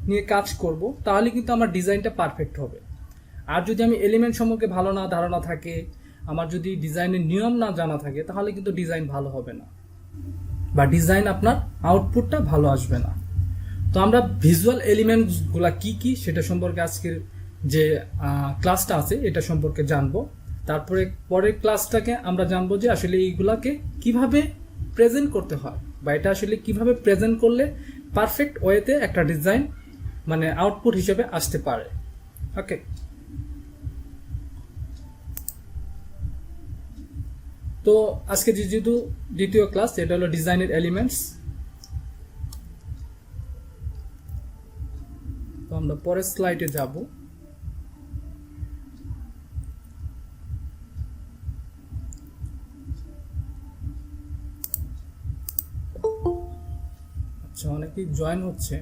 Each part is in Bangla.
নিয়ে কাজ করব তাহলে কিন্তু আমার ডিজাইনটা পারফেক্ট হবে। আর যদি আমি এলিমেন্ট সম্পর্কে ভালো না ধারণা থাকে, আমার যদি ডিজাইনের নিয়ম না জানা থাকে, তাহলে কিন্তু ডিজাইন ভালো হবে না বা ডিজাইন আপনার আউটপুটটা ভালো আসবে না। তো আমরা ভিজুয়াল এলিমেন্টসগুলো কি কি সেটা সম্পর্কে আজকের যে ক্লাসটা আছে এটা সম্পর্কে জানবো। তারপরে পরের ক্লাসটাকে আমরা জানবো যে আসলে এইগুলাকে কিভাবে প্রেজেন্ট করতে হয় বা এটা আসলে কিভাবে প্রেজেন্ট করলে পারফেক্ট ওয়েতে একটা ডিজাইন মানে আউটপুট হিসেবে আসতে পারে। ওকে, তো আজকে যেহেতু দ্বিতীয় ক্লাস, এটা হলো ডিজাইনের এলিমেন্টস। তো আমরা পরের স্লাইডে যাব। আচ্ছা, অনেকেই জয়েন হচ্ছে।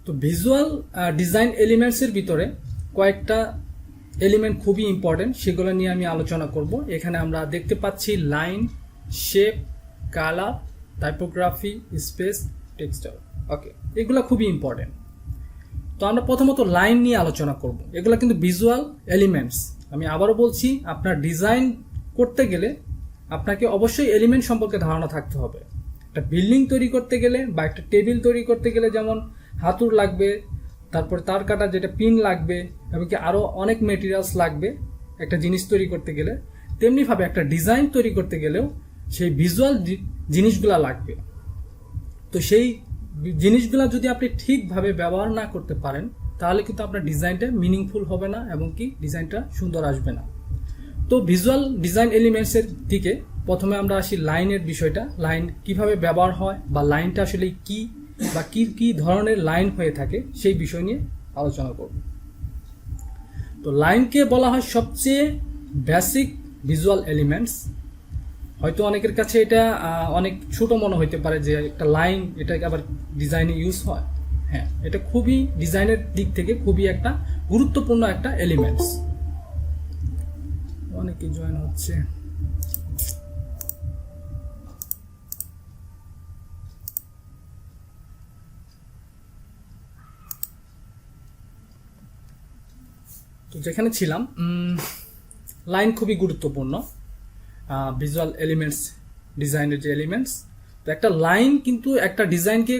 তো ভিজুয়াল ডিজাইন এলিমেন্টসের ভিতরে কয়েকটা এলিমেন্ট খুবই ইম্পর্টেন্ট, সেগুলো নিয়ে আমি আলোচনা করব। এখানে আমরা দেখতে পাচ্ছি line, shape, colour, typography, space, texture. Okay, এগুলো খুবই ইম্পর্টেন্ট। তো আমরা প্রথমত লাইন নিয়ে আলোচনা করব। এগুলো কিন্তু ভিজুয়াল এলিমেন্টস। আমি আবারও বলছি, আপনার ডিজাইন করতে গেলে আপনাকে অবশ্যই এলিমেন্ট সম্পর্কে ধারণা থাকতে হবে। একটা বিল্ডিং তৈরি করতে গেলে বা একটা টেবিল তৈরি করতে গেলে যেমন হাতুর লাগবে, তারপর তার কাটা যেটা পিন লাগবে, এমনকি আরও অনেক মেটেরিয়ালস লাগবে একটা জিনিস তৈরি করতে গেলে, তেমনিভাবে একটা ডিজাইন তৈরি করতে গেলেও সেই ভিজুয়াল জিনিসগুলা লাগবে। তো সেই জিনিসগুলা যদি আপনি ঠিকভাবে ব্যবহার না করতে পারেন, তাহলে কিন্তু আপনার ডিজাইনটা মিনিংফুল হবে না এবং কি ডিজাইনটা সুন্দর আসবে না। তো ভিজুয়াল ডিজাইন এলিমেন্টসের দিকে প্রথমে আমরা আসি লাইনের বিষয়টা। লাইন কিভাবে ব্যবহার হয় বা লাইনটা আসলে কি বা কি কি ধরনের লাইন হয়ে থাকে সেই বিষয় নিয়ে আলোচনা করব। তো লাইনকে বলা হয় সবচেয়ে বেসিক ভিজুয়াল এলিমেন্টস। হয়তো অনেকের কাছে এটা অনেক ছোট মনে হইতে পারে যে একটা লাইন, এটা আবার ডিজাইনে ইউজ হয়। হ্যাঁ, এটা খুবই ডিজাইনের দিক থেকে খুবই একটা গুরুত্বপূর্ণ একটা এলিমেন্টস। অনেকে জয়েন হচ্ছে। তো যেখানে ছিলাম, লাইন খুবই গুরুত্বপূর্ণ ভিজুয়াল এলিমেন্টস, ডিজাইনের যে এলিমেন্টস। তো একটা লাইন কিন্তু একটা ডিজাইনকে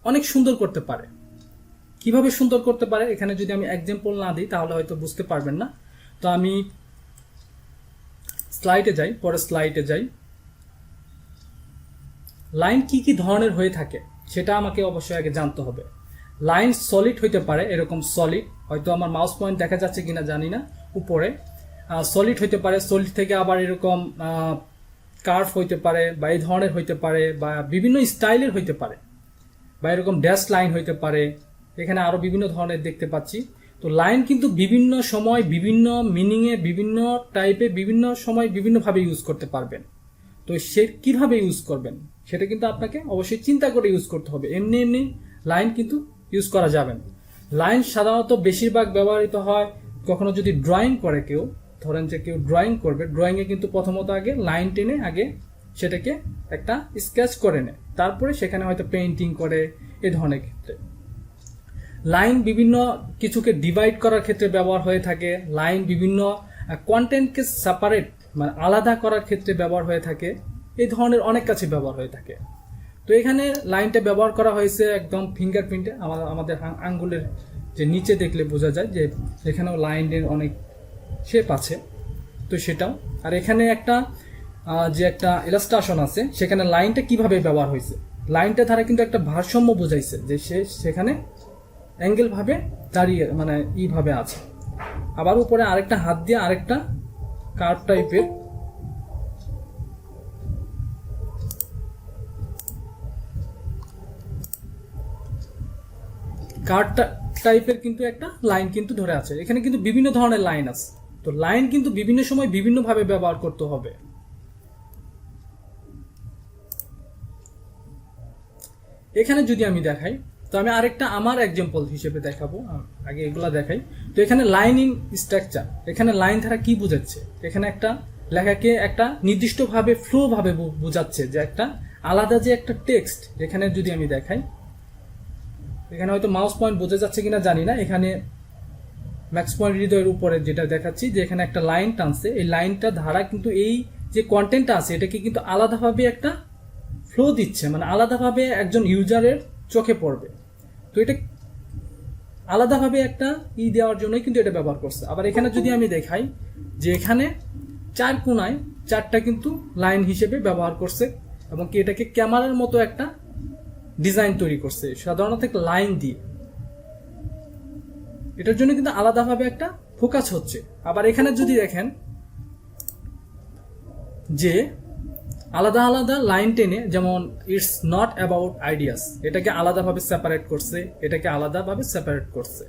অনেক সুন্দর করতে পারে। কিভাবে সুন্দর করতে পারে, এখানে যদি আমি এক্সাম্পল না দিই তাহলে হয়তো বুঝতে পারবেন না। তো আমি স্লাইডে যাই, পরে স্লাইডে যাই। লাইন কি কি ধরনের হয়ে থাকে সেটা আমাকে অবশ্যই আগে জানতে হবে। লাইন সলিড হইতে পারে, এরকম সলিড, হয়তো আমার মাউস পয়েন্ট দেখা যাচ্ছে কিনা জানি না, উপরে সলিড হইতে পারে। সলিড থেকে আবার এরকম কার্ভ হইতে পারে বা এই ধরনের হইতে পারে বা বিভিন্ন স্টাইলের হইতে পারে বা এরকম ড্যাশ লাইন হইতে পারে। এখানে আরো বিভিন্ন ধরনের দেখতে পাচ্ছি। তো লাইন কিন্তু বিভিন্ন সময় বিভিন্ন মিনিংয়ে, বিভিন্ন টাইপে, বিভিন্ন সময় বিভিন্নভাবে ইউজ করতে পারবেন। তো সে কিভাবে ইউজ করবেন সেটা কিন্তু আপনাকে অবশ্যই চিন্তা করে ইউজ করতে হবে। এমনি এমনি লাইন কিন্তু ইউজ করা যাবে না। লাইন সাধারণত বেশিরভাগ ব্যবহৃত হয় কখনো যদি ড্রয়িং করে কেউ, ধরেন যে কেউ ড্রয়িং করবে, ড্রয়িংয়ে কিন্তু প্রথমত আগে লাইন টেনে আগে সেটাকে একটা স্কেচ করে নেয়, তারপরে সেখানে হয়তো পেইন্টিং করে। এই ধরনের ক্ষেত্রে লাইন বিভিন্ন কিছুকে ডিভাইড করার ক্ষেত্রে ব্যবহার হয়ে থাকে। লাইন বিভিন্ন কন্টেন্টকে সেপারেট মানে আলাদা করার ক্ষেত্রে ব্যবহার হয়ে থাকে। এই ধরনের অনেক কাছে ব্যবহার হয়ে থাকে। তো এখানে লাইনটা ব্যবহার করা হয়েছে একদম ফিঙ্গারপ্রিন্টে, আমাদের আঙ্গুলের যে নিচে দেখলে বোঝা যায় যে এখানেও লাইনের অনেক শেপ আছে। তো সেটাও, আর এখানে একটা যে একটা ইলাস্ট্রেশন আছে, সেখানে লাইনটা কিভাবে ব্যবহার হয়েছে, লাইনটা দ্বারা কিন্তু একটা ভারসাম্য বোঝাইছে যে সে সেখানে অ্যাঙ্গেল ভাবে দাঁড়িয়ে মানে এইভাবে আছে। আবার উপরে আরেকটা হাত দিয়ে আরেকটা কার্ভ টাইপের কিন্তু একটা লাইন কিন্তু ধরে আছে। এখানে কিন্তু বিভিন্ন ধরনের লাইন আছে। তো লাইন কিন্তু বিভিন্ন সময় বিভিন্ন ভাবে ব্যবহার করতে হবে। এখানে যদি আমি দেখাই তো আমি আরেকটা আমার এক্সাম্পল হিসেবে দেখাবো, আগে এগুলা দেখাই। তো এখানে লাইন ইন স্ট্রাকচার, এখানে লাইন ধারা কি বোঝাচ্ছে, এখানে একটা লেখাকে একটা নির্দিষ্টভাবে ফ্লো ভাবে বোঝাচ্ছে, যে একটা আলাদা যে একটা টেক্সট। এখানে যদি আমি দেখাই, এখানে হয়তো মাউস পয়েন্ট বোঝা যাচ্ছে কিনা জানি না, এখানে ম্যাক্স পয়েন্ট হৃদয়ের উপরে যেটা দেখাচ্ছি, যে এখানে একটা লাইন টানছে, এই লাইনটা ধারা কিন্তু এই যে কন্টেন্টটা আছে এটাকে কিন্তু আলাদাভাবে একটা ফ্লো দিচ্ছে, মানে আলাদাভাবে একজন ইউজারের চোখে পড়বে। তো এটা আলাদাভাবে একটা দেওয়ার জন্যই কিন্তু এটা ব্যবহার করছে। আবার এখানে যদি আমি দেখাই, যে এখানে 4 কোণায় 4টা কিন্তু লাইন হিসেবে ব্যবহার করছে, এবং কি এটাকে ক্যামেরার মতো একটা ডিজাইন তৈরি করছে সাধারণত একটা লাইন দিয়ে। এটার জন্য কিন্তু আলাদাভাবে একটা ফোকাস হচ্ছে। আবার এখানে যদি দেখেন যে আলাদা আলাদা লাইন টেনে, যেমন ইটস নট অ্যাবাউট আইডিয়াস, এটাকে আলাদাভাবে সেপারেট করছে, এটাকে আলাদাভাবে সেপারেট করছে।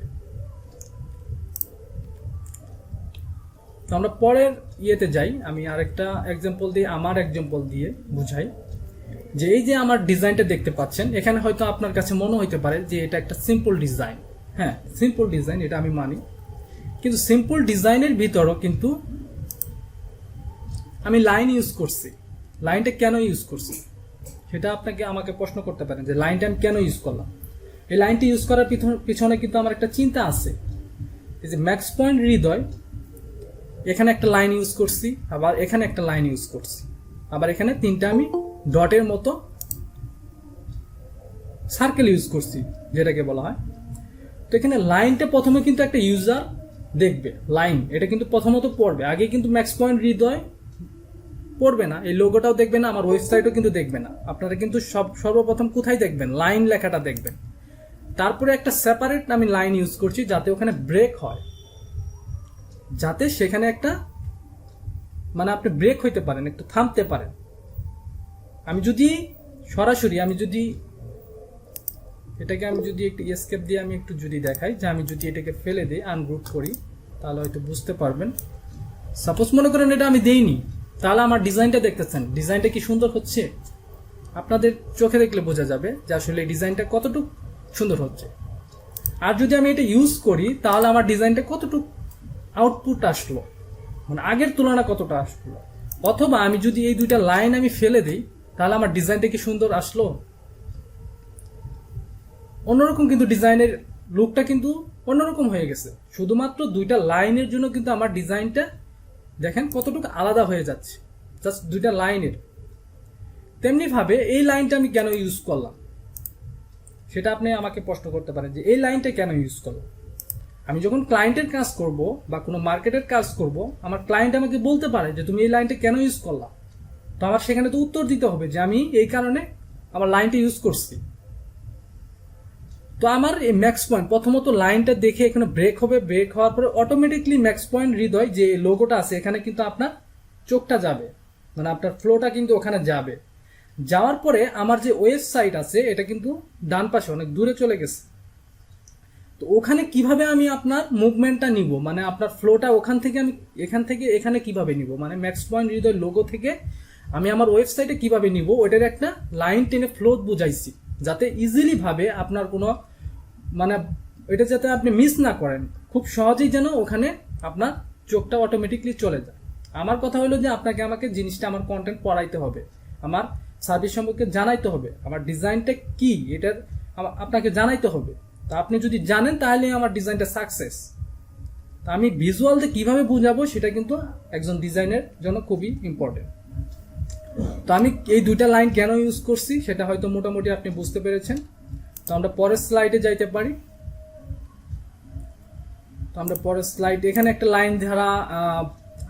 তো আমরা পরের ইয়েতে যাই, আমি আরেকটা এক্সাম্পল দিয়ে, আমার এক্সাম্পল দিয়ে বুঝাই। যে এই যে আমার ডিজাইনটা দেখতে পাচ্ছেন, এখানে হয়তো আপনার কাছে মনে হইতে পারে যে এটা একটা সিম্পল ডিজাইন। হ্যাঁ, সিম্পল ডিজাইন, এটা আমি মানি। কিন্তু সিম্পল ডিজাইনের ভিতরও কিন্তু আমি লাইন ইউজ করছি। লাইনটা কেন ইউজ করছি সেটা আপনাকে আমাকে প্রশ্ন করতে পারেন, যে লাইনটা আমি কেন ইউজ করলাম। এই লাইনটা ইউজ করার পিছনে কিন্তু আমার একটা চিন্তা আছে। এই যে ম্যাক্স পয়েন্ট হৃদয়, এখানে একটা লাইন ইউজ করছি, আবার এখানে একটা লাইন ইউজ করছি, আবার এখানে 3টা আমি ডটের মতো সার্কেল ইউজ করছি, যেটাকে বলা হয়। তো এখানে লাইনটা প্রথমে কিন্তু একটা ইউজার দেখবে, লাইন এটা কিন্তু প্রথমত পড়বে, আগে কিন্তু ম্যাক্স পয়েন্ট হৃদয় পড়বে না, এই লোগোটাও দেখবে না, আমার ওয়েবসাইটও কিন্তু দেখবে না। আপনারা কিন্তু সর্বপ্রথম কোথায় দেখবেন, লাইন লেখাটা দেখবেন। তারপরে একটা সেপারেট আমি লাইন ইউজ করছি, যাতে ওখানে ব্রেক হয়, যাতে সেখানে একটা মানে আপনি ব্রেক হইতে পারেন, একটু থামতে পারেন। আমি যদি সরাসরি এটাকে আমি যদি একটু এসকেপ দিয়ে আমি একটু যদি দেখাই, যে আমি যদি এটাকে ফেলে দিই, আনগ্রুপ করি, তাহলে হয়তো বুঝতে পারবেন। সাপোজ মনে করেন এটা আমি দেইনি, তাহলে আমার ডিজাইনটা দেখতেছেন, ডিজাইনটা কি সুন্দর হচ্ছে, আপনাদের চোখে দেখলে বোঝা যাবে যে আসলে এই ডিজাইনটা কতটুকু সুন্দর হচ্ছে। আর যদি আমি এটা ইউজ করি, তাহলে আমার ডিজাইনটা কতটুকু আউটপুট আসলো, মানে আগের তুলনা কতটা আসলো। অথবা আমি যদি এই 2টা লাইন আমি ফেলে দিই, তাহলে আমার ডিজাইনটা কি সুন্দর আসলো, অন্যরকম কিন্তু ডিজাইনের লুকটা কিন্তু অন্যরকম হয়ে গেছে। শুধুমাত্র 2টা লাইনের জন্য কিন্তু আমার ডিজাইনটা দেখেন কতটুকু আলাদা হয়ে যাচ্ছে, জাস্ট 2টা লাইনের। তেমনি ভাবে এই লাইনটা আমি কেন ইউজ করলাম সেটা আপনি আমাকে প্রশ্ন করতে পারেন, যে এই লাইনটা কেন ইউজ করলাম। আমি যখন ক্লায়েন্টের কাজ করব বা কোনো মার্কেটের কাজ করব, আমার ক্লায়েন্ট আমাকে বলতে পারে যে তুমি এই লাইনটা কেন ইউজ করলাম। তো আমার সেখানে তো উত্তর দিতে হবে যে আমি এই কারণে আমার লাইনটা ইউজ করছি। তো আমার এই ম্যাক্স পয়েন্ট, প্রথমত লাইনটা দেখে এখানে ব্রেক হবে, ব্রেক হওয়ার পরে অটোমেটিকলি ম্যাক্স পয়েন্ট হৃদয় যে লোগোটা আছে এখানে কিন্তু আপনার চোখটা যাবে, মানে আপনার ফ্লোটা কিন্তু ওখানে যাবে। যাওয়ার পরে আমার যে ওয়েবসাইট আছে এটা কিন্তু ডান পাশে অনেক দূরে চলে গেছে। তো ওখানে কিভাবে আমি আপনার মুভমেন্টটা নিব, মানে আপনার ফ্লোটা ওখান থেকে আমি এখান থেকে এখানে কিভাবে নিব, মানে ম্যাক্স পয়েন্ট হৃদয় লোগো থেকে আমি আমার ওয়েবসাইটে কিভাবে নিব, ওইটার একটা লাইন টেনে ফ্লো বুঝাইছি, যাতে ইজিলি ভাবে আপনার কোনো মানে এটা যাতে আপনি মিস না করেন, খুব সহজেই যেন ওখানে আপনার চোখটা অটোমেটিকলি চলে যায়। আমার কথা হলো যে আপনাকে আমাকে জিনিসটা, আমার কন্টেন্ট পড়াইতে হবে, আমার সার্ভিস সম্পর্কে জানাইতে হবে, আমার ডিজাইনটা কি এটার আপনাকে জানাইতে হবে। তা আপনি যদি জানেন তাহলে আমার ডিজাইনটা সাকসেস। তা আমি ভিজুয়াল দিয়ে কিভাবে বুঝাবো সেটা কিন্তু একজন ডিজাইনের জন্য খুবই ইম্পর্টেন্ট। তো আমি এই 2টা লাইন কেন ইউজ করছি সেটা হয়তো মোটামুটি আপনি বুঝতে পেরেছেন। তো আমরা পরের স্লাইডে যাইতে পারি। তো আমরা পরের স্লাইড, এখানে একটা লাইন ধারা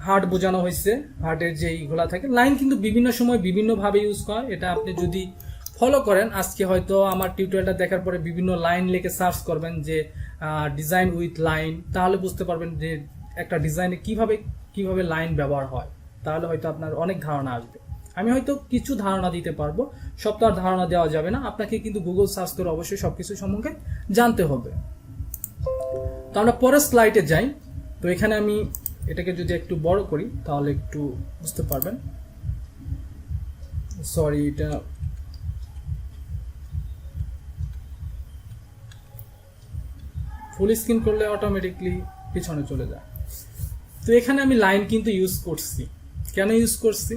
হার্ট বোঝানো হয়েছে, হার্টের যে এইগুলা থাকে। লাইন কিন্তু বিভিন্ন সময় বিভিন্নভাবে ইউজ হয়, এটা আপনি যদি ফলো করেন, আজকে হয়তো আমার টিউটোরিয়ালটা দেখার পরে বিভিন্ন লাইন লিখে সার্চ করবেন যে ডিজাইন উইথ লাইন, তাহলে বুঝতে পারবেন যে একটা ডিজাইনে কিভাবে লাইন ব্যবহার হয়, তাহলে হয়তো আপনার অনেক ধারণা আসবে। আমি হয়তো কিছু ধারণা দিতে পারবো, সব তো আর ধারণা দেওয়া যাবে না, আপনাকে কিন্তু গুগল সার্চ করে অবশ্যই সবকিছু সম্পর্কে জানতে হবে। তো আমরা পরের স্লাইডে যাই। তো এখানে আমি এটাকে যদি একটু বড় করি তাহলে একটু বুঝতে পারবেন। সরি, এটা ফুল স্ক্রিন করলে অটোমেটিকলি পিছনে চলে যায়। তো এখানে আমি লাইন কিন্তু ইউজ করছি। কেন ইউজ করছি?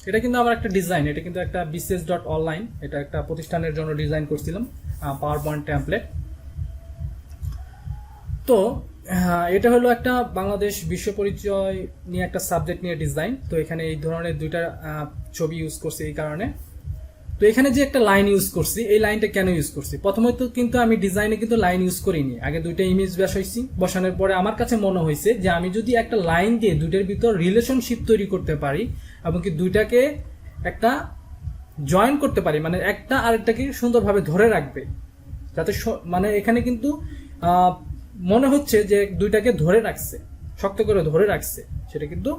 এটা কিন্তু আমার একটা ডিজাইন, এটা কিন্তু একটা bcs.online, এটা একটা প্রতিষ্ঠানের জন্য ডিজাইন করছিলাম, পাওয়ার পয়েন্ট টেমপ্লেট। তো এটা হলো একটা বাংলাদেশ বিশ্ব পরিচয় নিয়ে একটা সাবজেক্ট নিয়ে ডিজাইন। তো এখানে এই ধরনের দুইটা ছবি ইউজ করছি এই কারণে। তো এখানে যে একটা লাইন ইউজ করছি, এই লাইনটা কেন ইউজ করছি? প্রথমত কিন্তু আমি ডিজাইনে কিন্তু লাইন ইউজ করিনি, আগে দুইটা ইমেজ বসাইছি। বসানোর পরে আমার কাছে মনে হয়েছে যে আমি যদি একটা লাইন দিয়ে দুইটার ভিতর রিলেশনশিপ তৈরি করতে পারি এবং কি দুইটাকে একটা জয়েন করতে পারি, মানে একটা আরেকটাকে সুন্দরভাবে ধরে রাখবে, যাতে মানে এখানে কিন্তু মনে হচ্ছে যে দুইটাকে ধরে রাখছে, শক্ত করে ধরে রাখছে, সেটা কিন্তু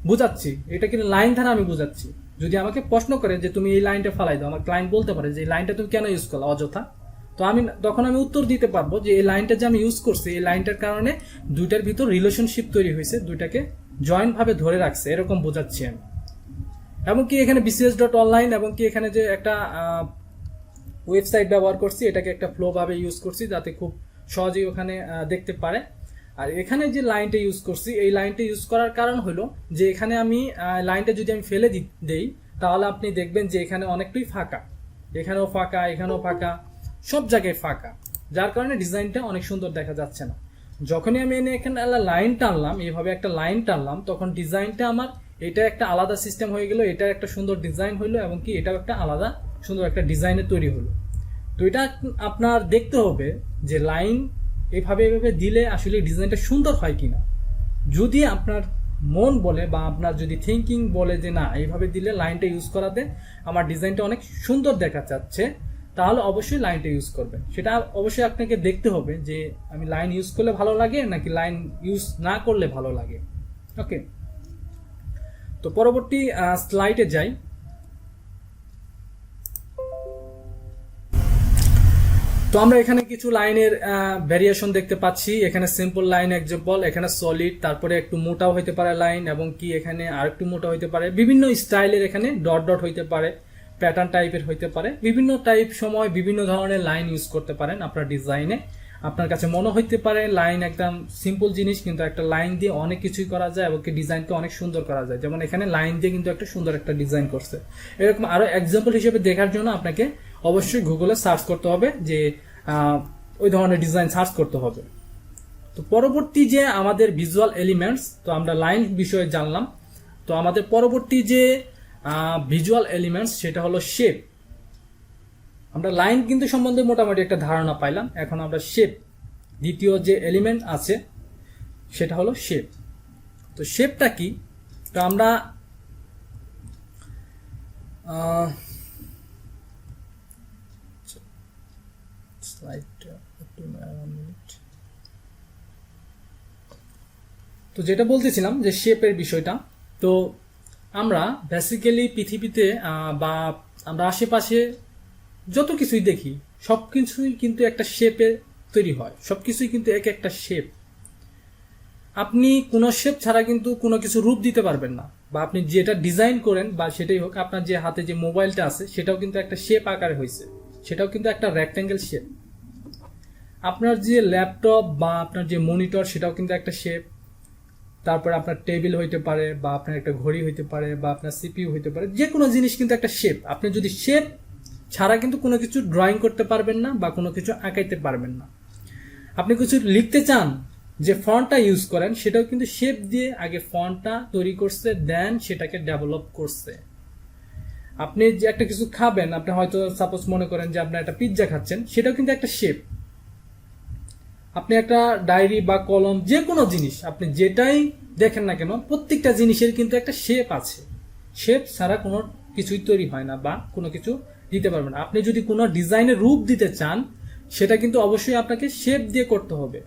বুঝাচ্ছি। এটা কিন্তু লাইন ধারা আমি বুঝাচ্ছি। যদি আমাকে প্রশ্ন করে যে তুমি এই লাইনটা ফালাই দাও, আমার ক্লায়েন্ট বলতে পারে যে এই লাইনটা তুমি কেন ইউজ করলা অযথা, তো তখন আমি উত্তর দিতে পারবো যে এই লাইনটা যে আমি ইউজ করছি, এই লাইনটার কারণে দুইটার ভিতর রিলেশনশিপ তৈরি হয়েছে, দুইটাকে জয়েন্ট ভাবে ধরে রাখছে, এরকম বোঝাচ্ছি আমি। এবং কি এখানে bcs.online এবং কি এখানে যে একটা ওয়েবসাইট ব্যবহার করছি, এটাকে একটা ফ্লো ভাবে ইউজ করছি যাতে খুব সহজেই ওখানে দেখতে পারে। আর এখানে যে লাইনটা ইউজ করছি, এই লাইনটা ইউজ করার কারণ হলো যে এখানে আমি লাইনটা যদি আমি ফেলে দেই তাহলে আপনি দেখবেন যে এখানে অনেকটাই ফাঁকা, এখানেও ফাঁকা, এখানেও ফাঁকা, সব জায়গায় ফাঁকা, যার কারণে ডিজাইনটা অনেক সুন্দর দেখা যাচ্ছে না। যখনই আমি এখানে লাইন টানলাম, এইভাবে একটা লাইন টানলাম, তখন ডিজাইনটা আমার এটা একটা আলাদা সিস্টেম হয়ে গেল, এটা একটা সুন্দর ডিজাইন হইলো এবং কি এটাও একটা আলাদা সুন্দর একটা ডিজাইনে তৈরি হলো। তো এটা আপনার দেখতে হবে যে লাইন এভাবে দিলে আসলে ডিজাইনটা সুন্দর হয় কিনা। যদি আপনার মন বলে বা আপনার যদি থিঙ্কিং বলে যে না এইভাবে দিলে লাইনটা ইউজ করাতে আমার ডিজাইনটা অনেক সুন্দর দেখা যাচ্ছে, তাহলে অবশ্যই লাইনটা ইউজ করবেন। সেটা অবশ্যই আপনাকে দেখতে হবে যে আমি লাইন ইউজ করলে ভালো লাগে নাকি লাইন ইউজ না করলে ভালো লাগে। ওকে, তো পরবর্তী স্লাইডে যাই। তো আমরা এখানে কিছু লাইনের ভ্যারিয়েশন দেখতে পাচ্ছি। এখানে সিম্পল লাইন এক্সাম্পল, এখানে সলিড, তারপরে একটু মোটাও হইতে পারে লাইন, এবং কি এখানে আর একটু মোটা হইতে পারে, বিভিন্ন স্টাইলের এখানে ডট ডট হইতে পারে, প্যাটার্ন টাইপের হইতে পারে, বিভিন্ন টাইপ সময় বিভিন্ন ধরনের লাইন ইউজ করতে পারেন আপনার ডিজাইনে। আপনার কাছে মনে হইতে পারে লাইন একদম সিম্পল জিনিস, কিন্তু একটা লাইন দিয়ে অনেক কিছুই করা যায় এবং ডিজাইনকে অনেক সুন্দর করা যায়। যেমন এখানে লাইন দিয়ে কিন্তু একটা সুন্দর একটা ডিজাইন করছে। এরকম আরো এক্সাম্পল হিসেবে দেখার জন্য আপনাকে অবশ্যই গুগলে সার্চ করতে হবে, যে ওই ধরনের ডিজাইন সার্চ করতে হবে। তো পরবর্তী যে আমাদের ভিজুয়াল এলিমেন্টস, তো আমরা লাইন বিষয়ে জানলাম। তো আমাদের পরবর্তী যে ভিজুয়াল এলিমেন্টস সেটা হলো শেপ। আমরা লাইন কিন্তু সম্বন্ধে মোটামুটি একটা ধারণা পাইলাম, এখন আমরা শেপ, দ্বিতীয় যে এলিমেন্ট আছে সেটা হলো শেপ। তো শেপটা কি? তো আমরা তো যেটা বলতেছিলাম যে শেপের বিষয়টা, তো আমরা বেসিক্যালি পৃথিবীতে বা আমরা আশেপাশে যত কিছুই দেখি সবকিছুই কিন্তু একটা শেপে তৈরি হয়, সবকিছুই কিন্তু এক একটা শেপ। আপনি কোনো শেপ ছাড়া কিন্তু কোনো কিছু রূপ দিতে পারবেন না, বা আপনি যেটা ডিজাইন করেন বা সেটাই হোক, আপনার যে হাতে যে মোবাইলটা আছে সেটাও কিন্তু একটা শেপ আকারে হয়েছে, সেটাও কিন্তু একটা রেক্ট্যাঙ্গেল শেপ। আপনার যে ল্যাপটপ বা আপনার যে মনিটর সেটাও কিন্তু একটা শেপ। তারপর আপনার টেবিল হইতে পারে, বা আপনার একটা ঘড়ি হইতে পারে, বা আপনার সিপিইউ হইতে পারে, যে কোনো জিনিস কিন্তু একটা শেপ। আপনি যদি শেপ ছাড়া কিন্তু কোনো কিছু ড্রয়িং করতে পারবেন না বা কোনো কিছু আঁকাইতে পারবেন না। আপনি কিছু লিখতে চান, যে ফন্টটা ইউজ করেন সেটাও কিন্তু শেপ দিয়ে আগে ফন্টটা তৈরি করছে, দেন সেটাকে ডেভেলপ করছে। আপনি যে একটা কিছু খাবেন, আপনি হয়তো সাপোজ মনে করেন যে আপনি একটা পিৎজা খাচ্ছেন, সেটাও কিন্তু একটা শেপ। আপনি একটা ডায়েরি বা কলম, যে কোনো জিনিস আপনি যেটাই দেখেন না কেন, প্রত্যেকটা জিনিসের কিন্তু একটা শেপ আছে। শেপ ছাড়া কোনো কিছুই তৈরি হয় না বা কোনো কিছু দিতে পারবেন না। আপনি যদি কোনো ডিজাইনের রূপ দিতে চান, সেটা কিন্তু অবশ্যই আপনাকে শেপ দিয়ে করতে হবে।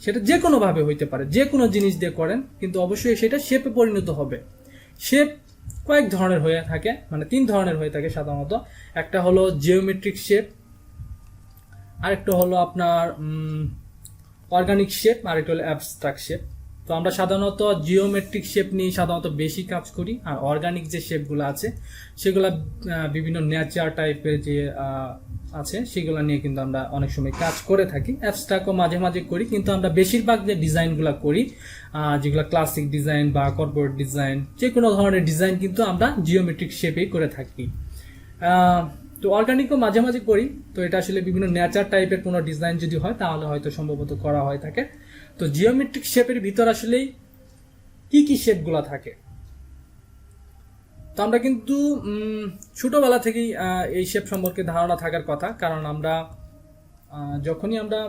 সেটা যে কোনো ভাবে হইতে পারে, যে কোনো জিনিস দিয়ে করেন কিন্তু অবশ্যই সেটা শেপে পরিণত হবে। শেপ কয়েক ধরনের হয়ে থাকে, মানে 3 ধরনের হয়ে থাকে সাধারণত। একটা হলো জিওমেট্রিক শেপ, আরেকটা হলো আপনার অর্গানিক শেপ, আরেকটা হলো অ্যাবস্ট্রাক্ট শেপ। তো আমরা সাধারণত জিওমেট্রিক শেপ নিয়ে সাধারণত বেশি কাজ করি, আর অর্গানিক যে শেপগুলো আছে সেগুলো বিভিন্ন নেচার টাইপের যে আছে সেগুলো নিয়ে কিন্তু আমরা অনেক সময় কাজ করে থাকি। অ্যাবস্ট্রাক্টও মাঝে মাঝে করি, কিন্তু আমরা বেশিরভাগ যে ডিজাইনগুলো করি, যেগুলো ক্লাসিক ডিজাইন বা কর্পোরেট ডিজাইন, যে কোনো ধরনের ডিজাইন কিন্তু আমরা জিওমেট্রিক শেপেই করে থাকি। তো অর্গানিকও মাঝে মাঝে করি। তো এটা আসলে বিভিন্ন নেচার টাইপের কোনো ডিজাইন যদি হয় তাহলে হয়তো সম্ভবত করা হয়ে থাকে। তো জিওমেট্রিক শেপের ভিতর আসলেই কি কি শেপগুলো থাকে, তো আমরা কিন্তু ছোটবেলা থেকেই এই শেপ সম্পর্কে ধারণা থাকার কথা, কারণ আমরা যখনই আমরা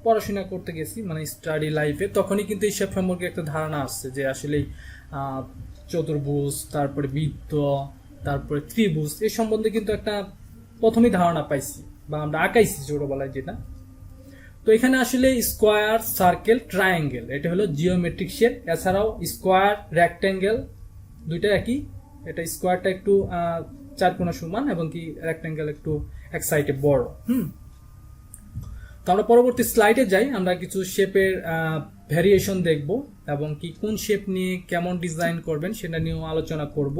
পড়াশোনা করতে গেছি, মানে স্টাডি লাইফে, তখনই কিন্তু এই শেপ সম্পর্কে একটা ধারণা আসছে যে আসলেই চতুর্ভুজ, তারপরে বৃত্ত, তারপরে ত্রিভুজ, এই সম্বন্ধে কিন্তু একটা প্রথমেই ধারণা পাইছি বা আমরা আঁকাইছি ছোটবেলায় যেটা। তো এখানে আসলে স্কোয়ার, সার্কেল, ট্রায়াঙ্গেল, এটা হলো জিওমেট্রিক শেপ। এছাড়াও স্কোয়ার, রেক্ট্যাঙ্গেল দুইটা একই। এটা স্কোয়ারটা একটু চার কোণা সমান এবং কি রেক্ট্যাঙ্গেল একটু এক সাইডে বড়। তো আমরা পরবর্তী স্লাইডে যাই, আমরা কিছু শেপের ভ্যারিয়েশন দেখব এবং কি কোন শেপ নিয়ে কেমন ডিজাইন করবেন সেটা নিয়েও আলোচনা করব।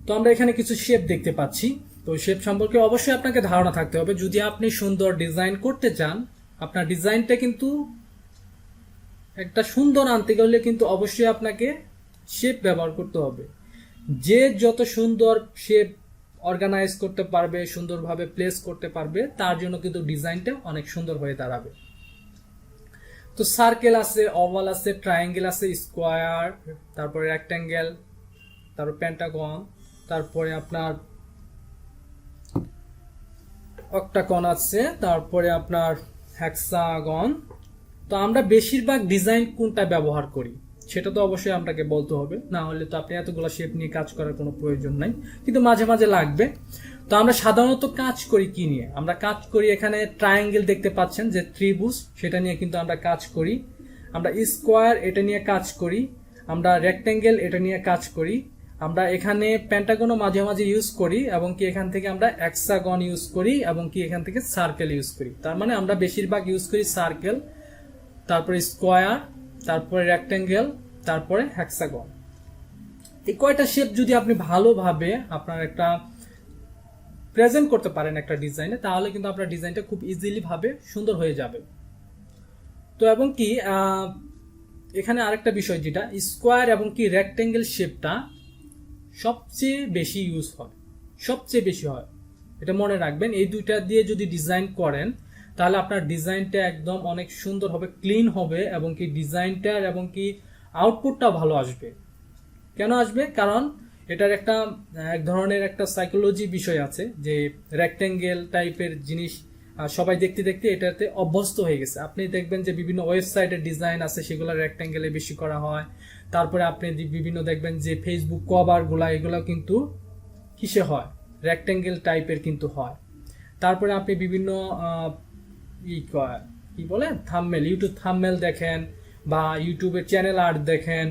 তো আমরা এখানে কিছু শেপ দেখতে পাচ্ছি। তো শেপ সম্পর্কে অবশ্যই আপনাকে ধারণা থাকতে হবে। যদি আপনি সুন্দর ডিজাইন করতে চান, আপনার ডিজাইনটা কিন্তু একটা সুন্দর আনতে গেলে কিন্তু অবশ্যই আপনাকে শেপ ব্যবহার করতে হবে। যে যত সুন্দর শেপ অর্গানাইজ করতে পারবে, সুন্দরভাবে প্লেস করতে পারবে, তার জন্য কিন্তু ডিজাইনটা অনেক সুন্দর হয়ে দাঁড়াবে। তো সার্কেল আছে, ওভাল আছে, ট্রায়াঙ্গেল আছে, স্কোয়ার, তারপরে রেক্ট্যাঙ্গেল, তারপর পেন্টাগন, তারপরে আপনার অক্টাগন আছে, তারপরে আপনার হেক্সাগন। তো আমরা বেশিরভাগ ডিজাইন কোনটা ব্যবহার করি সেটা তো অবশ্যই আপনাকে বলতে হবে, না হলে তো আপনি এতগুলো শেপ নিয়ে কাজ করার কোনো প্রয়োজন নাই, কিন্তু মাঝে মাঝে লাগবে। তো আমরা সাধারণত কাজ করি কি নিয়ে? আমরা কাজ করি, এখানে ট্রায়াঙ্গেল দেখতে পাচ্ছেন যে ত্রিভুজ, সেটা নিয়ে কিন্তু আমরা কাজ করি। আমরা স্কোয়ার, এটা নিয়ে কাজ করি। আমরা রেক্ট্যাঙ্গেল, এটা নিয়ে কাজ করি। আমরা এখানে পেন্টাগনও মাঝে মাঝে ইউজ করি, এবং কি এখান থেকে আমরা হেক্সাগন ইউজ করি, এবং কি এখান থেকে সার্কেল ইউজ করি। তার মানে আমরা বেশিরভাগ ইউজ করি সার্কেল, তারপরে স্কোয়ার, তারপরে রেক্ট্যাঙ্গেল, তারপরে হেক্সাগন। এই কয়টা শেপ যদি আপনি ভালোভাবে আপনার একটা প্রেজেন্ট করতে পারেন একটা ডিজাইনে, তাহলে কিন্তু আপনার ডিজাইনটা খুব ইজিলি ভাবে সুন্দর হয়ে যাবে। তো এবং কি এখানে আরেকটা বিষয়, যেটা স্কোয়ার এবং কি রেক্ট্যাঙ্গেল শেপটা সবচেয়ে বেশি ইউজ হয়, সবচেয়ে বেশি হয়, এটা মনে রাখবেন। এই দুইটা দিয়ে যদি ডিজাইন করেন তাহলে আপনার ডিজাইনটা একদম অনেক সুন্দর হবে, ক্লিন হবে, এবং কি ডিজাইনটার এবং কি আউটপুটটা ভালো আসবে। কেন আসবে? কারণ এটার একটা এক ধরনের একটা সাইকোলজি বিষয় আছে, যে রেক্ট্যাঙ্গেল টাইপের জিনিস সবাই দেখতে দেখতে এটাতে অভ্যস্ত হয়ে গেছে। আপনি দেখবেন যে বিভিন্ন ওয়েবসাইটের ডিজাইন আছে, সেগুলো রেক্ট্যাঙ্গেলে বেশি করা হয়। তারপরে আপনি বিভিন্ন দেখবেন যে ফেসবুক কভারগুলা, এগুলো কিন্তু কিসে হয়? রেক্ট্যাঙ্গেল টাইপের কিন্তু হয়। তারপরে আপনি বিভিন্ন কি বলে থাম্বনেল, ইউটিউব থাম্বনেল দেখেন, বা ইউটিউবের চ্যানেল আর্ট দেখেন,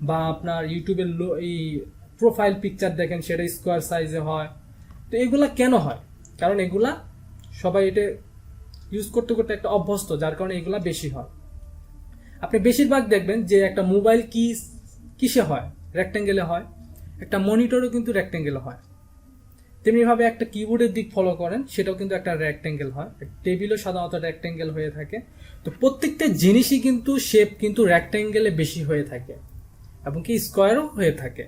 বা আপনার ইউটিউবের এই প্রোফাইল পিকচার দেখেন, সেটা স্কোয়ার সাইজে হয়। তো এগুলা কেন হয়? কারণ এগুলা সবাই এটা ইউজ করতে করতে একটা অভ্যস্ত, যার কারণে এগুলা বেশি হয়। আপনি বেশিরভাগ দেখবেন যে একটা মোবাইল কিসে হয়? রেক্ট্যাঙ্গেলে হয়। একটা মনিটরও কিন্তু রেক্ট্যাঙ্গেলে হয়। তেমনিভাবে একটা কিবোর্ডের দিক ফলো করেন, সেটাও কিন্তু একটা রেক্ট্যাঙ্গেল হয়। টেবিলও সাধারণত রেক্ট্যাঙ্গেল হয়ে থাকে। তো প্রত্যেকটা জিনিসই কিন্তু শেপ কিন্তু রেক্ট্যাঙ্গেলে বেশি হয়ে থাকে, এবং কি স্কোয়ারও হয়ে থাকে।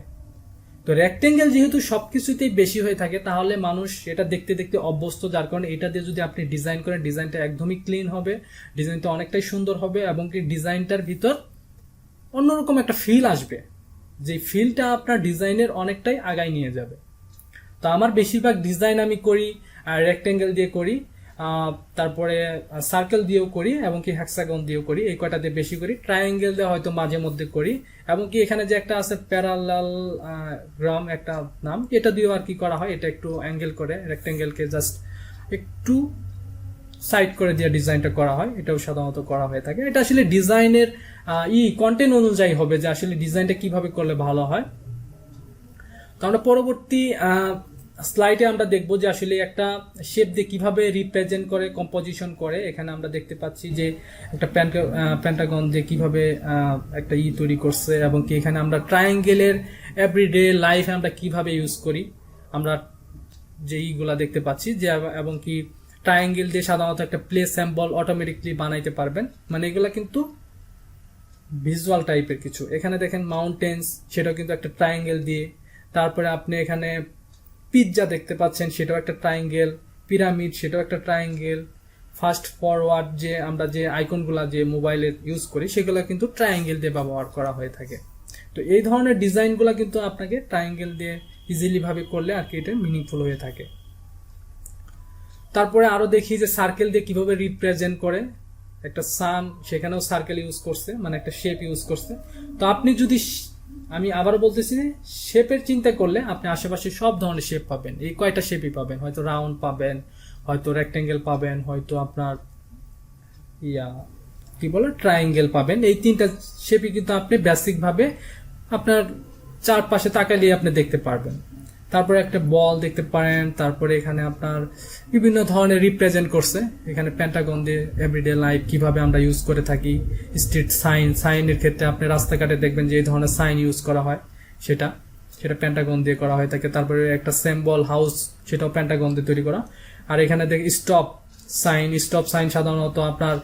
তো রেক্ট্যাঙ্গেল যেহেতু সবকিছুতেই বেশি হয়ে থাকে, তাহলে মানুষ এটা দেখতে দেখতে অভ্যস্ত, যার কারণে এটা দিয়ে যদি আপনি ডিজাইন করেন, ডিজাইনটা একদমই ক্লিন হবে, ডিজাইনটা অনেকটাই সুন্দর হবে, এবং কি ডিজাইনটার ভিতর অন্যরকম একটা ফিল আসবে, যে ফিলটা আপনার ডিজাইনের অনেকটাই আগায় নিয়ে যাবে। তো আমার বেশিরভাগ ডিজাইন আমি করি রেক্ট্যাঙ্গেল দিয়ে করি, তারপরে সার্কেল দিয়েও করি, এবং কি হেক্সাগন দিয়েও করি। এই কয়টা দিয়ে বেশি করি। ট্রায়াঙ্গেল দিয়ে হয়তো মাঝে মধ্যে করি, এবং কি এখানে যে একটা আছে প্যারালালগ্রাম একটা নাম, এটা দিয়েও আর কি করা হয়, এটা একটু অ্যাঙ্গেল করে রেক্ট্যাঙ্গেলকে জাস্ট একটু সাইড করে দিয়ে ডিজাইনটা করা হয়, এটাও সাধারণত করা হয়ে থাকে। এটা আসলে ডিজাইনের কন্টেন্ট অনুযায়ী হবে যে আসলে ডিজাইনটা কিভাবে করলে ভালো হয়। তো আমরা পরবর্তী স্লাইডে আমরা দেখব যে আসলে একটা শেপ দিয়ে কিভাবে রিপ্রেজেন্ট করে, কম্পোজিশন করে। এখানে আমরা দেখতে পাচ্ছি যে একটা প্যান্টাগন দিয়ে কিভাবে একটা তৈরি করছে, এবং কি এখানে আমরা ট্রায়াঙ্গেলের এভরিডে লাইফে আমরা কিভাবে ইউজ করি, আমরা যে ইগুলা দেখতে পাচ্ছি যে, এবং কি ট্রায়াঙ্গেল দিয়ে সাধারণত একটা প্লে স্যাম্বল অটোমেটিকলি বানাইতে পারবেন। মানে এগুলা কিন্তু ভিজুয়াল টাইপের কিছু। এখানে দেখেন মাউন্টেন্স, সেটাও কিন্তু একটা ট্রায়াঙ্গেল দিয়ে। তারপরে আপনি এখানে পিৎজা দেখতে পাচ্ছেন, সেটাও একটা ট্রায়াঙ্গেল। পিরামিড, সেটাও একটা ট্রায়াঙ্গেল। ফাস্ট ফরওয়ার্ড যে আমরা যে আইকনগুলা যে মোবাইলে ইউজ করি, সেগুলো কিন্তু ট্রায়াঙ্গেল দিয়ে ব্যবহার করা হয়ে থাকে। তো এই ধরনের ডিজাইনগুলো কিন্তু আপনাকে ট্রায়াঙ্গেল দিয়ে ইজিলি ভাবে করলে আর কি এটা মিনিংফুল হয়ে থাকে। তারপরে আরো দেখি যে সার্কেল দিয়ে কিভাবে রিপ্রেজেন্ট করে। একটা সান, সেখানেও সার্কেল ইউজ করছে, মানে একটা শেপ ইউজ করছে। তো আপনি যদি, আমি আবারও বলতেছি, শেপের চিন্তা করলে আপনি আশেপাশে সব ধরনের শেপ পাবেন। এই কয়টা শেপই পাবেন, হয়তো রাউন্ড পাবেন, হয়তো রেক্টেঙ্গেল পাবেন, হয়তো আপনার কি বলে ট্রায়াঙ্গেল পাবেন। এই তিনটা শেপই কিন্তু আপনি বেসিক ভাবে আপনার চারপাশে তাকালেই আপনি দেখতে পারবেন। তারপরে একটা বল দেখতে পারেন। তারপরে এখানে আপনার বিভিন্ন ধরনের রিপ্রেজেন্ট করছে। এখানে পেন্টাগন দিয়ে এভরিডে লাইফ কিভাবে আমরা ইউজ করে থাকি। স্ট্রিট সাইনের ক্ষেত্রে আপনি রাস্তাঘাটে দেখবেন যে এই ধরনের সাইন ইউজ করা হয়, সেটা পেন্টাগন দিয়ে করা হয় থাকে। তারপরে একটা সিম্বল হাউস, সেটাও পেন্টাগন দিয়ে তৈরি করা। আর এখানে দেখি স্টপ সাইন সাধারণত আপনার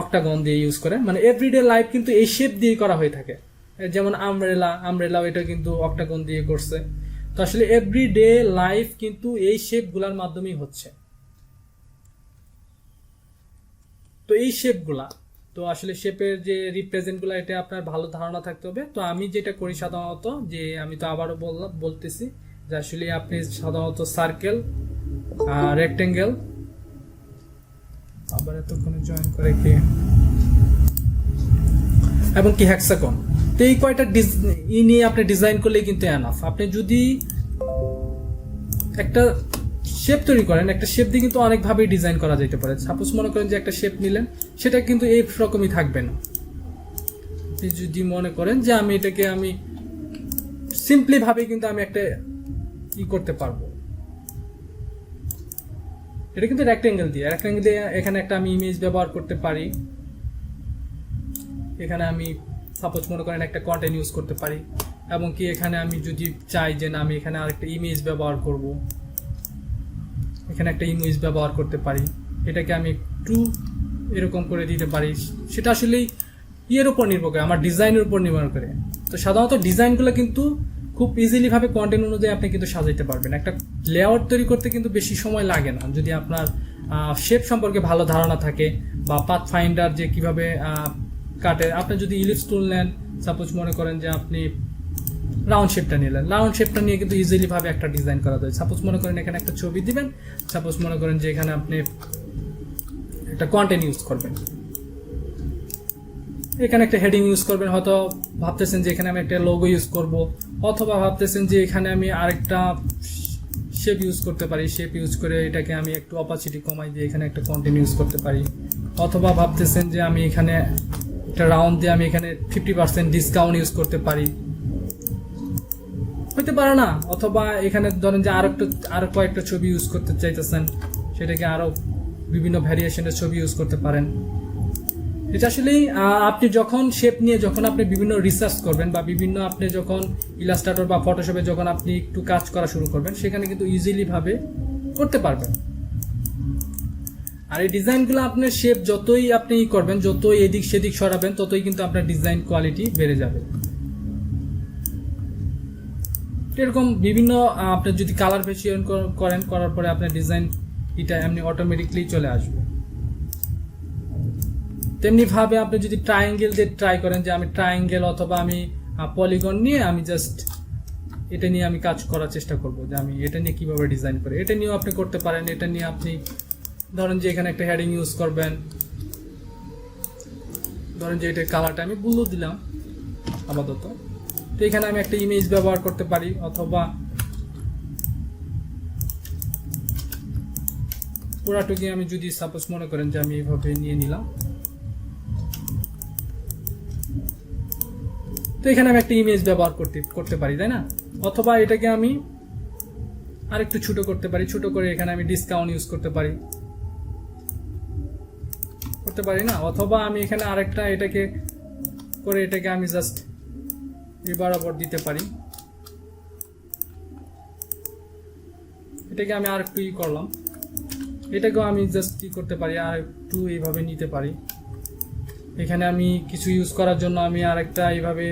অক্টাগন দিয়ে ইউজ করে। মানে এভরিডে লাইফ কিন্তু এই শেপ দিয়ে করা হয়ে থাকে। যেমন আমব্রেলা এটা কিন্তু অক্টাগন দিয়ে করছে। তো আসলে এভরিডে লাইফ কিন্তু এই শেপগুলোর মাধ্যমেই হচ্ছে। তো এই শেপগুলা, তো আসলে শেপের যে রিপ্রেজেন্টগুলো, এটা আপনার ভালো ধারণা থাকতে হবে। তো আমি যেটা করি সাধারণত, যে আমি তো আবারও বলতেছি যে আসলে আপনি সাধারণত সার্কেল, রেক্টেঙ্গেল, আবার এতক্ষণে জয়েন করে কি, এবং কি হেক্সাগন। তো এই কয়টা নিয়ে আপনি ডিজাইন করলে কিন্তু এনাফ। আপনি যদি একটা শেপ তৈরি করেন, একটা শেপ দিয়ে কিন্তু অনেকভাবেই ডিজাইন করা যেতে পারে। সাপোজ মনে করেন যে একটা শেপ নিলেন, সেটা কিন্তু এই রকমই থাকবে না। আপনি যদি মনে করেন যে আমি এটাকে আমি সিম্পলি ভাবে কিন্তু আমি একটা করতে পারবো, এটা কিন্তু রেক্টেঙ্গেল দিয়ে এখানে একটা আমি ইমেজ ব্যবহার করতে পারি। এখানে আমি সাপোজ মনে করেন একটা কন্টেন্ট ইউজ করতে পারি, এবং কি এখানে আমি যদি চাই যে না আমি এখানে আরেকটা ইমেজ ব্যবহার করব, এখানে একটা ইমেজ ব্যবহার করতে পারি। এটাকে আমি একটু এরকম করে দিতে পারি। সেটা আসলে ইয়ের উপর নির্ভর করে, আমার ডিজাইনের উপর নির্ভর করে। তো সাধারণত ডিজাইনগুলো কিন্তু খুব ইজিলি ভাবে কন্টেন্ট অনুযায়ী আপনি কিন্তু সাজাইতে পারবেন। একটা লেআউট তৈরি করতে কিন্তু বেশি সময় লাগে না, যদি আপনার শেপ সম্পর্কে ভালো ধারণা থাকে, বা পাথ ফাইন্ডার যে কিভাবে কাটে। আপনি যদি ইলিপস টুল নেন, সাপোজ মনে করেন যে আপনি রাউন্ড শেপটা নিলেন, রাউন্ড শেপটা নিয়ে কিন্তু ইজিলি ভাবে একটা ডিজাইন করা যায়। সাপোজ মনে করেন এখানে একটা ছবি দিবেন, সাপোজ মনে করেন যে এখানে আপনি একটা কন্টেন্ট ইউজ করবেন, এখানে একটা হেডিং ইউজ করবেন, হয়তো ভাবতেছেন যে এখানে আমি একটা লোগো ইউজ করব, অথবা ভাবতেছেন যে এখানে আমি আরেকটা শেপ ইউজ করতে পারি। শেপ ইউজ করে এটাকে আমি একটু অপাসিটি কমাই দিয়ে এখানে একটা কন্টেন্ট ইউজ করতে পারি। অথবা ভাবতেছেন যে আমি এখানে একটা রাউন্ড দিয়ে আমি এখানে 50% ডিসকাউন্ট ইউজ করতে পারি, হইতে পারে না। অথবা এখানে ধরেন যে আরো কয়েকটা ছবি ইউজ করতে চাইতেছেন, সেটাকে আরো বিভিন্ন ভ্যারিয়েশনের ছবি ইউজ করতে পারেন। এটা আসলে আপনি যখন শেপ নিয়ে যখন আপনি বিভিন্ন রিসার্চ করবেন, বা বিভিন্ন আপনি যখন ইলাস্ট্রেটর বা ফটোশপে যখন আপনি একটু কাজ করা শুরু করবেন, সেখানে কিন্তু ইজিলি ভাবে করতে পারবেন। আর এই ডিজাইনগুলো আপনার শেপ যতই আপনি করবেন, যতই এদিক সেদিক সরাবেন, ততই কিন্তু আপনার ডিজাইন কোয়ালিটি বেড়ে যাবে। এরকম বিভিন্ন আপনি যদি কালার ভেরিয়েশন করার পরে আপনার ডিজাইন এটা এমনি অটোমেটিকলি চলে আসবে। তেমনি ভাবে আপনি যদি ট্রায়াঙ্গেল দিয়ে ট্রাই করেন, যে আমি ট্রায়াঙ্গেল অথবা আমি পলিগন নিয়ে আমি জাস্ট এটা নিয়ে আমি কাজ করার চেষ্টা করব, যে আমি এটা নিয়ে কিভাবে ডিজাইন করি, এটা নিয়েও আপনি করতে পারেন। এটা নিয়ে আপনি ধরেন যে এখানে একটা হেডিং ইউজ করবেন, ধরেন যে এটার কালারটা আমি ব্লু দিলাম আপাতত। তো এখানে আমি একটা ইমেজ ব্যবহার করতে পারি, অথবা পুরাটুকি আমি যদি সাপোজ মনে করেন যে আমি এইভাবে নিয়ে নিলাম, তো এখানে আমি একটা ইমেজ ব্যবহার করতে পারি, তাই না? অথবা এটাকে আমি আর একটু ছোট করতে পারি, ছোট করে এখানে আমি ডিসকাউন্ট ইউজ করতে পারি না, অথবা আমি এখানে আরেকটা এটাকে করে এটাকে আমি জাস্ট এই বরাবর দিতে পারি, এটাকে আমি আর একটু করলাম, এটাকেও আমি জাস্ট কি করতে পারি আর একটু এইভাবে নিতে পারি। এখানে আমি কিছু ইউজ করার জন্য আমি আরেকটা এইভাবে,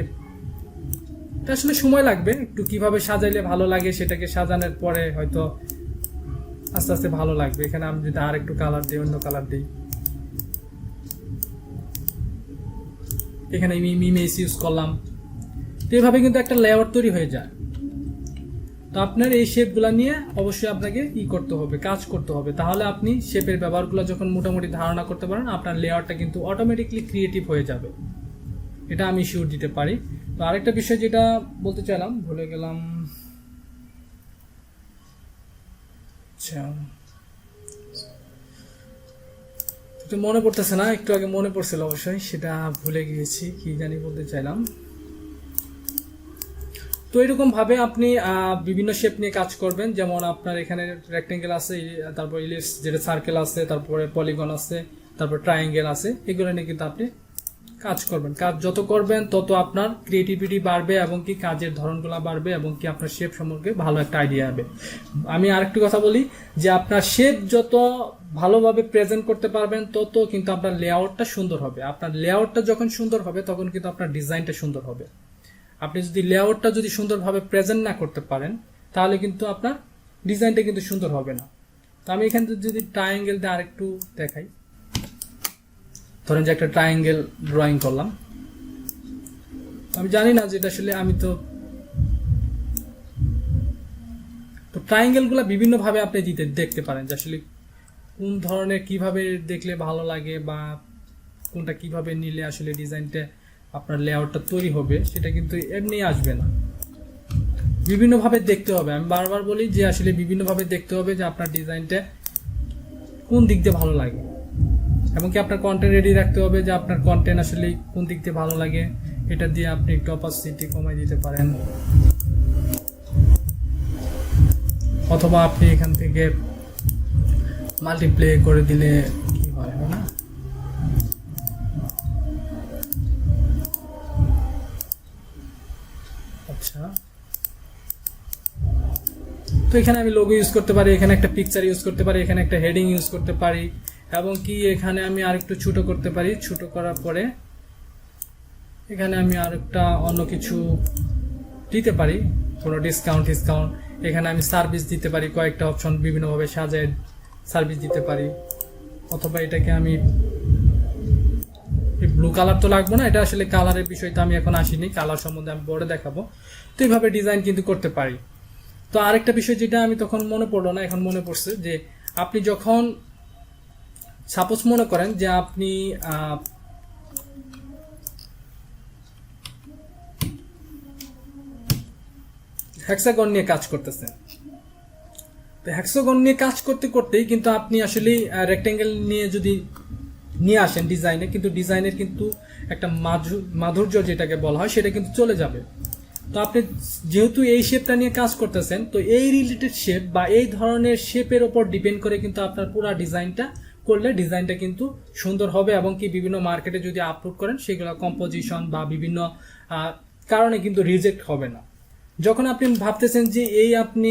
এটা আসলে সময় লাগবে একটু, কিভাবে সাজাইলে ভালো লাগে সেটাকে সাজানোর পরে হয়তো আস্তে আস্তে ভালো লাগবে। এখানে আমি যদি আর একটু কালার দিই, অন্য কালার দিই, এখানে আমি ইমেজ ইউজ করলাম, তো এইভাবে কিন্তু একটা লেআউট তৈরি হয়ে যায়। তো আপনার এই শেপগুলো নিয়ে অবশ্যই আপনাকে করতে হবে, কাজ করতে হবে, তাহলে আপনি শেপের ব্যবহারগুলো যখন মোটামুটি ধারণা করতে পারেন, আপনার লেআউটটা কিন্তু অটোমেটিকলি ক্রিয়েটিভ হয়ে যাবে, এটা আমি শিওর দিতে পারি। তো আরেকটা বিষয় যেটা বলতে চাইলাম ভুলে গেলাম, আচ্ছা তো মনে পড়তেছে না, একটু আগে মনে পড়ছিল অবশ্যই, সেটা ভুলে গিয়েছি, কি জানি বলতে চাইলাম। তো এরকম ভাবে আপনি বিভিন্ন শেপ নিয়ে কাজ করবেন, যেমন আপনার এখানে রেক্টেঙ্গেল আছে, তারপর ইলিপস যেটা সার্কেল আছে, তারপরে পলিগন আছে, তারপর ট্রায়াঙ্গেল আছে, এগুলো নিয়ে কিন্তু আপনি কাজ করবেন। কাজ যত করবেন তত আপনার ক্রিয়েটিভিটি বাড়বে এবং কি কাজের ধরনগুলো বাড়বে এবং কি আপনার শেপ সম্পর্কে ভালো একটা আইডিয়া হবে। আমি আরেকটু কথা বলি যে আপনার শেপ যত ভালোভাবে প্রেজেন্ট করতে পারবেন তত কিন্তু আপনার লেআউটটা সুন্দর হবে। আপনার লেআউটটা যখন সুন্দর হবে তখন কিন্তু আপনার ডিজাইনটা সুন্দর হবে। আপনি যদি লেআউটটা যদি সুন্দরভাবে প্রেজেন্ট না করতে পারেন তাহলে কিন্তু আপনার ডিজাইনটা কিন্তু সুন্দর হবে না। তো আমি এখানে যদি ট্রায়াঙ্গেল দিয়ে আরেকটু দেখাই, ধরেন যে একটা ট্রায়াঙ্গেল ড্রয়িং করলাম, আমি জানি না যেটা আসলে আমি তো ট্রায়াঙ্গেলগুলো বিভিন্নভাবে আপনি দেখতে পারেন যে আসলে কোন ধরনের কিভাবে দেখলে ভালো লাগে বা কোনটা কিভাবে নিলে আসলে ডিজাইনটা আপনার লেআউটটা তৈরি হবে, সেটা কিন্তু এমনি আসবে না, বিভিন্নভাবে দেখতে হবে। আমি বারবার বলি যে আসলে বিভিন্নভাবে দেখতে হবে যে আপনার ডিজাইনটা কোন দিক দিয়ে ভালো লাগে, এমনকি আপনার কন্টেন্ট রেডি রাখতে হবে যে আপনার কন্টেন্ট আসলে কোন দিক দিয়ে ভালো লাগে। এটা দিয়ে আপনি একটু অপাসিটি কমাই দিতে পারেন, অথবা আপনি এখান থেকে মাল্টিপ্লে করে দিলে কি হয় না। আচ্ছা, তো এখানে আমি লোগো ইউজ করতে পারি, এখানে একটা পিকচার ইউজ করতে পারি, এখানে একটা হেডিং ইউজ করতে পারি, এবং কি এখানে আমি আরেকটু ছোট করতে পারি। ছোট করার পরে এখানে আমি আরেকটা অন্য কিছু দিতে পারি, কোনো ডিসকাউন্ট, এখানে আমি সার্ভিস দিতে পারি, কয়েকটা অপশন বিভিন্নভাবে সাজায় সার্ভিস দিতে পারি। অথবা এটাকে আমি ব্লু কালার তো লাগবে না, এটা আসলে কালারের বিষয়টা আমি এখন আসিনি, কালার সম্বন্ধে আমি পরে দেখাবো। তো এইভাবে ডিজাইন কিন্তু করতে পারি। তো আরেকটা বিষয় যেটা আমি তখন মনে পড়লো না, এখন মনে পড়ছে, যে আপনি যখন সাপোজ মনে করেন যে আপনি হেক্সাগন নিয়ে কাজ করতেছেন, তো হেক্সাগন নিয়ে কাজ করতে করতেই কিন্তু আপনি আসলে রেক্টেঙ্গেল নিয়ে যদি নিয়ে আসেন ডিজাইনে, কিন্তু ডিজাইনের কিন্তু একটা মাধুর্য যেটাকে বলা হয় সেটা কিন্তু চলে যাবে। তো আপনি যেহেতু এই শেপটা নিয়ে কাজ করতেছেন, তো এই রিলেটেড শেপ বা এই ধরনের শেপের ওপর ডিপেন্ড করে কিন্তু আপনার পুরো ডিজাইনটা করলে ডিজাইনটা কিন্তু সুন্দর হবে, এবং কি বিভিন্ন মার্কেটে যদি আপলোড করেন সেগুলো কম্পোজিশন বা বিভিন্ন কারণে কিন্তু রিজেক্ট হবে না। যখন আপনি ভাবতেছেন যে এই আপনি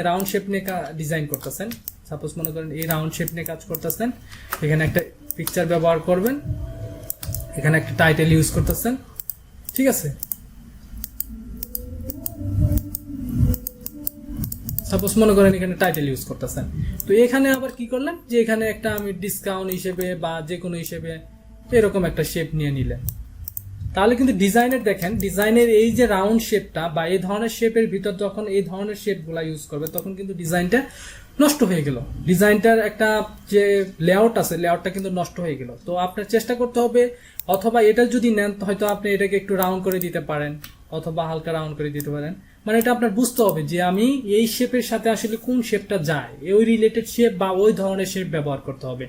রাউন্ড শেপ নিয়ে ডিজাইন করতেছেন, সাপোজ মনে করেন এই রাউন্ড শেপ নিয়ে কাজ করতেছেন, এখানে একটা পিকচার ব্যবহার করবেন, এখানে একটা টাইটেল ইউজ করতেছেন, ঠিক আছে। সাপোজ মনে করেন এখানে টাইটেল ইউজ করতেছেন, তো এখানে আবার কি করলেন যে এখানে একটা আমি ডিসকাউন্ট হিসেবে বা যে কোনো হিসেবে এরকম একটা শেপ নিয়ে নিলেন, তাহলে কিন্তু ডিজাইনের দেখেন ডিজাইনের এই যে রাউন্ড শেপটা বা এই ধরনের শেপের ভিতর যখন এই ধরনের শেপগুলা ইউজ করবে তখন কিন্তু ডিজাইনটা নষ্ট হয়ে গেল, ডিজাইনটার একটা যে লেআউট আছে লেআউটটা কিন্তু নষ্ট হয়ে গেল। তো আপনার চেষ্টা করতে হবে, অথবা এটা যদি নেন হয়তো আপনি এটাকে একটু রাউন্ড করে দিতে পারেন, অথবা হালকা রাউন্ড করে দিতে পারেন, মানে এটা আপনার বুঝতে হবে যে আমি এই শেপের সাথে আসলে কোন শেপটা যায়, ওই রিলেটেড শেপ বা ওই ধরনের শেপ ব্যবহার করতে হবে।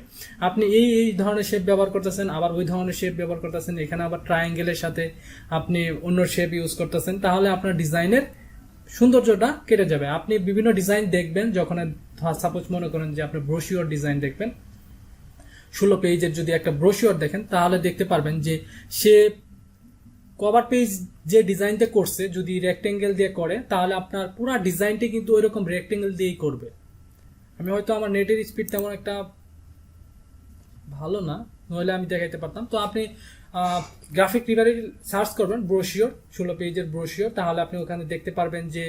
আপনি এই ধরনের শেপ ব্যবহার করতেছেন, আবার ওই ধরনের শেপ ব্যবহার করতেছেন, এখানে আবার ট্রায়াঙ্গেলের সাথে আপনি অন্য শেপ ইউজ করতেছেন, তাহলে আপনার ডিজাইনের সৌন্দর্যটা কেটে যাবে। আপনি বিভিন্ন ডিজাইন দেখবেন যখন, সাপোজ মনে করেন যে আপনি ব্রোশিওর ডিজাইন দেখবেন, 16 পেজের যদি একটা ব্রোশিওর দেখেন, তাহলে দেখতে পারবেন যে সে কভার পেজ যে ডিজাইনটা করছে যদি রেক্টেঙ্গেল দিয়ে করে, তাহলে আপনার পুরো ডিজাইনটা কিন্তু ওইরকম রেক্টেঙ্গেল দিয়েই করবে। আমি হয়তো আমার নেটের স্পিড তেমন একটা ভালো না, নইলে আমি দেখাইতে পারতাম। তো আপনি গ্রাফিক রিভারে সার্চ করবেন ব্রোশিওর, 16 পেজের ব্রোশিওর, তাহলে আপনি ওখানে দেখতে পারবেন যে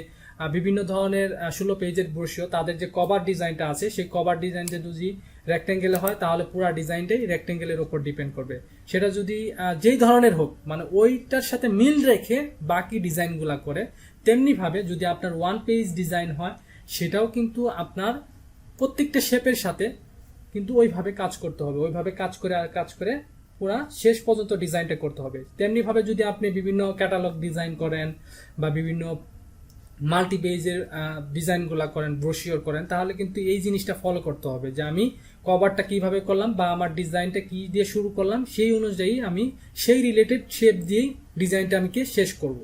বিভিন্ন ধরনের 16 পেজের ব্রোশিওর, তাদের যে কভার ডিজাইনটা আছে সেই কভার ডিজাইনটা যদি রেক্টেঙ্গেলে হয় তাহলে পুরো ডিজাইনটাই রেক্টেঙ্গেলের উপর ডিপেন্ড করবে। সেটা যদি যেই ধরনের হোক, মানে ওইটার সাথে মিল রেখে বাকি ডিজাইনগুলা করে। তেমনিভাবে যদি আপনার ওয়ান পেজ ডিজাইন হয়, সেটাও কিন্তু আপনার প্রত্যেকটা শেপের সাথে কিন্তু ওইভাবে কাজ করতে হবে, ওইভাবে কাজ করে পুরা শেষ পর্যন্ত ডিজাইনটা করতে হবে। তেমনিভাবে যদি আপনি বিভিন্ন ক্যাটালগ ডিজাইন করেন বা বিভিন্ন মাল্টি পেজের ডিজাইনগুলা করেন, ব্রোশিওর করেন, তাহলে কিন্তু এই জিনিসটা ফলো করতে হবে যে আমি কভারটা কিভাবে করলাম বা আমার ডিজাইনটা কি দিয়ে শুরু করলাম, সেই অনুযায়ী আমি সেই রিলেটেড শেপ দিয়েই ডিজাইনটা আমি শেষ করব।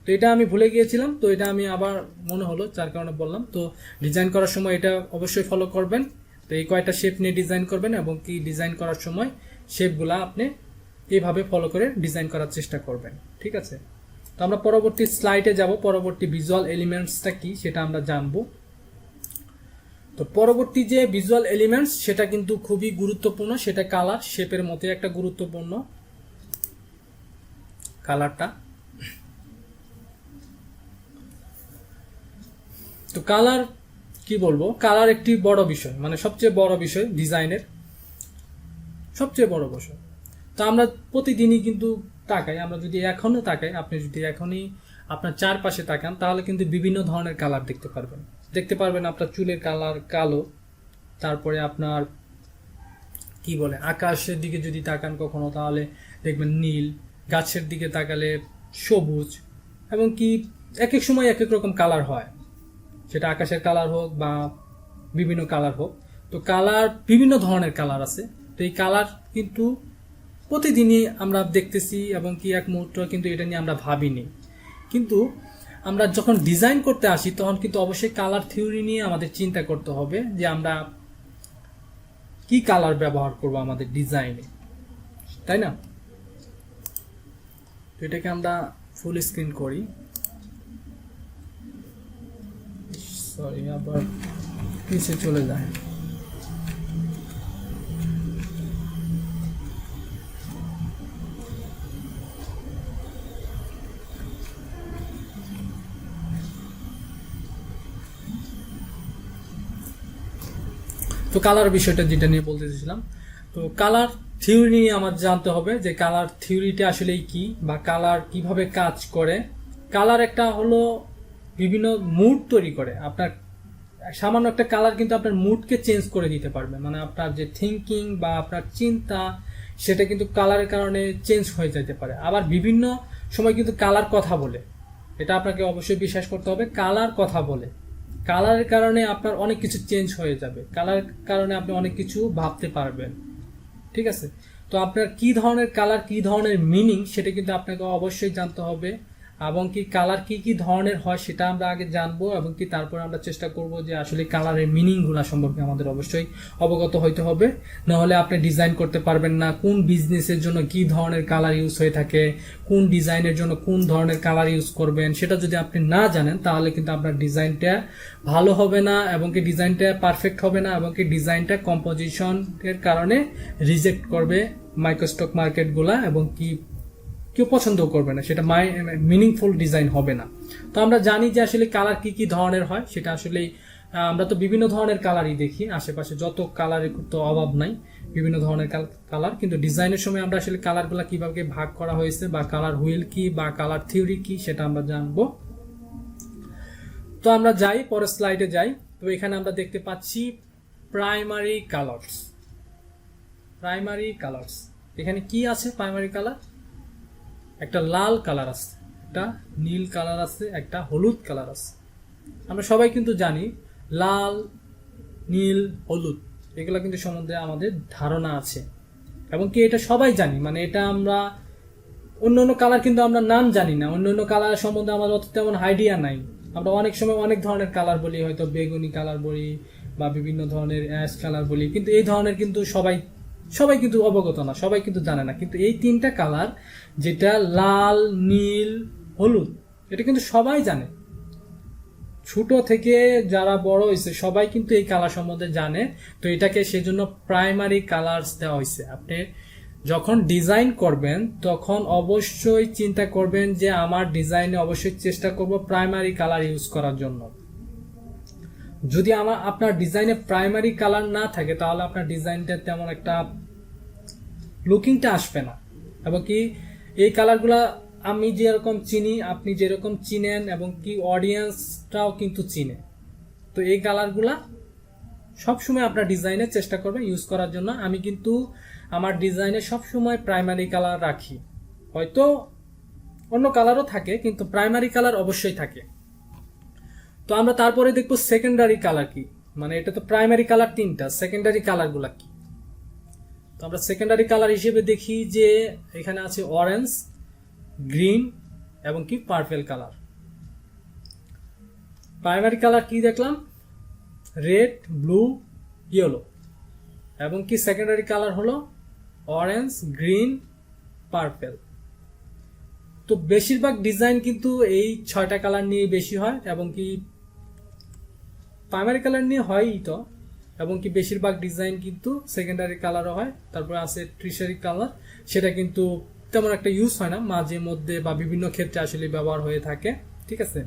তো এটা আমি ভুলে গিয়েছিলাম, তো এটা আমি আবার মনে হলো, যার কারণে বললাম। তো ডিজাইন করার সময় এটা অবশ্যই ফলো করবেন। তো এই কয়টা শেপ নিয়ে ডিজাইন করবেন এবং কি ডিজাইন করার সময় শেপগুলা আপনি এইভাবে ফলো করে ডিজাইন করার চেষ্টা করবেন, ঠিক আছে? তো আমরা পরবর্তী স্লাইডে যাব, পরবর্তী ভিজুয়াল এলিমেন্টসটা কি সেটা আমরা জানবো। তো পরবর্তী যে ভিজুয়াল এলিমেন্টস সেটা কিন্তু খুবই গুরুত্বপূর্ণ, সেটা কালার, শেপের মতো একটা গুরুত্বপূর্ণ কালারটা। তো কালার কি বলবো, কালার একটি বড় বিষয়, মানে সবচেয়ে বড় বিষয় ডিজাইনের, সবচেয়ে বড় বিষয়। তো আমরা প্রতিদিনই কিন্তু তাকাই, আমরা যদি এখনো তাকাই, আপনি যদি এখনই আপনার চারপাশে তাকান, তাহলে কিন্তু বিভিন্ন ধরনের কালার দেখতে পারবেন আপনার চুলের কালার কালো, তারপরে আপনার কি বলে আকাশের দিকে যদি তাকান কখনো, তাহলে দেখবেন নীল, গাছের দিকে তাকালে সবুজ, এবং কি এক এক সময় এক এক রকম কালার হয়, সেটা আকাশের কালার হোক বা বিভিন্ন কালার হোক। তো কালার, বিভিন্ন ধরনের কালার আছে। তো এই কালার কিন্তু প্রতিদিনই আমরা দেখতেছি এবং কি এক মুহূর্ত কিন্তু এটা নিয়ে আমরা ভাবিনি, কিন্তু আমরা যখন ডিজাইন করতে আসি তখন কিন্তু অবশ্যই কালার থিওরি নিয়ে আমাদের চিন্তা করতে হবে যে আমরা কি কালার ব্যবহার করব আমাদের ডিজাইনে, তাই না? তো এটাকে আমরা ফুল স্ক্রিন করি, সরি আবার পিছিয়ে চলে যায়। তো কালার বিষয়টা যেটা নিয়ে বলতে চাইছিলাম, তো কালার থিওরি নিয়ে আমার জানতে হবে যে কালার থিওরিটা আসলে কি বা কালার কিভাবে কাজ করে। কালার একটা হলো বিভিন্ন মুড তৈরি করে। আপনার সামান্য একটা কালার কিন্তু আপনার মুডকে চেঞ্জ করে দিতে পারবে, মানে আপনার যে থিঙ্কিং বা আপনার চিন্তা সেটা কিন্তু কালারের কারণে চেঞ্জ হয়ে যেতে পারে। আবার বিভিন্ন সময় কিন্তু কালার কথা বলে, এটা আপনাকে অবশ্যই বিশ্বাস করতে হবে, কালার কথা বলে। কালারের কারণে আপনার অনেক কিছু চেঞ্জ হয়ে যাবে, কালার কারণে আপনি অনেক কিছু ভাবতে পারবেন, ঠিক আছে? তো আপনার কি ধরনের কালার, কি ধরনের মিনিং, সেটা কিন্তু আপনাকে অবশ্যই জানতে হবে। এবং কি কালার কি কি ধরনের হয় সেটা আমরা আগে জানবো, এবং কি তারপর আমরা চেষ্টা করব যে আসলে কালারের মিনিংগুলো সম্পর্কে আমাদের অবশ্যই অবগত হইতে হবে। নাহলে আপনি ডিজাইন করতে পারবেন না কোন বিজনেসের জন্য কি ধরনের কালার ইউজ হয়ে থাকে, কোন ডিজাইনের জন্য কোন ধরনের কালার ইউজ করবেন, সেটা যদি আপনি না জানেন তাহলে কিন্তু আপনার ডিজাইনটা ভালো হবে না, এবং কি ডিজাইনটা পারফেক্ট হবে না, এবং কি ডিজাইনটা কম্পোজিশনের কারণে রিজেক্ট করবে মাইক্রোস্টক মার্কেটগুলা, এবং কি কেউ পছন্দ করবে না, সেটা মিনিংফুল ডিজাইন হবে না। তো আমরা জানি যে আসলে কালার কি কি ধরনের হয়, সেটা আসলে আমরা তো বিভিন্ন ধরনের কালারই দেখি আশেপাশে, যত কালারের তো অভাব নাই, বিভিন্ন ধরনের কালার। কিন্তু ডিজাইনের সময় আমরা আসলে কালারগুলো কিভাবে ভাগ করা হয়েছে বা কালার হুইল কি বা কালার থিওরি কি সেটা আমরা জানবো। তো আমরা যাই, পরের স্লাইডে যাই। তো এখানে আমরা দেখতে পাচ্ছি প্রাইমারি কালার্স। এখানে কি আছে? প্রাইমারি কালার, একটা লাল কালার আছে, একটা নীল কালার আছে, একটা হলুদ কালার আছে। আমরা সবাই কিন্তু জানি লাল, নীল, হলুদ, এগুলো কিন্তু সম্বন্ধে আমাদের ধারণা আছে, এবং কি এটা সবাই জানি, মানে এটা আমরা অন্য কালার কিন্তু আমরা নাম জানি না, অন্য কালার সম্বন্ধে আমাদের অত তেমন আইডিয়া নাই। আমরা অনেক সময় অনেক ধরনের কালার বলি, হয়তো বেগুনি কালার বলি বা বিভিন্ন ধরনের অ্যাশ কালার বলি, কিন্তু এই ধরনের কিন্তু সবাই সবাই কিন্তু অবগত না, সবাই কিন্তু জানে না। কিন্তু এই তিনটা কালার, যেটা লাল, নীল, হলুদ, এটা কিন্তু সবাই জানে। ছোট থেকে যারা বড় হয়েছে সবাই কিন্তু এই কালার সম্বন্ধে জানে। তো এটাকে সেজন্য প্রাইমারি কালার্স দেওয়া হয়েছে। আপনি যখন ডিজাইন করবেন তখন অবশ্যই চিন্তা করবেন যে আমার ডিজাইনে অবশ্যই চেষ্টা করব প্রাইমারি কালার ইউজ করার জন্য। যদি আপনার ডিজাইনে প্রাইমারি কালার না থাকে তাহলে আপনার ডিজাইনটা তেমন একটা লুকিংটা আসবে না। এবং কি এই কালারগুলা আমি যেরকম চিনি, আপনি যেরকম চিনেন, এবং কি অডিয়েন্সটাও কিন্তু চিনে। তো এই কালারগুলা সবসময় আপনার ডিজাইনে চেষ্টা করবেন ইউজ করার জন্য। আমি কিন্তু আমার ডিজাইনে সবসময় প্রাইমারি কালার রাখি, হয়তো অন্য কালারও থাকে কিন্তু প্রাইমারি কালার অবশ্যই থাকে। তো আমরা তারপরে দেখবো সেকেন্ডারি কালার কি, মানে এটা তো প্রাইমারি কালার তিনটা, সেকেন্ডারি কালারগুলা কি। তো আমরা সেকেন্ডারি কালার হিসেবে দেখি যে এখানে আছে অরেঞ্জ, গ্রিন এবং কি পার্পল কালার। প্রাইমারি কালার কি দেখলাম? রেড, ব্লু, ইয়েলো, এবং কি সেকেন্ডারি কালার হলো অরেঞ্জ, গ্রিন, পার্পল। তো বেশিরভাগ ডিজাইন কিন্তু এই 6টা কালার নিয়ে বেশি হয়, এবং কি প্রাইমারি কালার নিয়ে হয়ই তো, এবং কি বেশিরভাগ ডিজাইন কিন্তু সেকেন্ডারি কালারও হয়। তারপরে আছে ট্রিশারি কালার, সেটা কিন্তু তেমন একটা ইউজ হয় না, মাঝে মধ্যে বা বিভিন্ন ক্ষেত্রে আসলে ব্যবহার হয়ে থাকে। ঠিক আছে,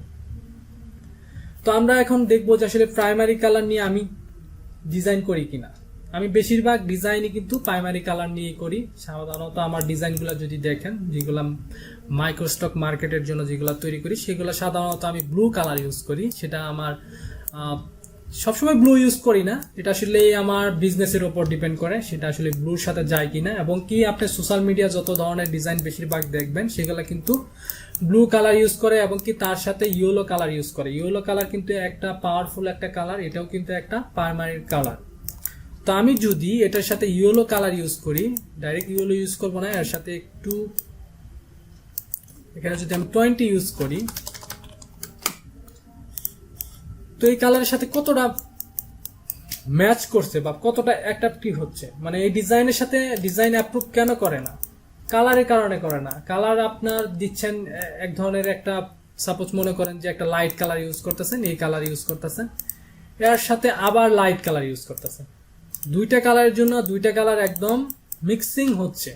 তো আমরা এখন দেখবো যে আসলে প্রাইমারি কালার নিয়ে আমি ডিজাইন করি কিনা। আমি বেশিরভাগ ডিজাইনই কিন্তু প্রাইমারি কালার নিয়ে করি। সাধারণত আমার ডিজাইনগুলো যদি দেখেন, যেগুলো মাইক্রোস্টক মার্কেটের জন্য যেগুলো তৈরি করি, সেগুলো সাধারণত আমি ব্লু কালার ইউজ করি। সেটা আমার সবসময় ব্লু ইউজ করি না, এটা আসলে আমার বিজনেসের উপর ডিপেন্ড করে, সেটা আসলে ব্লুর সাথে যায় কিনা। এবং কি আপনি সোশ্যাল মিডিয়া যত ধরনের ডিজাইন বেশিরভাগ দেখবেন সেগুলো কিন্তু ব্লু কালার ইউজ করে, এবং কি তার সাথে ইয়েলো কালার ইউজ করে। ইয়েলো কালার কিন্তু একটা পাওয়ারফুল একটা কালার, এটাও কিন্তু একটা প্রাইমারি কালার। তো আমি যদি এটার সাথে ইয়েলো কালার ইউজ করি, ডাইরেক্ট ইয়েলো ইউজ করবো না, এর সাথে একটু এখানে যদি আমি 20 ইউজ করি, তো এই কালারের সাথে কতটা ম্যাচ করছে বা কতটা অ্যাট্রাকটিভ হচ্ছে, মানে এই ডিজাইনের সাথে ডিজাইন অ্যাপ্রুভ কেন করে না? কালারের কারণে করে না। কালার আপনার দিচ্ছেন এক ধরনের একটা, সাপোজ মনে করেন যে একটা লাইট কালার ইউজ করতেছেন, এই কালার ইউজ করতেছেন, এর সাথে আবার লাইট কালার ইউজ করতেছেন, দুইটা কালারের জন্য দুইটা কালার একদম মিক্সিং হচ্ছে,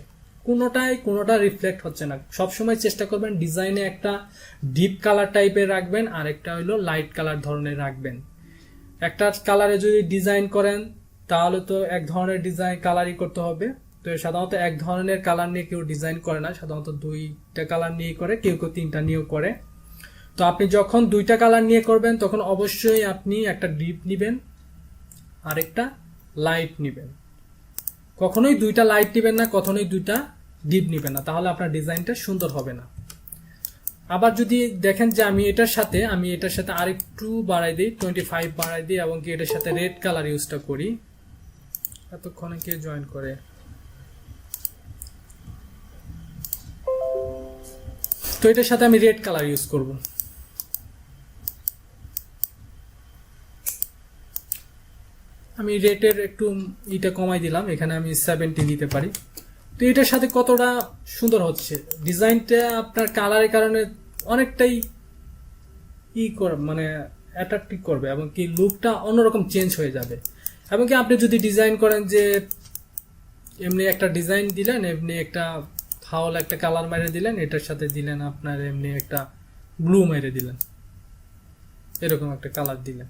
কোনোটা রিফ্লেক্ট হচ্ছে না। সবসময় চেষ্টা করবেন ডিজাইনে একটা ডিপ কালার টাইপের রাখবেন, আর একটা হইলো লাইট কালার ধরনের রাখবেন। একটা কালারে যদি ডিজাইন করেন তাহলে তো এক ধরনের ডিজাইন কালারই করতে হবে। তো সাধারণত এক ধরনের কালার নিয়ে কেউ ডিজাইন করে না, সাধারণত দুইটা কালার নিয়ে করে, কেউ কেউ তিনটা নিয়েও করে। তো আপনি যখন দুইটা কালার নিয়ে করবেন তখন অবশ্যই আপনি একটা ডিপ নিবেন আর একটা লাইট নিবেন। কখনোই দুইটা লাইট নিবেন না, কখনোই দুইটা ডিপ নিবেন না, তাহলে আপনার ডিজাইনটা সুন্দর হবে না। আবার যদি দেখেন যে আমি এটার সাথে আরেকটু বাড়াই দিই, 25 বাড়াই দিই, এবং কি এটার সাথে রেড কালার ইউজটা করি। এতক্ষণে কে জয়েন করে? তো এটার সাথে আমি রেড কালার ইউজ করব। আমি রেটের একটু এটা কমাই দিলাম, এখানে আমি 70 দিতে পারি। তো এটার সাথে কতটা সুন্দর হচ্ছে ডিজাইনটা, আপনার কালারের কারণে অনেকটাই মানে অ্যাট্রাক্টিভ করবে, এবং কি লুকটা অন্যরকম চেঞ্জ হয়ে যাবে। এবং কি আপনি যদি ডিজাইন করেন যে এমনি একটা ডিজাইন দিলেন, এমনি একটা ফাউল একটা কালার মেরে দিলেন, এটার সাথে দিলেন আপনার এমনি একটা ব্লু মেরে দিলেন, এরকম একটা কালার দিলেন,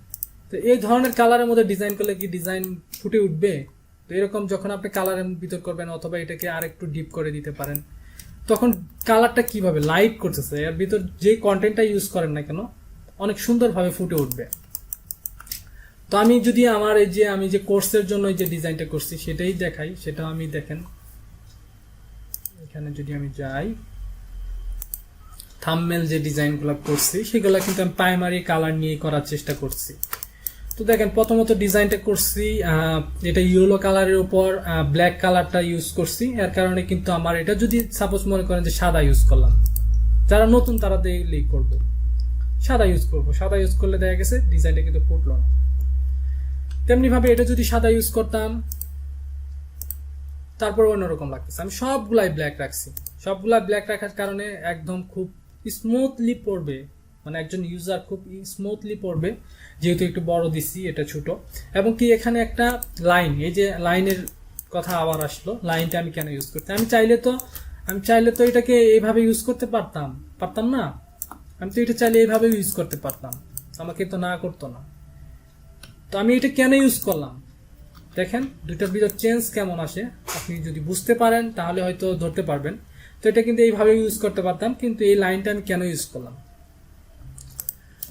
তো এই ধরনের কালারের মধ্যে ডিজাইন করলে কি ডিজাইন ফুটে উঠবে? তো এরকম যখন আপনি কালারের ভিতর করবেন, অথবা এটাকে আরেকটু ডিপ করে দিতে পারেন, তখন কালারটা কিভাবে লাইট করতেছে, এর ভিতর যে কন্টেন্টটা ইউজ করেন না কেন অনেক সুন্দরভাবে ফুটে উঠবে। তো আমি যদি আমার আমি যে কোর্সের জন্য যে ডিজাইনটা করছি সেটাই দেখাই, সেটা আমি দেখেন এখানে যদি আমি যাই, থাম্বনেল যে ডিজাইনগুলো করছি সেগুলো কিন্তু আমি প্রাইমারি কালার নিয়ে করার চেষ্টা করছি। তো দেখেন প্রথমত ডিজাইনটা করছি, এটা ইয়েলো কালারের উপর ব্ল্যাক কালারটা ইউজ করছি, এর কারণে কিন্তু আমার এটা যদি সাপোজ মনে করেন যে সাদা ইউজ করলাম, যারা নতুন তারা দেখলেই করবে, সাদা ইউজ করব। সাদা ইউজ করলে দেখা গেছে ডিজাইনটা কিন্তু ফুটলো না। তেমনি ভাবে এটা যদি সাদা ইউজ করতাম তারপর অন্যরকম লাগতেছে। আমি সবগুলাই ব্ল্যাক রাখছি। সবগুলা ব্ল্যাক রাখার কারণে একদম খুব স্মুথলি পড়বে, মানে একজন ইউজার খুব স্মুথলি পড়বে, যেহেতু একটু বড় দিছি, এটা ছোট। এবং কি এখানে একটা লাইন, এই যে লাইনের কথা আবার আসলো, লাইনটা আমি কেন ইউজ করতে, আমি চাইলে তো এটাকে এইভাবে ইউজ করতে পারতাম না। আমি তো এটা চাইলে এইভাবে ইউজ করতে পারতাম, আমাকে তো না করতো না। তো আমি এটা কেন ইউজ করলাম, দেখেন দুইটার ভিতর চেঞ্জ কেমন আসে। আপনি যদি বুঝতে পারেন তাহলে হয়তো ধরতে পারবেন। তো এটা কিন্তু এইভাবে ইউজ করতে পারতাম, কিন্তু এই লাইনটা আমি কেন ইউজ করলাম।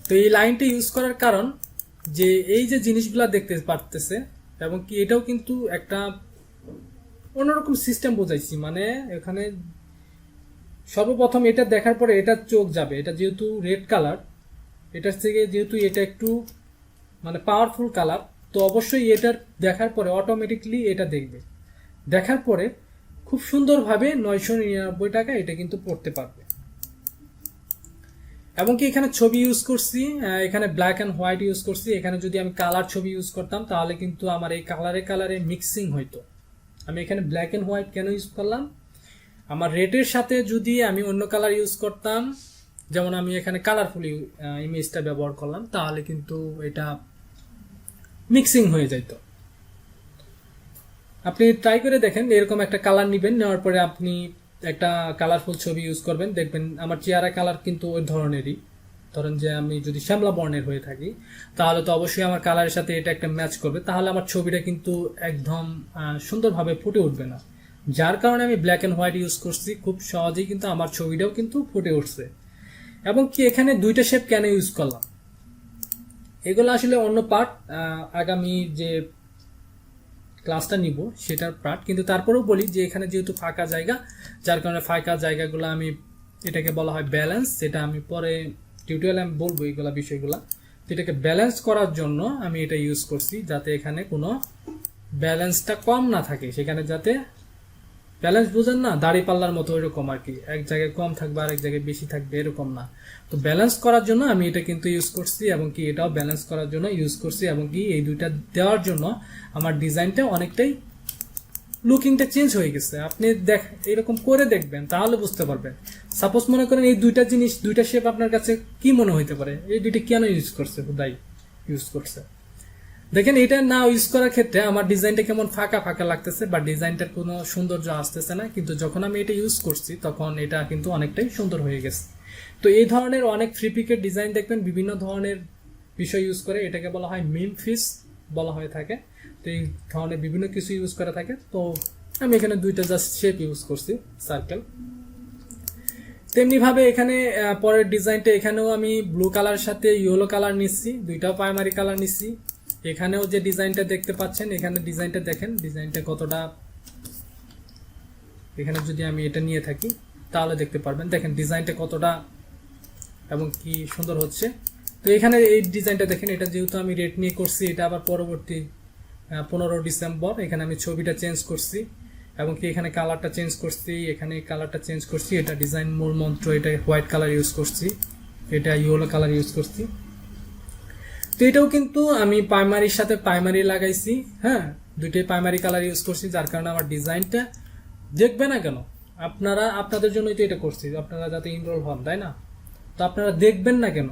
তো এই লাইনটা ইউজ করার কারণ যে এই যে জিনিসগুলা দেখতে পারতেছে, এবং কি এটাও কিন্তু একটা অন্যরকম সিস্টেম বোঝাইছি। মানে এখানে সর্বপ্রথম এটা দেখার পরে এটা চোখ যাবে, এটা যেহেতু রেড কালার, এটার থেকে যেহেতু এটা একটু মানে পাওয়ারফুল কালার, তো অবশ্যই এটার দেখার পরে অটোমেটিকলি এটা দেখবে। দেখার পরে খুব সুন্দরভাবে 999 টাকা এটা কিন্তু পড়তে পারবে। এবং কি এখানে ছবি ইউজ করছি, এখানে ব্ল্যাক অ্যান্ড হোয়াইট ইউজ করছি। এখানে যদি আমি কালার ছবি ইউজ করতাম তাহলে কিন্তু আমার এই কালারে মিক্সিং হইতো। আমি এখানে ব্ল্যাক অ্যান্ড হোয়াইট কেন ইউজ করলাম, আমার রেডের সাথে যদি আমি অন্য কালার ইউজ করতাম, যেমন আমি এখানে কালারফুল ইমেজটা ব্যবহার করলাম, তাহলে কিন্তু এটা মিক্সিং হয়ে যাইত। আপনি ট্রাই করে দেখেন, এরকম একটা কালার নেবেন, নেওয়ার পরে আপনি একটা কালারফুল ছবি ইউজ করবেন, দেখবেন আমার চেহারা কালার কিন্তু ওই ধরনেরই। ধরেন যে আমি যদি শ্যামলা বর্ণের হয়ে থাকি, তাহলে তো অবশ্যই আমার কালারের সাথে এটা একটা ম্যাচ করবে, তাহলে আমার ছবিটা কিন্তু একদম সুন্দরভাবে ফুটে উঠবে না। যার কারণে আমি ব্ল্যাক অ্যান্ড হোয়াইট ইউজ করছি, খুব সহজেই কিন্তু আমার ছবিটাও কিন্তু ফুটে উঠছে। এবং কি এখানে দুইটা শেপ কেন ইউজ করলাম, এগুলো আসলে অন্য পার্ট, আগামী যে ক্লাসটা নিব সেটার পার্ট। কিন্তু তারপরেও বলি যে এখানে যেহেতু ফাঁকা জায়গা, যার কারণে ফাঁকা জায়গাগুলো আমি, এটাকে বলা হয় ব্যালেন্স, যেটা আমি পরে টিউটোরিয়ালে আমি বলবো এইগুলা বিষয়গুলা। তো এটাকে ব্যালেন্স করার জন্য আমি এটা ইউজ করছি, যাতে এখানে কোনো ব্যালেন্সটা কম না থাকে, সেখানে যাতে ব্যালেন্স বুঝেন না, দাড়ি পাল্লার মতো এরকম আর কি, এক জায়গায় কম থাকবে আর এক জায়গায় বেশি থাকবে, এরকম না। তো ব্যালেন্স করার জন্য আমি এটা কিন্তু ইউজ করছি, এবং কি এটাও ব্যালেন্স করার জন্য ইউজ করছি, এবং কি এই দুইটা দেওয়ার জন্য আমার ডিজাইনটা অনেকটাই লুকিংটা চেঞ্জ হয়ে গেছে। আপনি এরকম করে দেখবেন তাহলে বুঝতে পারবেন। সাপোজ মনে করেন এই দুইটা জিনিস, দুইটা শেপ আপনার কাছে কি মনে হইতে পারে, এই দুইটা কেন ইউজ করছে, হুদাই ইউজ করছে। দেখেন এটা না ইউজ করার ক্ষেত্রে আমার ডিজাইনটা কেমন ফাঁকা ফাঁকা লাগতেছে, বা ডিজাইনটার কোনো সৌন্দর্য আসতেছে না, কিন্তু যখন আমি এটা ইউজ করছি তখন এটা কিন্তু অনেকটাই সুন্দর হয়ে গেছে। তো এই ধরনের অনেক ফ্রি পিকের ডিজাইন দেখবেন বিভিন্ন ধরনের বিষয় ইউজ করে, এটাকে বলা হয় মিমফিস বলা হয়ে থাকে। তো এই ধরনের বিভিন্ন কিছু ইউজ করা থাকে। তো আমি এখানে দুইটা জাস্ট শেপ ইউজ করছি, সার্কেল। তেমনি ভাবে এখানে পরের ডিজাইনটা, এখানেও আমি ব্লু কালার সাথে ইয়েলো কালার নিচ্ছি, দুইটাও প্রাইমারি কালার নিচ্ছি। এখানেও যে ডিজাইনটা দেখতে পাচ্ছেন, এখানে ডিজাইনটা দেখেন, ডিজাইনটা কতটা, এখানে যদি আমি এটা নিয়ে থাকি তাহলে দেখতে পারবেন, দেখেন ডিজাইনটা কতটা এবং কি সুন্দর হচ্ছে। তো এখানে এই ডিজাইনটা দেখেন, এটা যেহেতু আমি রেড নিয়ে করছি, এটা আবার পরবর্তী 15 ডিসেম্বর এখানে আমি ছবিটা চেঞ্জ করছি, এবং কি এখানে কালারটা চেঞ্জ করছি, এখানে কালারটা চেঞ্জ করছি, এটা ডিজাইন মূল মন্ত্র, এটা হোয়াইট কালার ইউজ করছি, এটা ইয়েলো কালার ইউজ করছি। তো এটাও কিন্তু আমি প্রাইমারির সাথে প্রাইমারি লাগাইছি, হ্যাঁ দুইটাই প্রাইমারি কালার ইউজ করছি, যার কারণে আমার ডিজাইনটা দেখবে না কেন, আপনাদের জন্যই তো এটা করছি, আপনারা যাতে ইনরোল হন, তাই না? তো আপনারা দেখবেন না কেন,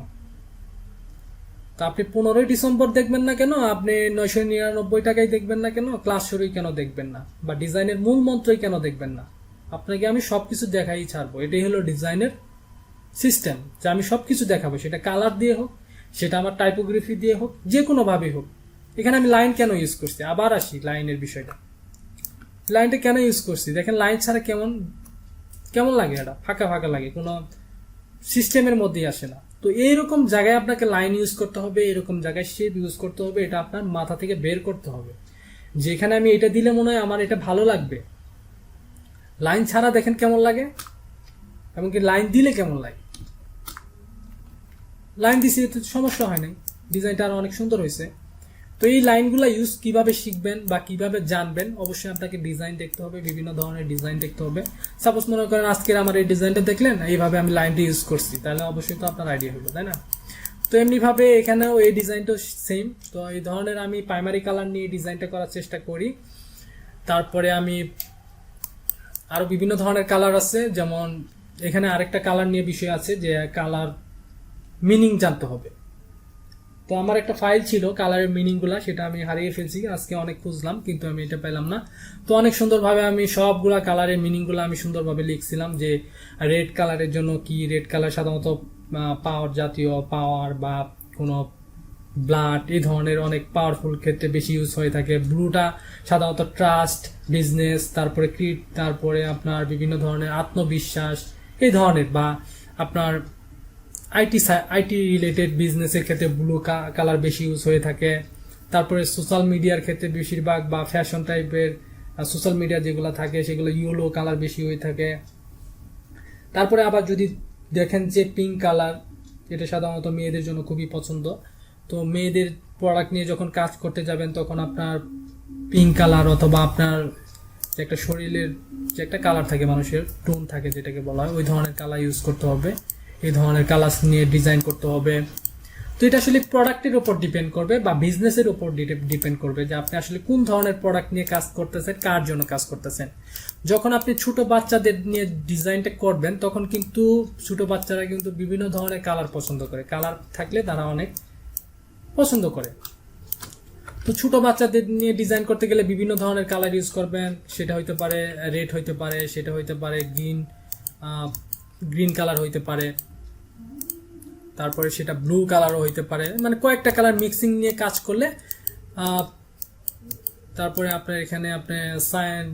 তো আপনি 15 ডিসেম্বর দেখবেন না কেন, আপনি 999 টাকায় দেখবেন না কেন, ক্লাস শুরুই কেন দেখবেন না, বা ডিজাইনের মূল মন্ত্রই কেন দেখবেন না? আপনাকে আমি সবকিছু দেখাই ছাড়বো, এটাই হলো ডিজাইনের সিস্টেম, যে আমি সবকিছু দেখাবো, সেটা কালার দিয়ে হোক, সেটা আমার টাইপোগ্রাফি দিয়ে হোক, যে কোনো ভাবে হোক। এখানে আমি লাইন কেন ইউজ করছি, আবার আসি লাইনের বিষয়টা। লাইনটা কেন ইউজ করছি, দেখেন লাইন ছাড়া কেমন লাগে, এটা ফাঁকা ফাঁকা লাগে, কোনো সিস্টেমের মধ্যেই আসে না। তো এইরকম জায়গায় আপনাকে লাইন ইউজ করতে হবে, এরকম জায়গায় শেপ ইউজ করতে হবে, এটা আপনার মাথা থেকে বের করতে হবে, যেখানে আমি এটা দিলে মনে হয় আমার এটা ভালো লাগবে। লাইন ছাড়া দেখেন কেমন লাগে, এমনকি লাইন দিলে কেমন লাগে। লাইন দিছি এতে সমস্যা হয় নাই, ডিজাইনটা আরো অনেক সুন্দর হয়েছে। তো এই লাইনগুলো ইউজ কিভাবে শিখবেন বা কিভাবে জানবেন, অবশ্যই আপনাকে ডিজাইন দেখতে হবে, বিভিন্ন ধরনের ডিজাইন দেখতে হবে। সাপোজ মনে করেন আজকের আমার এই ডিজাইনটা দেখলেন, এইভাবে আমি লাইনটা ইউজ করছি, তাহলে অবশ্যই তো আপনার আইডিয়া হলো, তাই না? তো এমনিভাবে এখানেও এই ডিজাইনটা সেম। তো এই ধরনের আমি প্রাইমারি কালার নিয়ে ডিজাইনটা করার চেষ্টা করি। তারপরে আমি আরও বিভিন্ন ধরনের কালার আছে, যেমন এখানে আরেকটা কালার নিয়ে বিষয় আছে যে কালার মিনিং জানতে হবে। তো আমার একটা ফাইল ছিল কালারের মিনিংগুলো, সেটা আমি হারিয়ে ফেলছি, আজকে অনেক খুঁজলাম কিন্তু আমি এটা পেলাম না। তো অনেক সুন্দরভাবে আমি সবগুলা কালারের মিনিংগুলো আমি সুন্দরভাবে লিখছিলাম যে রেড কালারের জন্য কি, রেড কালার সাধারণত পাওয়ার জাতীয় পাওয়ার বা কোনো ব্লাড এই ধরনের অনেক পাওয়ারফুল ক্ষেত্রে বেশি ইউজ হয়ে থাকে। ব্লুটা সাধারণত ট্রাস্ট, বিজনেস, তারপরে ক্রিট, তারপরে আপনার বিভিন্ন ধরনের আত্মবিশ্বাস এই ধরনের, বা আপনার আইটি রিলেটেড বিজনেসের ক্ষেত্রে ব্লু কালার বেশি ইউজ হয়ে থাকে। তারপরে সোশ্যাল মিডিয়ার ক্ষেত্রে বেশিরভাগ বা ফ্যাশন টাইপের সোশ্যাল মিডিয়া যেগুলো থাকে সেগুলো ইয়েলো কালার বেশি হয়ে থাকে। তারপরে আবার যদি দেখেন যে পিঙ্ক কালার, এটা সাধারণত মেয়েদের জন্য খুবই পছন্দ। তো মেয়েদের প্রোডাক্ট নিয়ে যখন কাজ করতে যাবেন তখন আপনার পিঙ্ক কালার অথবা আপনার যে একটা শরীরের যে একটা কালার থাকে, মানুষের টোন থাকে যেটাকে বলা হয়, ওই ধরনের কালার ইউজ করতে হবে, এই ধরনের কালার নিয়ে ডিজাইন করতে হবে। তো এটা আসলে প্রোডাক্টের উপর ডিপেন্ড করবে বা বিজনেসের উপর ডিপেন্ড করবে যে আপনি আসলে কোন ধরনের প্রোডাক্ট নিয়ে কাজ করতেছেন, কার জন্য কাজ করতেছেন। যখন আপনি ছোট বাচ্চাদের নিয়ে ডিজাইনটা করবেন তখন কিন্তু ছোট বাচ্চারা কিন্তু বিভিন্ন ধরনের কালার পছন্দ করে, কালার থাকলে তারা অনেক পছন্দ করে। তো ছোট বাচ্চাদের নিয়ে ডিজাইন করতে গেলে বিভিন্ন ধরনের কালার ইউজ করবেন, সেটা হইতে পারে রেড হইতে পারে, সেটা হইতে পারে গ্রিন কালার হইতে পারে, তারপরে সেটা ব্লু কালারও হইতে পারে, মানে কয়েকটা কালার মিক্সিং নিয়ে কাজ করলে তারপরে আপনার এখানে আপনি সায়ান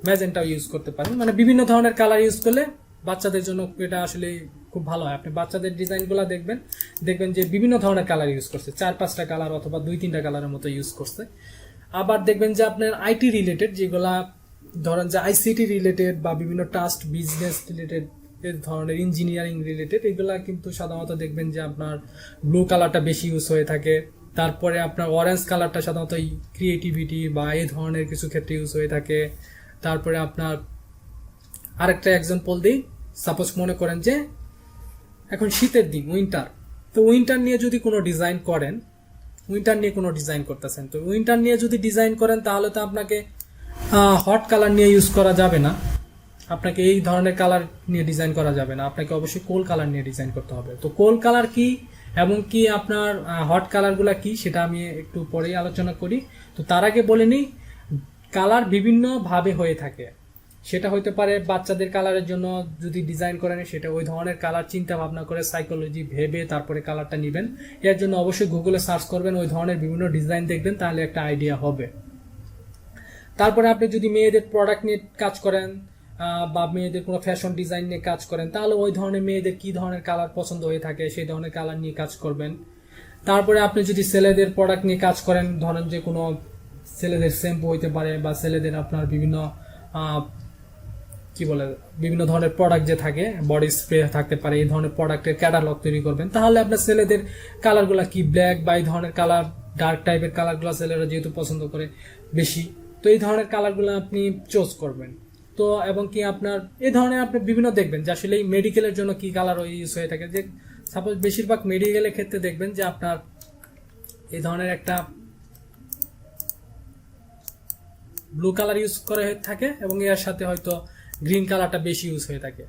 ম্যাজেন্টাও ইউজ করতে পারেন। মানে বিভিন্ন ধরনের কালার ইউজ করলে বাচ্চাদের জন্য এটা আসলে খুব ভালো হয়। আপনি বাচ্চাদের ডিজাইনগুলো দেখবেন যে বিভিন্ন ধরনের কালার ইউজ করছে, 4-5টা কালার অথবা 2-3টা কালারের মতো ইউজ করছে। আবার দেখবেন যে আপনার আইটি রিলেটেড যেগুলা ধরেন যে আইসিটি রিলেটেড বা বিভিন্ন ট্রাস্ট বিজনেস রিলেটেড এই ধরনের ইঞ্জিনিয়ারিং রিলেটেড, এগুলা কিন্তু সাধারণত দেখবেন যে আপনার ব্লু কালারটা বেশি ইউজ হয়ে থাকে। তারপরে আপনার অরেঞ্জ কালারটা সাধারণত ক্রিয়েটিভিটি বা এই ধরনের কিছু ক্ষেত্রে ইউজ হয়ে থাকে। তারপরে আপনার আরেকটা এক্সাম্পল দিই, সাপোজ মনে করেন যে এখন শীতের দিন, উইন্টার, তো উইন্টার নিয়ে যদি কোনো ডিজাইন করেন, উইন্টার নিয়ে কোনো ডিজাইন করতেছেন, তো উইন্টার নিয়ে যদি ডিজাইন করেন তাহলে তো আপনাকে হট কালার নিয়ে ইউজ করা যাবে না, আপনাকে এই ধরনের কালার নিয়ে ডিজাইন করা যাবে না, আপনাকে অবশ্যই কোল কালার নিয়ে ডিজাইন করতে হবে। তো কোল কালার কি এবং কি আপনার হট কালারগুলো কি সেটা আমি একটু পরেই আলোচনা করি। তো তার আগে বলে নিই, কালার বিভিন্নভাবে হয়ে থাকে। সেটা হইতে পারে বাচ্চাদের কালারের জন্য যদি ডিজাইন করেন সেটা ওই ধরনের কালার চিন্তা ভাবনা করে সাইকোলজি ভেবে তারপরে কালারটা নেবেন। এর জন্য অবশ্যই গুগলে সার্চ করবেন, ওই ধরনের বিভিন্ন ডিজাইন দেখবেন, তাহলে একটা আইডিয়া হবে। তারপরে আপনি যদি মেয়েদের প্রোডাক্ট নিয়ে কাজ করেন বা মেয়েদের কোনো ফ্যাশন ডিজাইন নিয়ে কাজ করেন তাহলে ওই ধরনের মেয়েদের কি ধরনের কালার পছন্দ হয়ে থাকে সেই ধরনের কালার নিয়ে কাজ করবেন। তারপরে আপনি যদি ছেলেদের প্রোডাক্ট নিয়ে কাজ করেন, ধরেন যে কোনো ছেলেদের শ্যাম্পু হইতে পারে বা ছেলেদের আপনার বিভিন্ন বিভিন্ন ধরনের প্রোডাক্ট যে থাকে, বডি স্প্রে থাকতে পারে, এই ধরনের প্রোডাক্টের ক্যাটালগ তৈরি করবেন, তাহলে আপনার ছেলেদের কালারগুলো কি ব্ল্যাক বা এই ধরনের কালার, ডার্ক টাইপের কালারগুলো ছেলেরা যেহেতু পছন্দ করে বেশি, তো এই ধরনের কালারগুলো আপনি চুজ করবেন। তো এবং কি আপনার এই ধরনের আপনি বিভিন্ন দেখবেন যে আসলে মেডিকেলের জন্য কি কালার ইউজ হয়ে থাকে, যে সাপোজ বেশিরভাগ মেডিকেলের ক্ষেত্রে দেখবেন যে আপনার এই ধরনের একটা ব্লু কালার ইউজ করে থাকে এবং এর সাথে হয়তো গ্রিন কালারটা বেশি ইউজ হয়ে থাকে,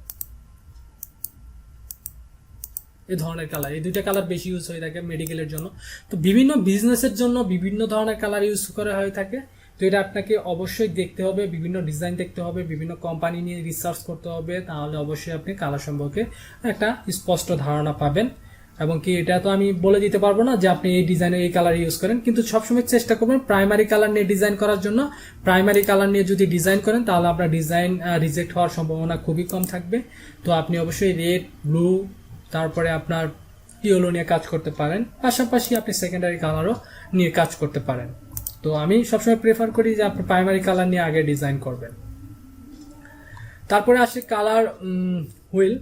এই ধরনের কালার, এই দুইটা কালার বেশি ইউজ হয়ে থাকে মেডিকেলের জন্য। তো বিভিন্ন বিজনেসের জন্য বিভিন্ন ধরনের কালার ইউজ করা হয়ে থাকে। তো এটা আপনাকে অবশ্যই দেখতে হবে, বিভিন্ন ডিজাইন দেখতে হবে, বিভিন্ন কোম্পানি নিয়ে রিসার্চ করতে হবে, তাহলে অবশ্যই আপনি কালার সম্পর্কে একটা স্পষ্ট ধারণা পাবেন। এবং কি এটা তো আমি বলে দিতে পারবো না যে আপনি এই ডিজাইনের এই কালার ইউজ করেন, কিন্তু সবসময় চেষ্টা করবেন প্রাইমারি কালার নিয়ে ডিজাইন করার জন্য। প্রাইমারি কালার নিয়ে যদি ডিজাইন করেন তাহলে আপনার ডিজাইন রিজেক্ট হওয়ার সম্ভাবনা খুবই কম থাকবে। তো আপনি অবশ্যই রেড, ব্লু, তারপরে আপনার ইয়েলো নিয়ে কাজ করতে পারেন, পাশাপাশি আপনি সেকেন্ডারি কালারও নিয়ে কাজ করতে পারেন। তো আমি সবসময় প্রেফার করি যে আপনি প্রাইমারি কালার নিয়ে আগে ডিজাইন করবেন। তারপরে আসে কালার হুইল,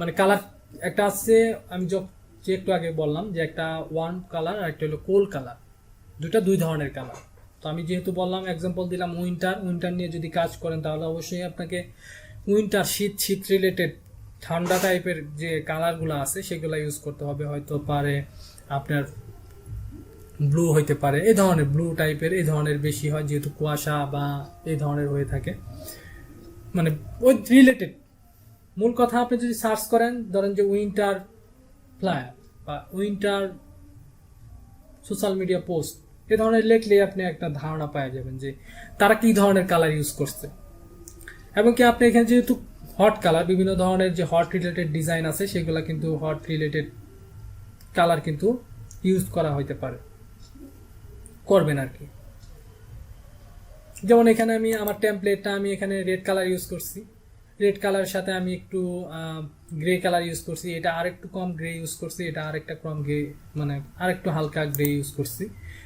মানে কালার একটা আছে, আমি যে একটু আগে বললাম যে একটা ওয়ান কালার আর একটা হলো কোল কালার, দুই ধরনের কালার। তো আমি যেহেতু বললাম এক্সাম্পল দিলাম উইন্টার নিয়ে যদি কাজ করেন তাহলে অবশ্যই আপনাকে উইন্টার শীত রিলেটেড ঠান্ডা টাইপের যে কালারগুলো আছে সেগুলো ইউজ করতে হবে, হয়তো পারে আপনার ব্লু হইতে পারে, এই ধরনের ব্লু টাইপের এই ধরনের বেশি হয় যেহেতু কুয়াশা বা এই ধরনের হয়ে থাকে, মানে ওই রিলেটেড। মূল কথা আপনি যদি সার্চ করেন ধরেন যে উইন্টার ফ্লায়ার বা উইন্টার সোশ্যাল মিডিয়া পোস্ট এ ধরনের লিখলে আপনি একটা ধারণা পাওয়া যাবেন যে তারা কি ধরনের কালার ইউজ করছে। এবং কি আপনি এখানে যেহেতু হট কালার, বিভিন্ন ধরনের যে হট রিলেটেড ডিজাইন আছে সেগুলো কিন্তু হট রিলেটেড কালার কিন্তু ইউজ করা হইতে পারে, করবেন আর কি। যেমন এখানে আমি আমার টেমপ্লেটটা আমি এখানে রেড কালার ইউজ করছি, রেড কালারের সাথে আমি একটু গ্রে কালার ইউজ করছি, এটা আরেকটু কম গ্রে ইউজ করছি, এটা আরেকটা কম গ্রে, মানে আরেকটু হালকা গ্রে ইউজ করছি,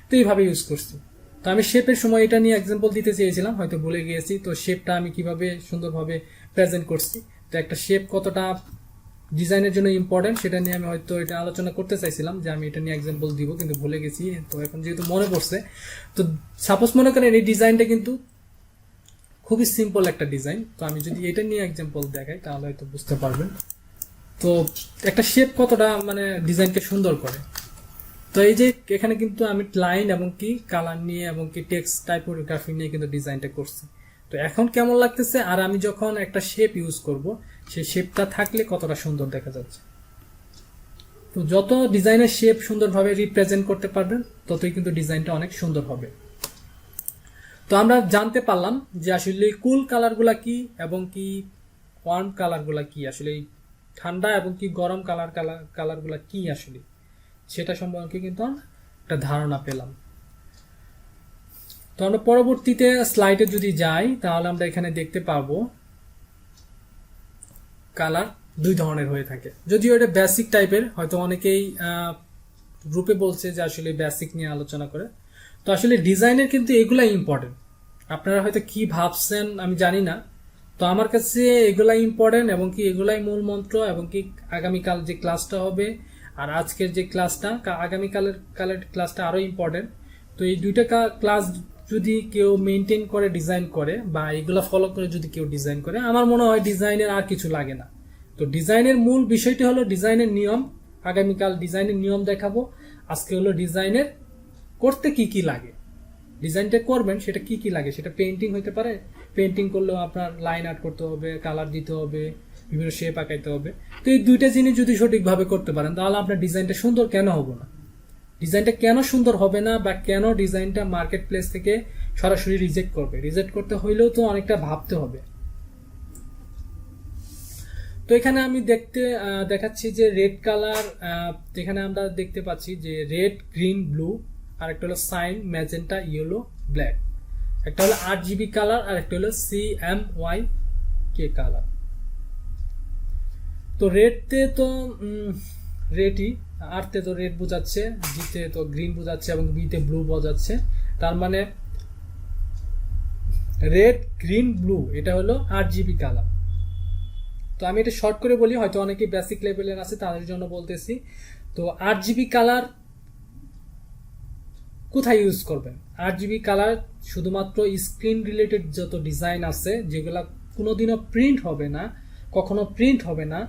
তো এইভাবে ইউজ করছি। তো আমি শেপের সময় এটা নিয়ে এক্সাম্পল দিতে চেয়েছিলাম, হয়তো ভুলে গিয়েছি। তো শেপটা আমি কিভাবে সুন্দরভাবে প্রেজেন্ট করছি, তো একটা শেপ কতটা ডিজাইনের জন্য ইম্পর্টেন্ট সেটা নিয়ে আমি হয়তো এটা আলোচনা করতে চাইছিলাম, যে আমি এটা নিয়ে এক্সাম্পল দিব, কিন্তু ভুলে গেছি। তো এখন যেহেতু মনে পড়ছে, তো সাপোজ মনে করেন এই ডিজাইনটা কিন্তু খুবই সিম্পল একটা ডিজাইন, তো আমি যদি এটা নিয়ে এক্সাম্পল দেখাই তাহলে হয়তো বুঝতে পারবেন তো একটা শেপ কতটা মানে ডিজাইনকে সুন্দর করে। তো এই যে এখানে কিন্তু আমি লাইন এবং কি কালার নিয়ে এবং কি টেক্সট টাইপোগ্রাফি নিয়ে কিন্তু ডিজাইনটা করছি। তো এখন কেমন লাগতেছে, আর আমি যখন একটা শেপ ইউজ করব সেই শেপটা থাকলে কতটা সুন্দর দেখা যাচ্ছে। তো যত ডিজাইনের শেপ সুন্দরভাবে রিপ্রেজেন্ট করতে পারবেন ততই কিন্তু ডিজাইনটা অনেক সুন্দর হবে। তো আমরা জানতে পারলাম যে আসলে কুল কালারগুলা কি এবং কি ওয়ার্ম কালারগুলা কি, আসলে ঠান্ডা এবং কি গরম কালারগুলা কি আসলে, সেটা সম্পর্কে কিন্তু একটা ধারণা পেলাম। তো আমরা পরবর্তীতে স্লাইডে যদি যাই তাহলে আমরা এখানে দেখতে পাবো কালার দুই ধরনের হয়ে থাকে, যদিও এটা বেসিক টাইপের, হয়তো অনেকেই গ্রুপে বলছে যে আসলে বেসিক নিয়ে আলোচনা করে। তো আসলে ডিজাইনের কিন্তু এগুলাই ইম্পর্টেন্ট, আপনারা হয়তো কি ভাবছেন আমি জানি না, তো আমার কাছে এগুলাই ইম্পর্টেন্ট এবং কি এগুলাই মূল মন্ত্র। এবং কি আগামীকাল যে ক্লাসটা হবে আর আজকের যে ক্লাসটা, আগামীকালের ক্লাসটা আরো ইম্পর্টেন্ট। তো এই দুইটা ক্লাস যদি কেউ মেনটেন করে ডিজাইন করে বা এগুলা ফলো করে যদি কেউ ডিজাইন করে, আমার মনে হয় ডিজাইনের আর কিছু লাগে না। তো ডিজাইনের মূল বিষয়টি হলো ডিজাইনের নিয়ম, আগামীকাল ডিজাইনের নিয়ম দেখাবো। আজকে হলো ডিজাইনের করতে কি কি লাগে, ডিজাইনটা করবেন সেটা কি কি লাগে, সেটা পেইন্টিং হইতে পারে, পেইন্টিং করলেও আপনার লাইন আর্ট করতে হবে, কালার দিতে হবে, বিভিন্ন শেপ আঁকাইতে হবে। তো এই দুইটা জিনিস যদি সঠিকভাবে করতে পারেন তাহলে আপনার ডিজাইনটা সুন্দর কেন হবে না, ডিজাইনটা কেন সুন্দর হবে না, বা কেন ডিজাইনটা মার্কেট প্লেস থেকে সরাসরি রিজেক্ট করবে, রিজেক্ট করতে হইলেও তো অনেকটা ভাবতে হবে। তো এখানে আমি দেখাচ্ছি যে রেড কালার, এখানে আমরা দেখতে পাচ্ছি যে রেড, গ্রিন, ব্লু, আর একটা হলো সাইন, ম্যাজেন্টা, ইয়েলো, ব্ল্যাক, একটা হলো RGB কালার আর একটা হলো CMYK কালার। তো রেডতে তো রেডই, আরতে তো রেড বোঝাচ্ছে, জিতে তো গ্রিন বোঝাচ্ছে এবং বিতে ব্লু বোঝাচ্ছে, তার মানে রেড, গ্রিন, ব্লু এটা হলো RGB কালার। তো আমি এটা শর্ট করে বলি, হয়তো অনেকে বেসিক লেভেলের আছে তাদের জন্য বলতেছি। তো RGB কালার কোথায় ইউজ করবেন? RGB কালার শুধুমাত্র স্ক্রিন রিলেটেড যত ডিজাইন আছে যেগুলা কোনোদিনও প্রিন্ট হবে না, কখনো প্রিন্ট হবে না,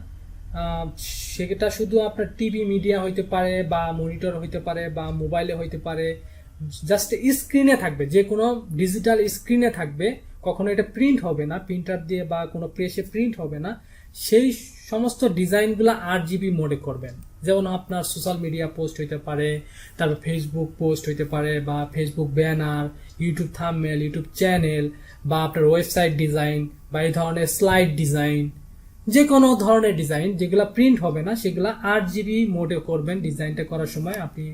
সেটা শুধু আপনার টিভি মিডিয়া হইতে পারে বা মনিটর হইতে পারে বা মোবাইলে হইতে পারে, জাস্ট স্ক্রিনে থাকবে, যে কোনো ডিজিটাল স্ক্রিনে থাকবে, কখনো এটা প্রিন্ট হবে না, প্রিন্টার দিয়ে বা কোনো প্রেসে প্রিন্ট হবে না, সেই সমস্ত ডিজাইনগুলো RGB মোডে করবেন। যেমন আপনার সোশ্যাল মিডিয়া পোস্ট হইতে পারে, তারপর ফেসবুক পোস্ট হইতে পারে, বা Facebook banner, YouTube thumbnail, YouTube channel, বা আপনার ওয়েবসাইট ডিজাইন, বা এই ধরনের স্লাইড ডিজাইন, যে কোনো ধরনের ডিজাইন যেগুলো প্রিন্ট হবে না সেগুলো RGB মোডে করবেন। ডিজাইনটা করার সময় আপনি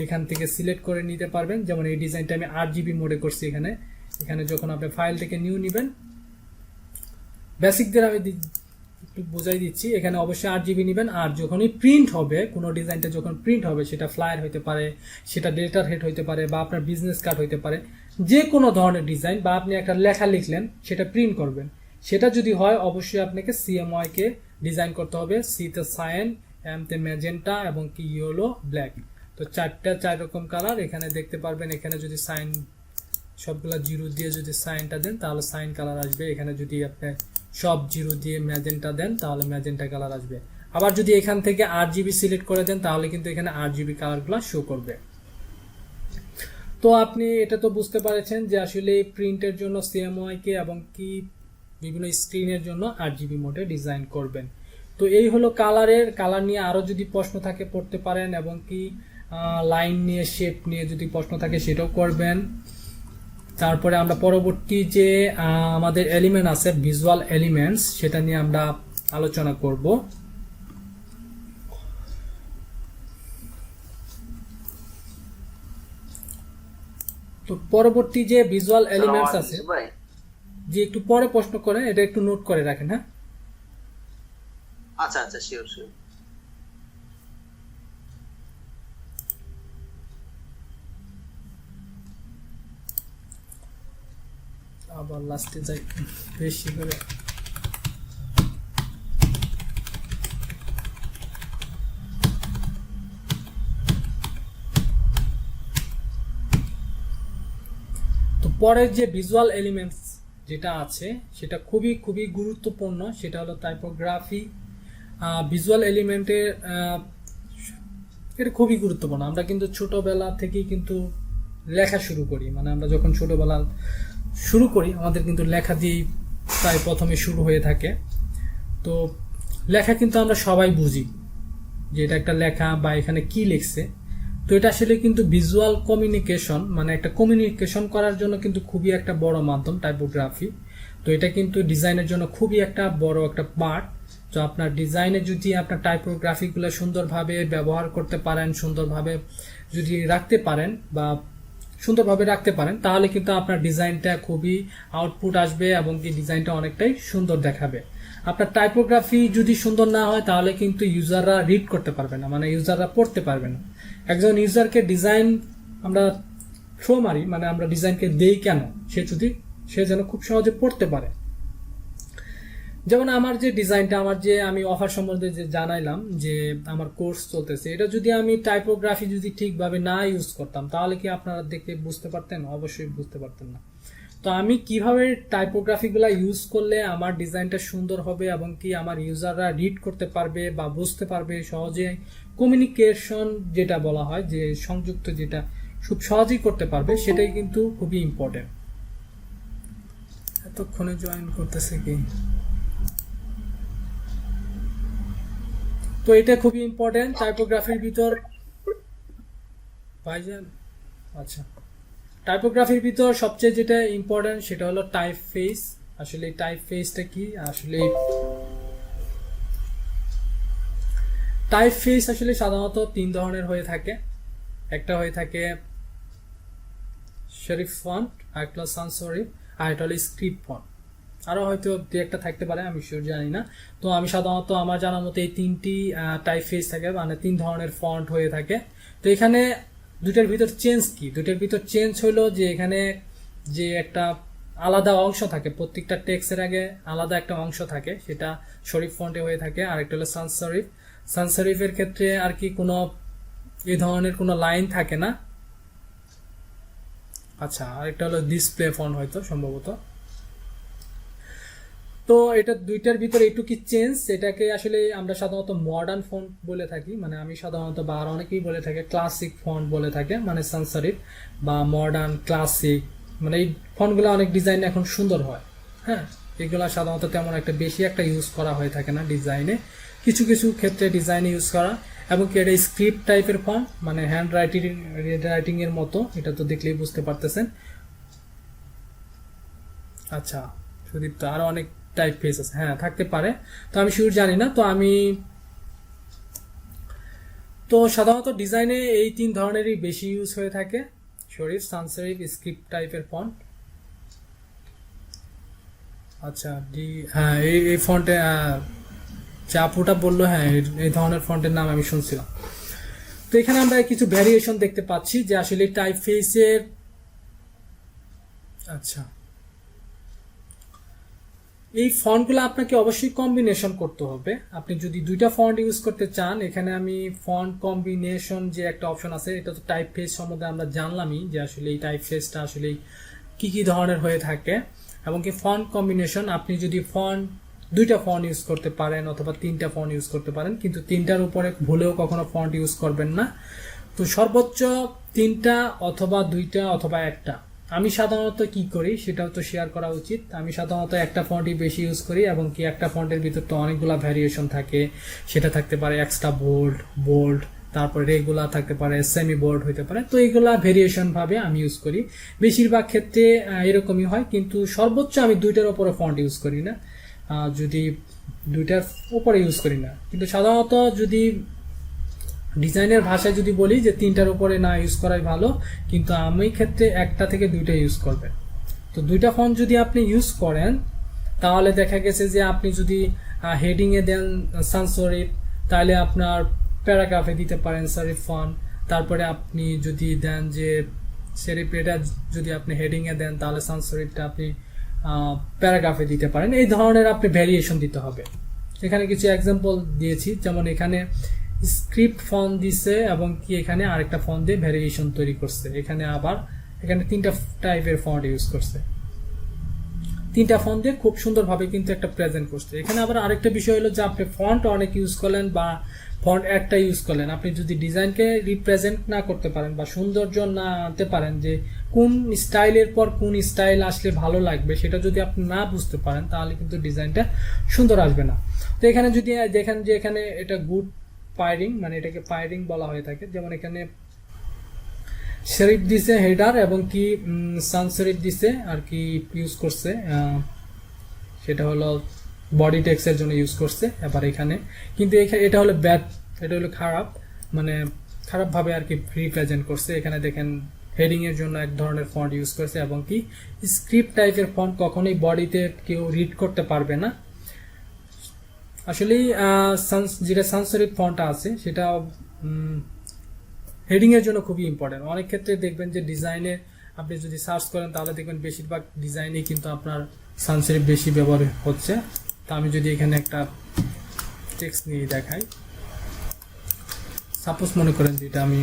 এখান থেকে সিলেক্ট করে নিতে পারবেন। যেমন এই ডিজাইনটা আমি RGB মোডে করছি, এখানে যখন আপনি ফাইল থেকে নিউ নেবেন, বেসিকদের আমি একটু বোঝাই দিচ্ছি, এখানে অবশ্যই RGB নেবেন। আর যখনই প্রিন্ট হবে, কোনো ডিজাইনটা যখন প্রিন্ট হবে, সেটা ফ্লায়ার হইতে পারে, সেটা লেটার হেড হইতে পারে, বা আপনার বিজনেস কার্ড হইতে পারে, যে কোনো ধরনের ডিজাইন, বা আপনি একটা লেখা লিখলেন সেটা প্রিন্ট করবেন, সেটা যদি হয় অবশ্যই আপনাকে CMYK ডিজাইন করতে হবে। সিতে সাইন, এমতে ম্যাজেন্টা এবং কি ইয়েলো, ব্ল্যাক। তো চার রকম কালার এখানে দেখতে পারবেন। এখানে যদি সাইন সবগুলা জিরো দিয়ে যদি সাইনটা দেন তাহলে সাইন কালার আসবে। এখানে যদি আপনি সব জিরো দিয়ে ম্যাজেন্টা দেন তাহলে ম্যাজেন্টা কালার আসবে। আবার যদি এখান থেকে RGB সিলেক্ট করে দেন তাহলে কিন্তু এখানে RGB কালারগুলো শো করবে। তো আপনি এটা তো বুঝতে পারছেন যে আসলে প্রিন্টের জন্য CMYK এবং কি বিভিন্ন স্ক্রিনের জন্য RGB মোডে ডিজাইন করবেন। তো এই হলো কালার নিয়ে আরো যদি প্রশ্ন থাকে পড়তে পারেন, এবং কি লাইন নিয়ে শেপ নিয়ে যদি প্রশ্ন থাকে সেটাও করবেন। তারপরে আমরা পরবর্তী যে আমাদের এলিমেন্ট আছে ভিজুয়াল এলিমেন্টস, সেটা নিয়ে আমরা আলোচনা করব। তো পরবর্তী যে ভিজুয়াল এলিমেন্টস আছে, যে একটু পরে প্রশ্ন করেন, এটা একটু নোট করে রাখেন। হ্যাঁ, আচ্ছা আচ্ছা, শিওর শিওর। আবার লাস্টে যাই বেশি করে। তো পরের যে ভিজুয়াল এলিমেন্টস যেটা আছে সেটা খুবই খুবই গুরুত্বপূর্ণ, সেটা হলো টাইপোগ্রাফি। ভিজুয়াল এলিমেন্টের এটা খুবই গুরুত্বপূর্ণ। আমরা কিন্তু ছোটবেলা থেকেই কিন্তু লেখা শুরু করি, মানে আমরা যখন ছোটবেলা শুরু করি আমাদের কিন্তু লেখা দিয়েই প্রায় প্রথমে শুরু হয়ে থাকে। তো লেখা কিন্তু আমরা সবাই বুঝি যে এটা একটা লেখা বা এখানে কি লিখছে। তো এটা আসলে কিন্তু ভিজুয়াল কমিউনিকেশন, মানে একটা কমিউনিকেশন করার জন্য কিন্তু খুবই একটা বড় মাধ্যম টাইপোগ্রাফি। তো এটা কিন্তু ডিজাইনের জন্য খুবই একটা বড় একটা পার্ট। তো আপনার ডিজাইনে যদি আপনার টাইপোগ্রাফিগুলো সুন্দরভাবে ব্যবহার করতে পারেন, সুন্দরভাবে যদি রাখতে পারেন বা সুন্দরভাবে রাখতে পারেন, তাহলে কিন্তু আপনার ডিজাইনটা খুবই আউটপুট আসবে এবং কি ডিজাইনটা অনেকটাই সুন্দর দেখাবে। আপনার টাইপোগ্রাফি যদি সুন্দর না হয় তাহলে কিন্তু ইউজাররা রিড করতে পারবে না, মানে ইউজাররা পড়তে পারবে না। একজন ইউজারকে ডিজাইন আমরা থ্রো মারি, মানে আমরা ডিজাইনকে দেই কেন, সে যেন খুব সহজে পড়তে পারে। যেমন আমার যে ডিজাইনটা, আমি অফার সম্বন্ধে যে জানাইলাম যে আমার কোর্স চলতেছে, এটা যদি আমি টাইপোগ্রাফি যদি ঠিকভাবে না ইউজ করতাম তাহলে কি আপনারা দেখে বুঝতে পারতেন? অবশ্যই বুঝতে পারতেন না। তো আমি কিভাবে টাইপোগ্রাফিগুলো ইউজ করলে আমার ডিজাইনটা সুন্দর হবে এবং কি আমার ইউজাররা রিড করতে পারবে বা বুঝতে পারবে সহজে, কমিউনিকেশন যেটা বলা হয় যে সংযুক্ত, যেটা খুব সহজেই করতে পারবে, সেটাই কিন্তু খুবই ইম্পর্টেন্ট। এতক্ষণে জয়েন করতেছে কি? তো এটা খুবই ইম্পর্টেন্ট টাইপোগ্রাফির ভিতর ভাইজান। আচ্ছা, টাইপোগ্রাফির ভিতর সবচেয়ে যেটা ইম্পর্টেন্ট সেটা হলো টাইপ ফেস। আসলে টাইপ ফেসটা কি? আসলে টাইপ ফেস আসলে সাধারণত 3 ধরনের হয়ে থাকে। একটা হয়ে থাকে শরীফ ফন্ট, আরেকটা হলো সান্স সেরিফ, আর একটা হলো স্ক্রিপ্ট ফন্ট। আরো হয়তো দু একটা থাকতে পারে, আমি শিওর জানি না। তো আমি সাধারণত আমার জানার মতো এই 3টি টাইপ ফেস থাকে, মানে 3 ধরনের ফন্ট হয়ে থাকে। তো এখানে দুইটার ভিতর চেঞ্জ কি? দুইটার ভিতর চেঞ্জ হলো যে এখানে যে একটা আলাদা অংশ থাকে, প্রত্যেকটা টেক্সটের আগে আলাদা একটা অংশ থাকে, সেটা শরীফ ফন্টে হয়ে থাকে। আর একটা হলো সান্স সেরিফ। সান্স সেরিফের ক্ষেত্রে আর কি কোনো এই ধরনের কোনো লাইন থাকে না। আচ্ছা, আরেকটা হলো ডিসপ্লে ফন্ট হয়তো সম্ভবত। তো এটা দুইটার ভিতরে একটু কি চেঞ্জ, এটাকে আসলে আমরা সাধারণত মডার্ন ফন্ট বলে থাকি, মানে আমি সাধারণত বা আর অনেকেই বলে থাকে ক্লাসিক ফন্ট বলে থাকে, মানে সান্স সেরিফ বা মডার্ন ক্লাসিক। মানে এই ফন্টগুলো অনেক ডিজাইন এখন সুন্দর হয়। হ্যাঁ, এগুলো সাধারণত তেমন একটা বেশি একটা ইউজ করা হয়ে থাকে না ডিজাইনে, কিছু কিছু ক্ষেত্রে ডিজাইনে ইউজ করা। এবং কি এটা স্ক্রিপ্ট টাইপের ফন্ট, মানে হ্যান্ড রাইটিং এর মতো, এটা তো দেখলেই বুঝতে পারতেছেন। আচ্ছা সুদীপ্ত, আরো অনেক টাইপ ফেস আছে, হ্যাঁ থাকতে পারে, তো আমি শিওর জানি না। তো সাধারণত ডিজাইনে এই 3 ধরনেরই বেশি ইউজ হয়ে থাকে, শরীফ, সান্স সেরিফ, স্ক্রিপ্ট টাইপের ফন্ট। আচ্ছা হ্যাঁ, এই ফন্টে চাপুটা বললো, হ্যাঁ এই ধরনের ফন্টের নাম আমি শুনছিলাম। তো এখানে আমরা কিছু ভ্যারিয়েশন দেখতে পাচ্ছি যে আসলে টাইপ ফেসের। আচ্ছা, এই ফন্টগুলো আপনাকে অবশ্যই কম্বিনেশন করতে হবে। আপনি যদি 2টা ফন্ট ইউজ করতে চান, এখানে আমি ফন্ট কম্বিনেশন যে একটা অপশন আছে, এটা তো টাইপ ফেস সম্বন্ধে আমরা জানলামই যে আসলে এই টাইপ ফেসটা আসলে কি কি ধরনের হয়ে থাকে। এবং কি ফন্ট কম্বিনেশন, আপনি যদি ফন্ট দুইটা ফন্ট ইউজ করতে পারেন অথবা তিনটা ফন্ট ইউজ করতে পারেন, কিন্তু তিনটার উপরে ভুলেও কখনো ফন্ট ইউজ করবেন না। তো সর্বোচ্চ তিনটা অথবা দুইটা অথবা একটা। আমি সাধারণত কি করি সেটাও তো শেয়ার করা উচিত। আমি সাধারণত একটা ফন্টই বেশি ইউজ করি, এবং কি একটা ফন্টের ভিতর তো অনেকগুলা ভ্যারিয়েশন থাকে। সেটা থাকতে পারে এক্সট্রা বোল্ড, বোল্ড, তারপরে রেগুলার থাকতে পারে, সেমি বোল্ড হতে পারে। তো এইগুলা ভেরিয়েশন ভাবে আমি ইউজ করি। বেশিরভাগ ক্ষেত্রে এরকমই হয়, কিন্তু সর্বোচ্চ আমি দুইটার উপরে ফন্ট ইউজ করি না, যদি দুইটার উপরে ইউজ করি না। কিন্তু সাধারণত যদি ডিজাইনের ভাষায় যদি বলি যে তিনটার উপরে না ইউজ করাই ভালো, কিন্তু আমি ক্ষেত্রে একটা থেকে দুইটা ইউজ করবেন। তো দুইটা ফন্ট যদি আপনি ইউজ করেন তাহলে দেখা গেছে যে আপনি যদি হেডিংয়ে দেন সান্স সেরিফ, তাহলে আপনার প্যারাগ্রাফে দিতে পারেন সেরিফ ফন্ট। তারপরে আপনি যদি দেন যে সেরিফ, এটা যদি আপনি হেডিংয়ে দেন তাহলে সান্স সেরিফটা আপনি প্যারাগ্রাফে দিতে পারেন। এই ধরনের আপনি ভ্যারিয়েশন দিতে হবে। এখানে কিছু এক্সাম্পল দিয়েছি, যেমন এখানে স্ক্রিপ্ট ফন্ট দিছে এবং কি এখানে আরেকটা ফন্ট দিয়ে ভ্যারিয়েশন তৈরি করছে। এখানে তিনটা টাইপের ফন্ট ইউজ করছে, তিনটা ফন্ট দিয়ে খুব সুন্দরভাবে কিন্তু একটা প্রেজেন্ট করছে। এখানে আবার আরেকটা বিষয় হলো যে আপনি ফন্ট অনেক ইউজ করলেন বা ফন্ট একটা ইউজ করলেন, আপনি যদি ডিজাইনকে রিপ্রেজেন্ট না করতে পারেন বা সৌন্দর্য না আনতে পারেন যে কোন স্টাইলের পর কোন স্টাইল আসলে ভালো লাগবে, সেটা যদি আপনি না বুঝতে পারেন তাহলে কিন্তু ডিজাইনটা সুন্দর আসবে না। তো এখানে যদি দেখেন যে এখানে এটা গুড পাইরিং, মানে এটাকে পাইরিং বলা হয়ে থাকে। যেমন এখানে সেরিফ দিছে হেডার এবং কি সান সেরিফ দিছে আর কি ইউজ করছে, সেটা হলো বডি টেক্সের জন্য ইউজ করছে। এবার এখানে কিন্তু এটা হলো ব্যাড, এটা হলো খারাপ, মানে খারাপভাবে আর কি রিপ্রেজেন্ট করছে। এখানে দেখেন হেডিং এর জন্য এক ধরনের ফন্ট ইউজ করছে, এবং কি স্ক্রিপ্ট টাইপের ফন্ট কখনোই বডিতে কেউ রিড করতে পারবে না। আসলে যেটা সান্স সেরিফ ফন্টটা আছে সেটা হেডিং এর জন্য খুবই ইম্পর্টেন্ট। অনেক ক্ষেত্রে দেখবেন যে ডিজাইনে আপনি যদি সার্চ করেন তাহলে দেখবেন বেশিরভাগ ডিজাইনে কিন্তু আপনার সান্স সেরিফ বেশি ব্যবহার হচ্ছে। তা আমি যদি এখানে একটা টেক্সট নিয়ে দেখাই, সাপোজ মনে করেন যেটা আমি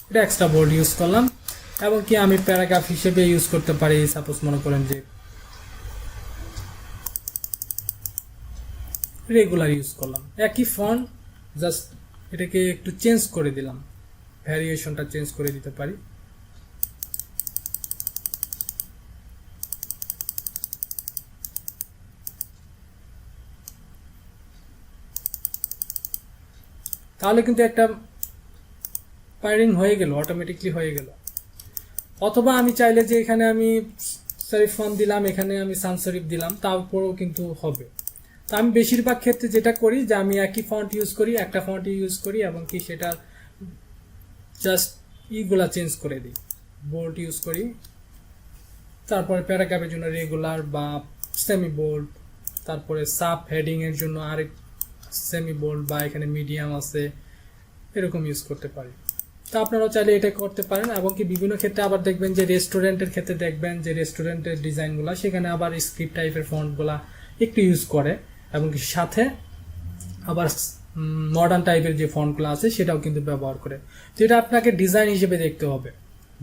এটা এক্সট্রা বোল্ড ইউজ করলাম, এবং কি আমি প্যারাগ্রাফ হিসেবে ইউজ করতে পারি। সাপোজ মনে করেন যে রেগুলার ইউজ করলাম, একই ফন্ট, জাস্ট এটাকে একটু চেঞ্জ করে দিলাম, ভ্যারিয়েশনটা চেঞ্জ করে দিতে পারি। তাহলে কিন্তু একটা পাইরিং হয়ে গেল, অটোমেটিকলি হয়ে গেল। অথবা আমি চাইলে যে এখানে আমি সেরিফ ফন্ট দিলাম, এখানে আমি সান্স সেরিফ দিলাম, তারপরেও কিন্তু হবে। তো আমি বেশিরভাগ ক্ষেত্রে যেটা করি যে আমি একই ফন্ট ইউজ করি, একটা ফন্ট ইউজ করি, এবং কি সেটা জাস্ট ইগুলা চেঞ্জ করে দিই, বোল্ড ইউজ করি। তারপরে প্যারাগ্রাফের জন্য রেগুলার বা সেমি বোল্ড, তারপরে সাব হেডিং এর জন্য আরেক সেমি বোল্ড বা এখানে মিডিয়াম আছে, এরকম ইউজ করতে পারি। তো আপনারাও চাইলে এটা করতে পারেন। এবং কি বিভিন্ন ক্ষেত্রে আবার দেখবেন যে রেস্টুরেন্টের ক্ষেত্রে দেখবেন যে রেস্টুরেন্টের ডিজাইনগুলো সেখানে আবার স্ক্রিপ্ট টাইপের ফন্টগুলা একটু ইউজ করে, এবং কি সাথে আবার মডার্ন টাইপের যে ফন্টগুলো আছে সেটাও কিন্তু ব্যবহার করে। তো এটা আপনাকে ডিজাইন হিসেবে দেখতে হবে।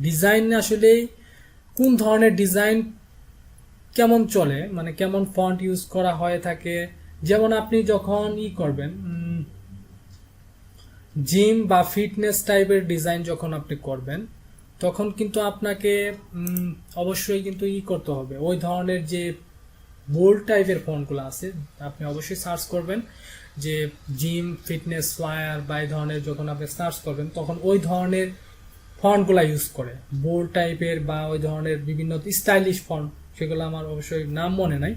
ডিজাইন আসলে কোন ধরনের ডিজাইন কেমন চলে, মানে কেমন ফন্ট ইউজ করা হয়ে থাকে। যেমন আপনি যখন করবেন জিম বা ফিটনেস টাইপের ডিজাইন যখন আপনি করবেন, তখন কিন্তু আপনাকে অবশ্যই কিন্তু করতে হবে ওই ধরনের যে বোল্ড টাইপের ফন্টগুলো আছে। আপনি অবশ্যই সার্চ করবেন যে জিম, ফিটনেস, ফ্লায়ার বা এই ধরনের, যখন আপনি সার্চ করবেন তখন ওই ধরনের ফন্টগুলো ইউজ করে, বোল্ড টাইপের বা ওই ধরনের বিভিন্ন স্টাইলিশ ফন্ট, সেগুলো আমার অবশ্যই নাম মনে নাই।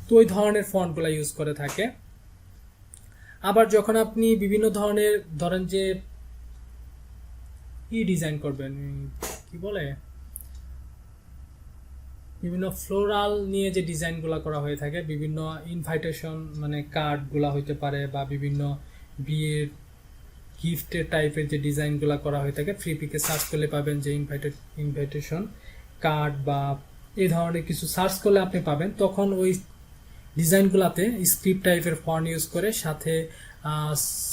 তো ওই ধরনের ফন্টগুলো ইউজ করে থাকে। আবার যখন আপনি বিভিন্ন ধরনের ধরেন যে ডিজাইন করবেন, কি বলে, বিভিন্ন ফ্লোরাল নিয়ে যে ডিজাইনগুলো করা হয়ে থাকে, বিভিন্ন ইনভাইটেশন মানে কার্ডগুলো হইতে পারে, বা বিভিন্ন বিয়ের গিফটের টাইপের যে ডিজাইনগুলো করা হয়ে থাকে, ফ্রি পিকে সার্চ করলে পাবেন যে ইনভাইটেশন কার্ড বা এই ধরনের কিছু সার্চ করলে আপনি পাবেন। তখন ওই ডিজাইনগুলোতে স্ক্রিপ্ট টাইপের ফন্ট ইউজ করে, সাথে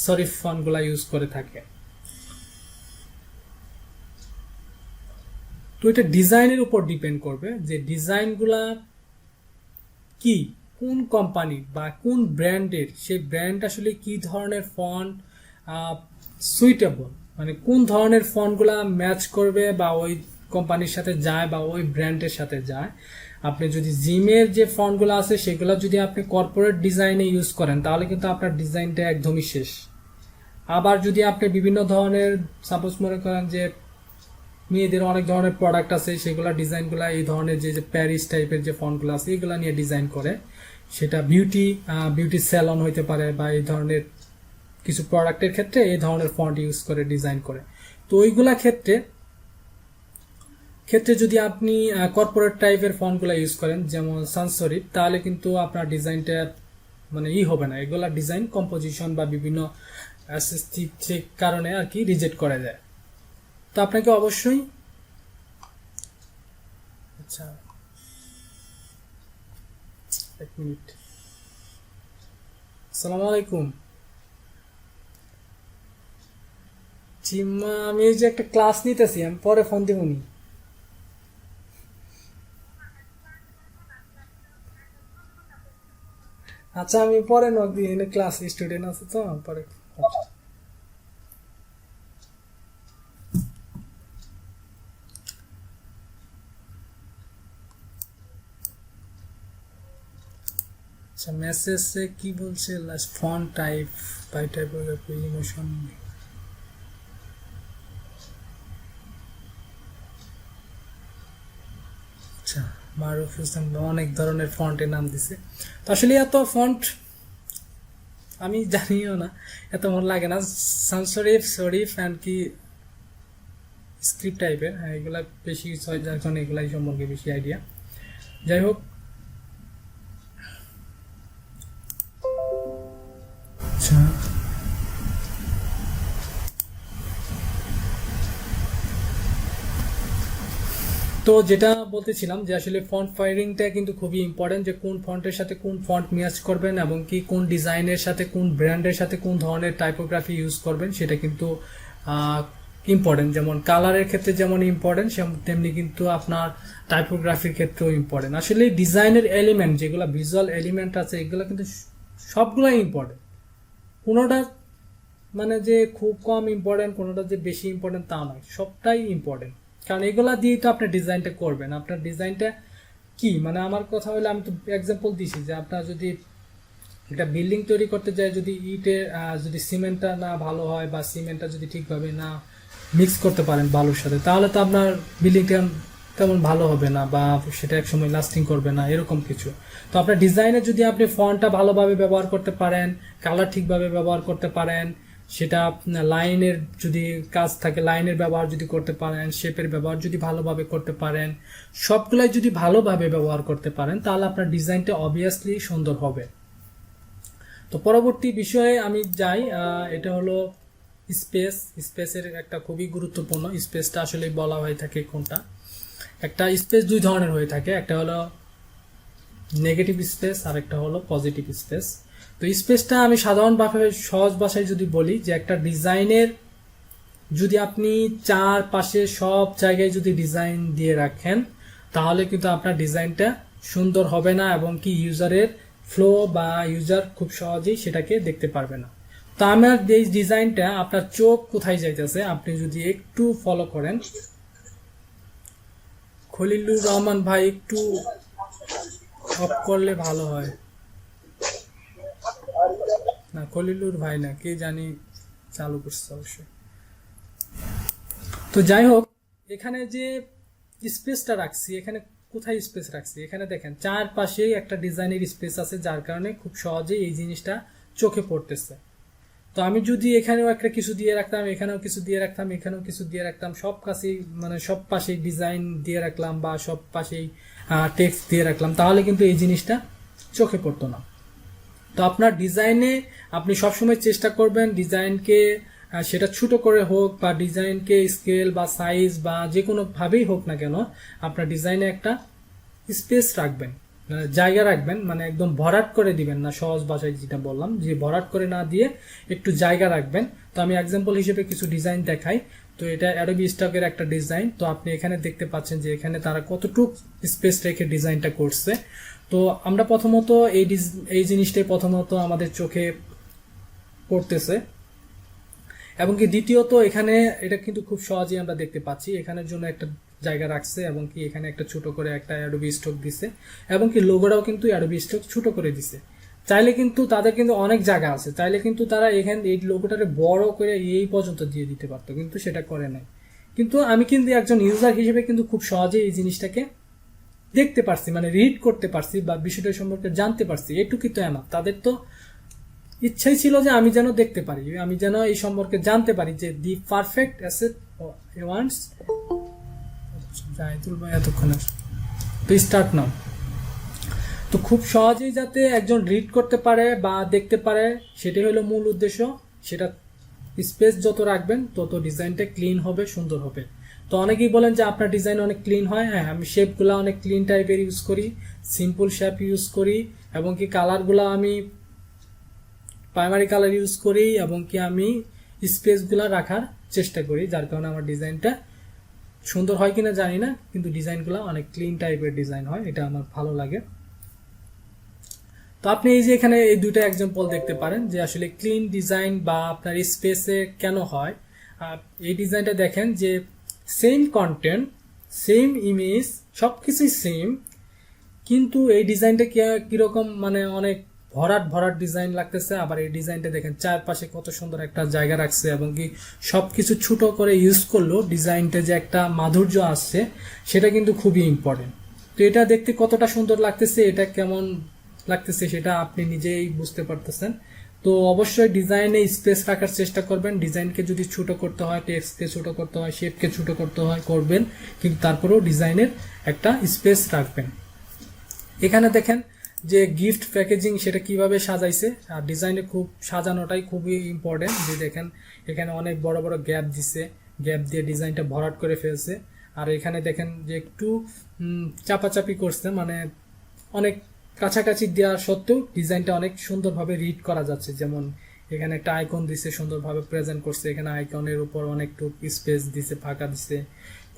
সরিফ ফন্টগুলো ইউজ করে থাকে। তো এটা ডিজাইনের উপর ডিপেন্ড করবে যে ডিজাইনগুলা কি, কোন কোম্পানি বা কোন ব্র্যান্ডের, সেই ব্র্যান্ড আসলে কি ধরনের ফন্ট সুইটেবল, মানে কোন ধরনের ফন্টগুলা ম্যাচ করবে বা ওই কোম্পানির সাথে যায় বা ওই ব্র্যান্ডের সাথে যায়। আপনি যদি জিমের যে ফন্টগুলো আছে সেগুলো যদি আপনি কর্পোরেট ডিজাইনে ইউজ করেন তাহলে কিন্তু আপনার ডিজাইনটা একদমই শেষ। আবার যদি আপনি বিভিন্ন ধরনের, সাপোজ মনে করেন যে মেয়েদের অনেক ধরনের প্রোডাক্ট আছে, সেগুলো ডিজাইনগুলো এই ধরনের যে প্যারিস টাইপের যে ফন্টগুলো আছে এগুলো নিয়ে ডিজাইন করে, সেটা বিউটি স্যালন হইতে পারে বা এই ধরনের কিছু প্রোডাক্টের ক্ষেত্রে এই ধরনের ফন্ট ইউজ করে ডিজাইন করে। তো ওইগুলা ক্ষেত্রে যদি আপনি কর্পোরেট টাইপের ফন্টগুলো ইউজ করেন যেমন সানসরিফ, তাহলে কিন্তু আপনার ডিজাইনটা মানে হবে না। এগুলা ডিজাইন কম্পোজিশন বা বিভিন্ন অ্যাসেস্টিক কারণে আর কি রিজেক্ট করা যায়। তো আপনাকে অবশ্যই আচ্ছা এক মিনিট। আসসালামু আলাইকুম। জিম্মা, আমি এই যে একটা ক্লাস নিতেছি, আমি পরে ফোন দিবনি। আচ্ছা আমি পরে নক দিই, এনে ক্লাস স্টুডেন্ট আছে তো পরে। আচ্ছা মেসেজে কি বলছে, font type by typography emotion. আচ্ছা মারুফ হোসেন অনেক ধরনের ফন্টের নাম দিছে। তো আসলে এত ফন্ট আমি জানিও না, এত মন লাগে না। সানসরিফ, শরীফ অ্যান্ড কি স্ক্রিপ্ট টাইপের, হ্যাঁ এগুলা বেশি ইউজ হয় যার কারণে এগুলাই সম্পর্কে বেশি আইডিয়া। যাই হোক, আচ্ছা তো যেটা বলতেছিলাম যে আসলে ফন্ট ফায়ারিংটা কিন্তু খুবই ইম্পর্টেন্ট, যে কোন ফন্টের সাথে কোন ফন্ট ম্যাচ করবেন এবং কি কোন ডিজাইনের সাথে কোন ব্র্যান্ডের সাথে কোন ধরনের টাইপোগ্রাফি ইউজ করবেন সেটা কিন্তু ইম্পর্টেন্ট। যেমন কালারের ক্ষেত্রে যেমন ইম্পর্টেন্ট তেমনি কিন্তু আপনার টাইপোগ্রাফির ক্ষেত্রেও ইম্পর্টেন্ট। আসলে ডিজাইনের এলিমেন্ট যেগুলো ভিজুয়াল এলিমেন্ট আছে এগুলো কিন্তু সবগুলাই ইম্পর্টেন্ট। কোনোটা মানে যে খুব কম ইম্পর্টেন্ট, কোনোটা যে বেশি ইম্পর্টেন্ট তা নয়, সবটাই ইম্পর্টেন্ট। কারণ এগুলা দিয়েই তো আপনি ডিজাইনটা করবেন। আপনার ডিজাইনটা কি, মানে আমার কথা হলো, আমি তো এক্সাম্পল দিছি যে আপনার যদি একটা বিল্ডিং তৈরি করতে যায়, যদি ইটের যদি সিমেন্টটা না ভালো হয় বা সিমেন্টটা যদি ঠিকভাবে না মিক্স করতে পারেন বালুর সাথে, তাহলে তো আপনার বিল্ডিংটা তেমন ভালো হবে না বা সেটা একসময় লাস্টিং করবে না, এরকম কিছু। তো আপনার ডিজাইনে যদি আপনি ফন্টটা ভালোভাবে ব্যবহার করতে পারেন, কালার ঠিকভাবে ব্যবহার করতে পারেন, সেটা লাইনের যদি কাজ থাকে লাইনের ব্যবহার যদি করতে পারেন, শেপের ব্যবহার যদি ভালোভাবে করতে পারেন, সবগুলাই যদি ভালোভাবে ব্যবহার করতে পারেন তাহলে আপনার ডিজাইনটা অবভিয়াসলি সুন্দর হবে। তো পরবর্তী বিষয়ে আমি যাই, এটা হলো স্পেসের একটা খুবই গুরুত্বপূর্ণ। স্পেসটা আসলে বলা হয়ে থাকে কোনটা, একটা স্পেস দুই ধরনের হয়ে থাকে, একটা হলো নেগেটিভ স্পেস আর একটা হলো পজিটিভ স্পেস। তো স্পেসটা আমি সাধারণভাবে সহজ ভাষায় যদি বলি যে একটা ডিজাইনের যদি আপনি চারপাশে সব জায়গায় যদি ডিজাইন দিয়ে রাখেন তাহলে কিন্তু আপনার ডিজাইনটা সুন্দর হবে না এবং কি ইউজারের ফ্লো বা ইউজার খুব সহজেই সেটাকে দেখতে পারবে না। তো আমার এই ডিজাইনটা আপনার চোখ কোথায় যাইতেছে আপনি যদি একটু ফলো করেন। খলিলুর রহমান ভাই একটু অফ করলে ভালো হয়। না খলিলুর ভাই না, কে জানি চালু করছে অবশ্যই। তো যাই হোক, এখানে যে স্পেসটা রাখছি, এখানে কোথায় স্পেস রাখছি, এখানে দেখেন চারপাশেই একটা ডিজাইনের স্পেস আছে যার কারণে খুব সহজেই এই জিনিসটা চোখে পড়তেছে। তো আমি যদি এখানেও একটা কিছু দিয়ে রাখতাম, এখানেও কিছু দিয়ে রাখতাম, এখানেও কিছু দিয়ে রাখতাম, সব কাছেই মানে সব পাশেই ডিজাইন দিয়ে রাখলাম বা সব পাশেই টেক্সট দিয়ে রাখলাম, তাহলে কিন্তু এই জিনিসটা চোখে পড়তো না। তো আপনার ডিজাইনে আপনি সবসময় চেষ্টা করবেন ডিজাইনকে সেটা ছোট করে হোক বা ডিজাইনকে স্কেল বা সাইজ বা যে কোনোভাবেই হোক না কেন আপনার ডিজাইনে একটা স্পেস রাখবেন, জায়গা রাখবেন, মানে একদম ভরাট করে দিবেন না। সহজ ভাষায় যেটা বললাম যে ভরাট করে না দিয়ে একটু জায়গা রাখবেন। তো আমি এক্সাম্পল হিসেবে কিছু ডিজাইন দেখাই। তো এটা অ্যাডোবি স্টকের একটা ডিজাইন। তো আপনি এখানে দেখতে পাচ্ছেন যে এখানে তারা কতটুক স্পেস রেখে ডিজাইনটা করছে। তো আমরা প্রথমত এই জিনিসটাই প্রথমত আমাদের চোখে পড়তেছে, এবং কি দ্বিতীয়ত এখানে এটা কিন্তু খুব সহজেই আমরা দেখতে পাচ্ছি, এখানের জন্য একটা জায়গা রাখছে এবং কি এখানে একটা ছোট করে একটা অ্যাডোবি স্টক দিছে, এবং কি লোগোটাও কিন্তু অ্যাডোবি স্টক ছোট করে দিছে। চাইলে কিন্তু তাদের কিন্তু অনেক জায়গা আছে, চাইলে কিন্তু তারা এখানে এই লোগোটাকে বড় করে এই পর্যন্ত দিয়ে দিতে পারতো, কিন্তু সেটা করে নাই। কিন্তু আমি কিন্তু একজন ইউজার হিসেবে কিন্তু খুব সহজেই এই জিনিসটাকে দেখতে পারছি, মানে রিড করতে পারছি বা বিষয়টা সম্পর্কে জানতে পারছি, এটুকুই তো এনাফ। তাদের তো ইচ্ছাই ছিল যে আমি যেন দেখতে পারি, আমি যেন এই সম্পর্কে জানতে পারি যে the perfect asset wants Zahidul ভাই এতক্ষণে তো স্টার্ট নাও। তো খুব সহজেই যাতে একজন রিড করতে পারে বা দেখতে পারে, সেটাই হলো মূল উদ্দেশ্য। সেটা স্পেস যত রাখবেন তত ডিজাইনটা ক্লিন হবে, সুন্দর হবে। তো অনেকেই বলেন যে আপনার ডিজাইন অনেক ক্লিন হয়। হ্যাঁ, আমি শেপগুলো অনেক ক্লিন টাইপের ইউজ করি, সিম্পল শেপ ইউজ করি, এবং কি কালারগুলো আমি প্রাইমারি কালার ইউজ করি, এবং কি আমি স্পেসগুলো রাখার চেষ্টা করি, যার কারণে আমার ডিজাইনটা সুন্দর হয় কিনা জানি না, কিন্তু ডিজাইনগুলো অনেক ক্লিন টাইপের ডিজাইন হয়, এটা আমার ভালো লাগে। তো আপনি এই যে এখানে এই দুইটা এক্সাম্পল দেখতে পারেন যে আসলে ক্লিন ডিজাইন বা আপনার স্পেসে কেন হয়। এই ডিজাইনটা দেখেন যে সেম কন্টেন্ট, সেম ইমেজ, সবকিছুই সেম, কিন্তু এই ডিজাইনটা কিরকম মানে অনেক ভরাট ডিজাইন লাগতেছে। আবার এই ডিজাইনটা দেখেন চারপাশে কত সুন্দর একটা জায়গা রাখছে, এবং কি সবকিছু ছোট করে ইউজ করলো, ডিজাইনটা যে একটা মাধুর্য আসছে সেটা কিন্তু খুবই ইম্পর্টেন্ট। তো এটা দেখতে কতটা সুন্দর লাগতেছে, এটা কেমন লাগতেছে সেটা আপনি নিজেই বুঝতে পারতেছেন। তো অবশ্যই ডিজাইনে স্পেস রাখার চেষ্টা করবেন। ডিজাইনকে যদি ছোট করতে হয়, টেক্সটকে ছোট করতে হয়, শেপকে ছোট করতে হয় করবেন, কিন্তু তারপরেও ডিজাইনের একটা স্পেস রাখবেন। এখানে দেখেন যে গিফট প্যাকেজিং সেটা কিভাবে সাজাইছে, আর ডিজাইনে খুব সাজানোটাই খুবই ইম্পর্টেন্ট। যে দেখেন এখানে অনেক বড় বড় গ্যাপ দিছে, গ্যাপ দিয়ে ডিজাইনটা ভরাট করে ফেলছে। আর এখানে দেখেন যে একটু চাপাচাপি করছে, মানে অনেক কাছাকাছি দেওয়া সত্ত্বেও ডিজাইনটা অনেক সুন্দরভাবে রিড করা যাচ্ছে। যেমন এখানে একটা আইকন দিছে, সুন্দরভাবে প্রেজেন্ট করছে, এখানে আইকনের উপর অনেকটুকু স্পেস দিছে, ফাঁকা দিছে,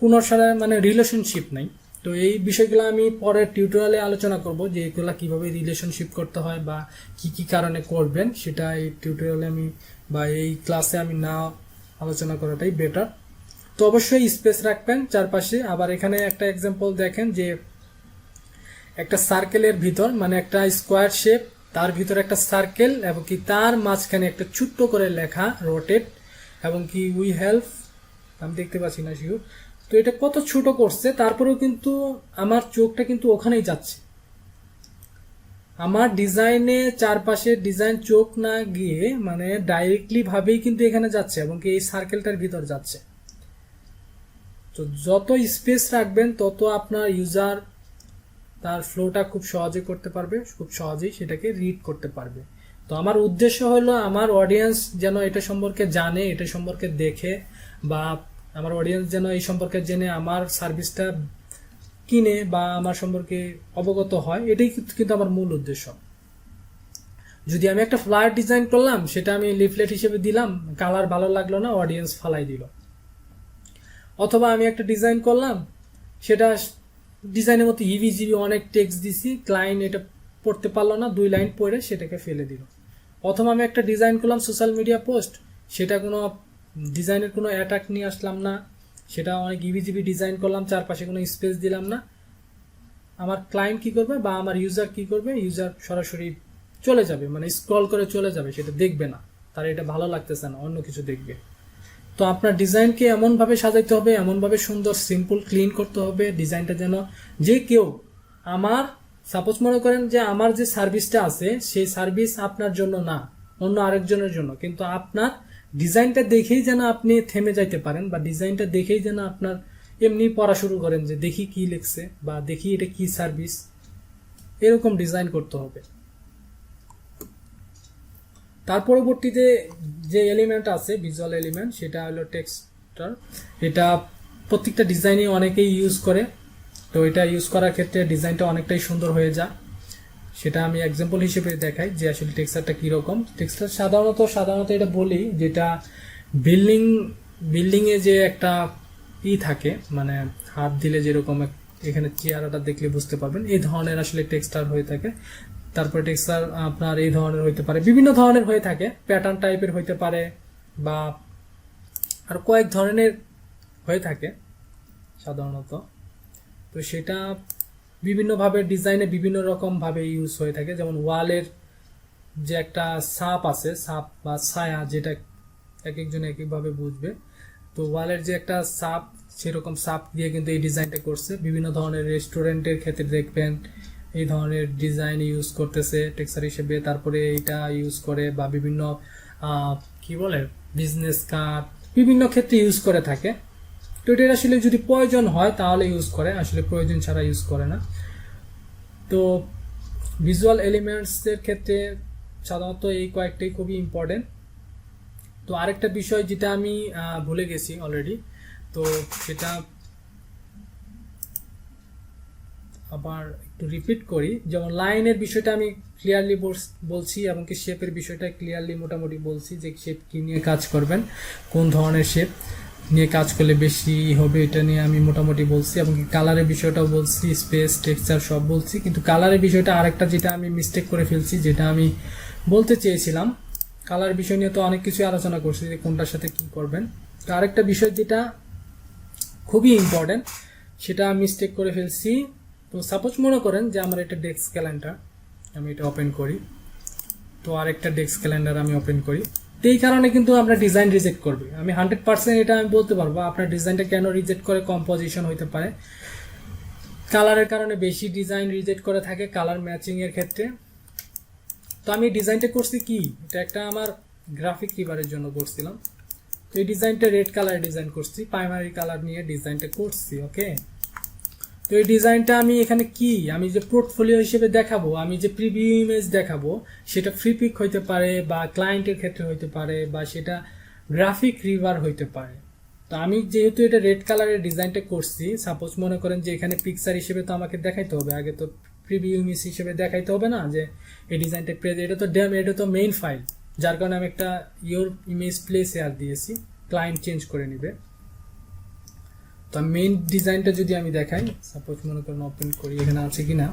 কোনো সাথে মানে রিলেশনশিপ নাই। তো এই বিষয়গুলো আমি পরের টিউটোরিয়ালে আলোচনা করব যে এগুলা কিভাবে রিলেশনশিপ করতে হয় বা কি কি কারণে করবেন, সেটা এই টিউটোরিয়ালে আমি বা এই ক্লাসে আমি না আলোচনা করাটাই বেটার। তো অবশ্যই স্পেস রাখবেন চারপাশে। আবার এখানে একটা এক্সাম্পল দেখেন যে একটা সার্কেলের ভিতর, মানে একটা স্কোয়ার শেপ, তার ভিতরে একটা সার্কেল, এবং কি তার মাঝখানে একটা ছোট্ট করে লেখা রোটেট, এবং কি উই হেল্প, আমি দেখতে পাচ্ছি না শিওর। তো এটা কত ছোট করছে, তারপরেও কিন্তু আমার চোখটা কিন্তু ওখানেই যাচ্ছে। আমার ডিজাইনে চারপাশে ডিজাইন চোখ না গিয়ে মানে ডাইরেক্টলি ভাবেই কিন্তু এখানে যাচ্ছে, এবং কি এই সার্কেলটার ভিতর যাচ্ছে। তো যত স্পেস রাখবেন তত আপনার ইউজার তার ফ্লোটা খুব সহজে করতে পারবে, খুব সহজেই সেটাকে রিড করতে পারবে। তো আমার উদ্দেশ্য হলো আমার অডিয়েন্স যেন এটা সম্পর্কে জানে, এটা সম্পর্কে দেখে, বা আমার অডিয়েন্স যেন এই সম্পর্কে জেনে আমার সার্ভিসটা কিনে বা আমার সম্পর্কে অবগত হয়, এটাই কিন্তু আমার মূল উদ্দেশ্য। যদি আমি একটা ফ্লায়ার ডিজাইন করলাম, সেটা আমি লিফলেট হিসেবে দিলাম, কালার ভালো লাগলো না, অডিয়েন্স ফালাই দিল। অথবা আমি একটা ডিজাইন করলাম, সেটা ডিজাইনের মতো ইভিজিবি অনেক টেক্সট দিছি, ক্লায়েন্ট এটা পড়তে পারলো না, 2 লাইন পড়ে সেটাকে ফেলে দিল। অথবা আমি একটা ডিজাইন করলাম সোশ্যাল মিডিয়া পোস্ট, সেটা কোনো ডিজাইনের কোনো অ্যাটাক নিয়ে আসলাম না, সেটা অনেক ইভিজিবি ডিজাইন করলাম, চারপাশে কোনো স্পেস দিলাম না। আমার ক্লায়েন্ট কি করবে বা আমার ইউজার কি করবে, ইউজার সরাসরি চলে যাবে, মানে স্ক্রল করে চলে যাবে, সেটা দেখবে না, তার এটা ভালো লাগতেছে না, অন্য কিছু দেখবে। তো আপনার ডিজাইনকে এমনভাবে সাজাইতে হবে, এমনভাবে সুন্দর সিম্পল ক্লিন করতে হবে, ডিজাইনটা যেন যে কেউ আমার সাপোজ মনে করেন যে আমার যে সার্ভিসটা আছে সেই সার্ভিস আপনার জন্য না, অন্য আরেকজনের জন্য, কিন্তু আপনার ডিজাইনটা দেখেই যেন আপনি থেমে যাইতে পারেন, বা ডিজাইনটা দেখেই যেন আপনার এমনি পড়া শুরু করেন যে দেখি কি লিখছে বা দেখি এটা কি সার্ভিস, এরকম ডিজাইন করতে হবে। তার পরবর্তীতে যে এলিমেন্ট আছে ভিজুয়াল এলিমেন্ট, সেটা হলো টেক্সচার। এটা প্রত্যেকটা ডিজাইনে অনেকেই ইউজ করে, তো এটা ইউজ করার ক্ষেত্রে ডিজাইনটা অনেকটাই সুন্দর হয়ে যায়। সেটা আমি এক্সাম্পল হিসেবে দেখাই যে আসলে টেক্সচারটা কীরকম। টেক্সচার সাধারণত এটা বলি, যেটা বিল্ডিং বিল্ডিংয়ে যে একটা থাকে, মানে হাত দিলে যেরকম এখানে চেয়ারটা দেখলে বুঝতে পারবেন, এই ধরনের আসলে টেক্সচার হয়ে থাকে। তারপরে টেক্সচার আপনার এই ধরনের হইতে পারে, বিভিন্ন ধরনের হয়ে থাকে, প্যাটার্ন টাইপের হইতে পারে বা আর কয়েক ধরনের হয়ে থাকে সাধারণত। তো সেটা বিভিন্নভাবে ডিজাইনে বিভিন্ন রকমভাবে ইউজ হয়ে থাকে। যেমন ওয়ালের যে একটা ছাপ আছে, ছাপ বা ছায়া, যেটা এক একজন এক একভাবে বুঝবে। তো ওয়ালের যে একটা ছাপ, সেরকম ছাপ দিয়ে কিন্তু এই ডিজাইনটা করছে। বিভিন্ন ধরনের রেস্টুরেন্টের ক্ষেত্রে দেখবেন এই ধরনের ডিজাইন ইউজ করতেছে টেক্সচার হিসেবে। তারপরে এটা ইউজ করে বা বিভিন্ন কি বলে বিজনেস কার্ড বিভিন্ন ক্ষেত্রে ইউজ করে থাকে। তো এটা আসলে যদি প্রয়োজন হয় তাহলে ইউজ করে, আসলে প্রয়োজন ছাড়া ইউজ করে না। তো ভিজুয়াল এলিমেন্টসের ক্ষেত্রে সাধারণত এই কয়েকটাই খুবই ইম্পর্টেন্ট। তো আরেকটা বিষয় যেটা আমি ভুলে গেছি অলরেডি, তো সেটা আবার একটু রিপিট করি। যেমন লাইনের বিষয়টা আমি ক্লিয়ারলি বলছি, এবং কি শেপের বিষয়টা ক্লিয়ারলি মোটামুটি বলছি, যে শেপ কি নিয়ে কাজ করবেন, কোন ধরনের শেপ নিয়ে কাজ করলে বেশি হবে, এটা নিয়ে আমি মোটামুটি বলছি। এবং কি কালারের বিষয়টাও বলছি, স্পেস টেক্সচার সব বলছি। কিন্তু কালারের বিষয়টা আরেকটা যেটা আমি মিস্টেক করে ফেলছি, যেটা আমি বলতে চেয়েছিলাম, কালার বিষয় নিয়ে তো অনেক কিছু আলোচনা করছি যে কোনটার সাথে কি করবেন। তো আরেকটা বিষয় যেটা খুবই ইম্পর্টেন্ট, সেটা মিস্টেক করে ফেলছি। তো সাপোজ মনে করেন যে আমার একটা ডেস্ক ক্যালেন্ডার, আমি এটা ওপেন করি। তো আরেকটা ডেস্ক ক্যালেন্ডার আমি ওপেন করি। তো এই কারণে কিন্তু আমরা ডিজাইন রিজেক্ট করবে। আমি 100% এটা আমি বলতে পারবো আপনার ডিজাইনটা কেন রিজেক্ট করে। কম্পোজিশন হইতে পারে, কালারের কারণে বেশি ডিজাইন রিজেক্ট করে থাকে, কালার ম্যাচিং এর ক্ষেত্রে। তো আমি ডিজাইনটা করছি কি, এটা একটা আমার গ্রাফিক রিভারের জন্য করছিলাম। তো এই ডিজাইনটা রেড কালার ডিজাইন করছি, প্রাইমারি কালার নিয়ে ডিজাইনটা করছি। ওকে, তো এই ডিজাইনটা আমি এখানে কি, আমি যে পোর্টফোলিও হিসেবে দেখাবো, আমি যে প্রিভিউ ইমেজ দেখাবো, সেটা ফ্রি পিক হইতে পারে বা ক্লায়েন্টের ক্ষেত্রে হইতে পারে বা সেটা গ্রাফিক রিভার হইতে পারে। তো আমি যেহেতু এটা রেড কালারের ডিজাইনটা করছি, সাপোজ মনে করেন যে এখানে পিকচার হিসেবে তো আমাকে দেখাইতে হবে, আগে তো প্রিভিউ ইমেজ হিসেবে দেখাইতে হবে না যে এই ডিজাইনটা এটা তো মেইন ফাইল, যার কারণে আমি একটা ইওর ইমেজ প্লেস এয়ার দিয়েছি, ক্লায়েন্ট চেঞ্জ করে নিবে। তো মেইন ডিজাইনটা যদি আমি দেখাই, সাপোজ মনে করেন ওপেন করি, এখানে আছে কিনা,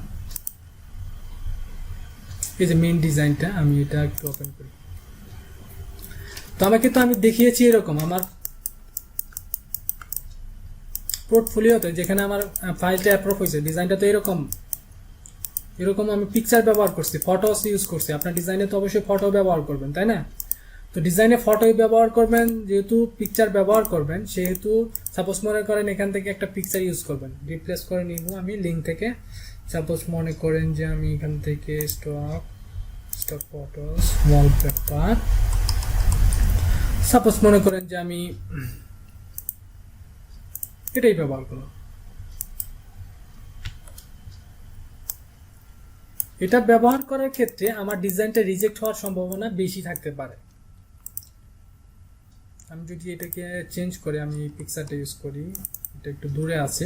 এই যে মেইন ডিজাইনটা, আমি এটা একটু ওপেন করি। তো আমাকে তো আমি দেখিয়েছি এরকম আমার পোর্টফোলিওতে, যেখানে আমার ফাইলটা অ্যাপ্রুভ হয়েছে, ডিজাইনটা তো এরকম আমি পিকচার ব্যবহার করছি, ফটোস ইউজ করছি। আপনার ডিজাইনে তো অবশ্যই ফটো ব্যবহার করবেন, তাই না? তো ডিজাইনে ফটোই ব্যবহার করবেন, যেহেতু পিকচার ব্যবহার করবেন, সেহেতু সাপোজ মনে করেন এখান থেকে একটা পিকচার ইউজ করবেন, রিপ্লেস করে নিব আমি লিঙ্ক থেকে। সাপোজ মনে করেন যে আমি এখান থেকে স্টক ফটোস ওয়ালপেপার, সাপোজ মনে করেন যে আমি এটাই ব্যবহার করলাম। এটা ব্যবহার করার ক্ষেত্রে আমার ডিজাইনটা রিজেক্ট হওয়ার সম্ভাবনা বেশি থাকতে পারে। আমি যদি এটাকে চেঞ্জ করে আমি পিকচারটা ইউজ করি, এটা একটু দূরে আছে,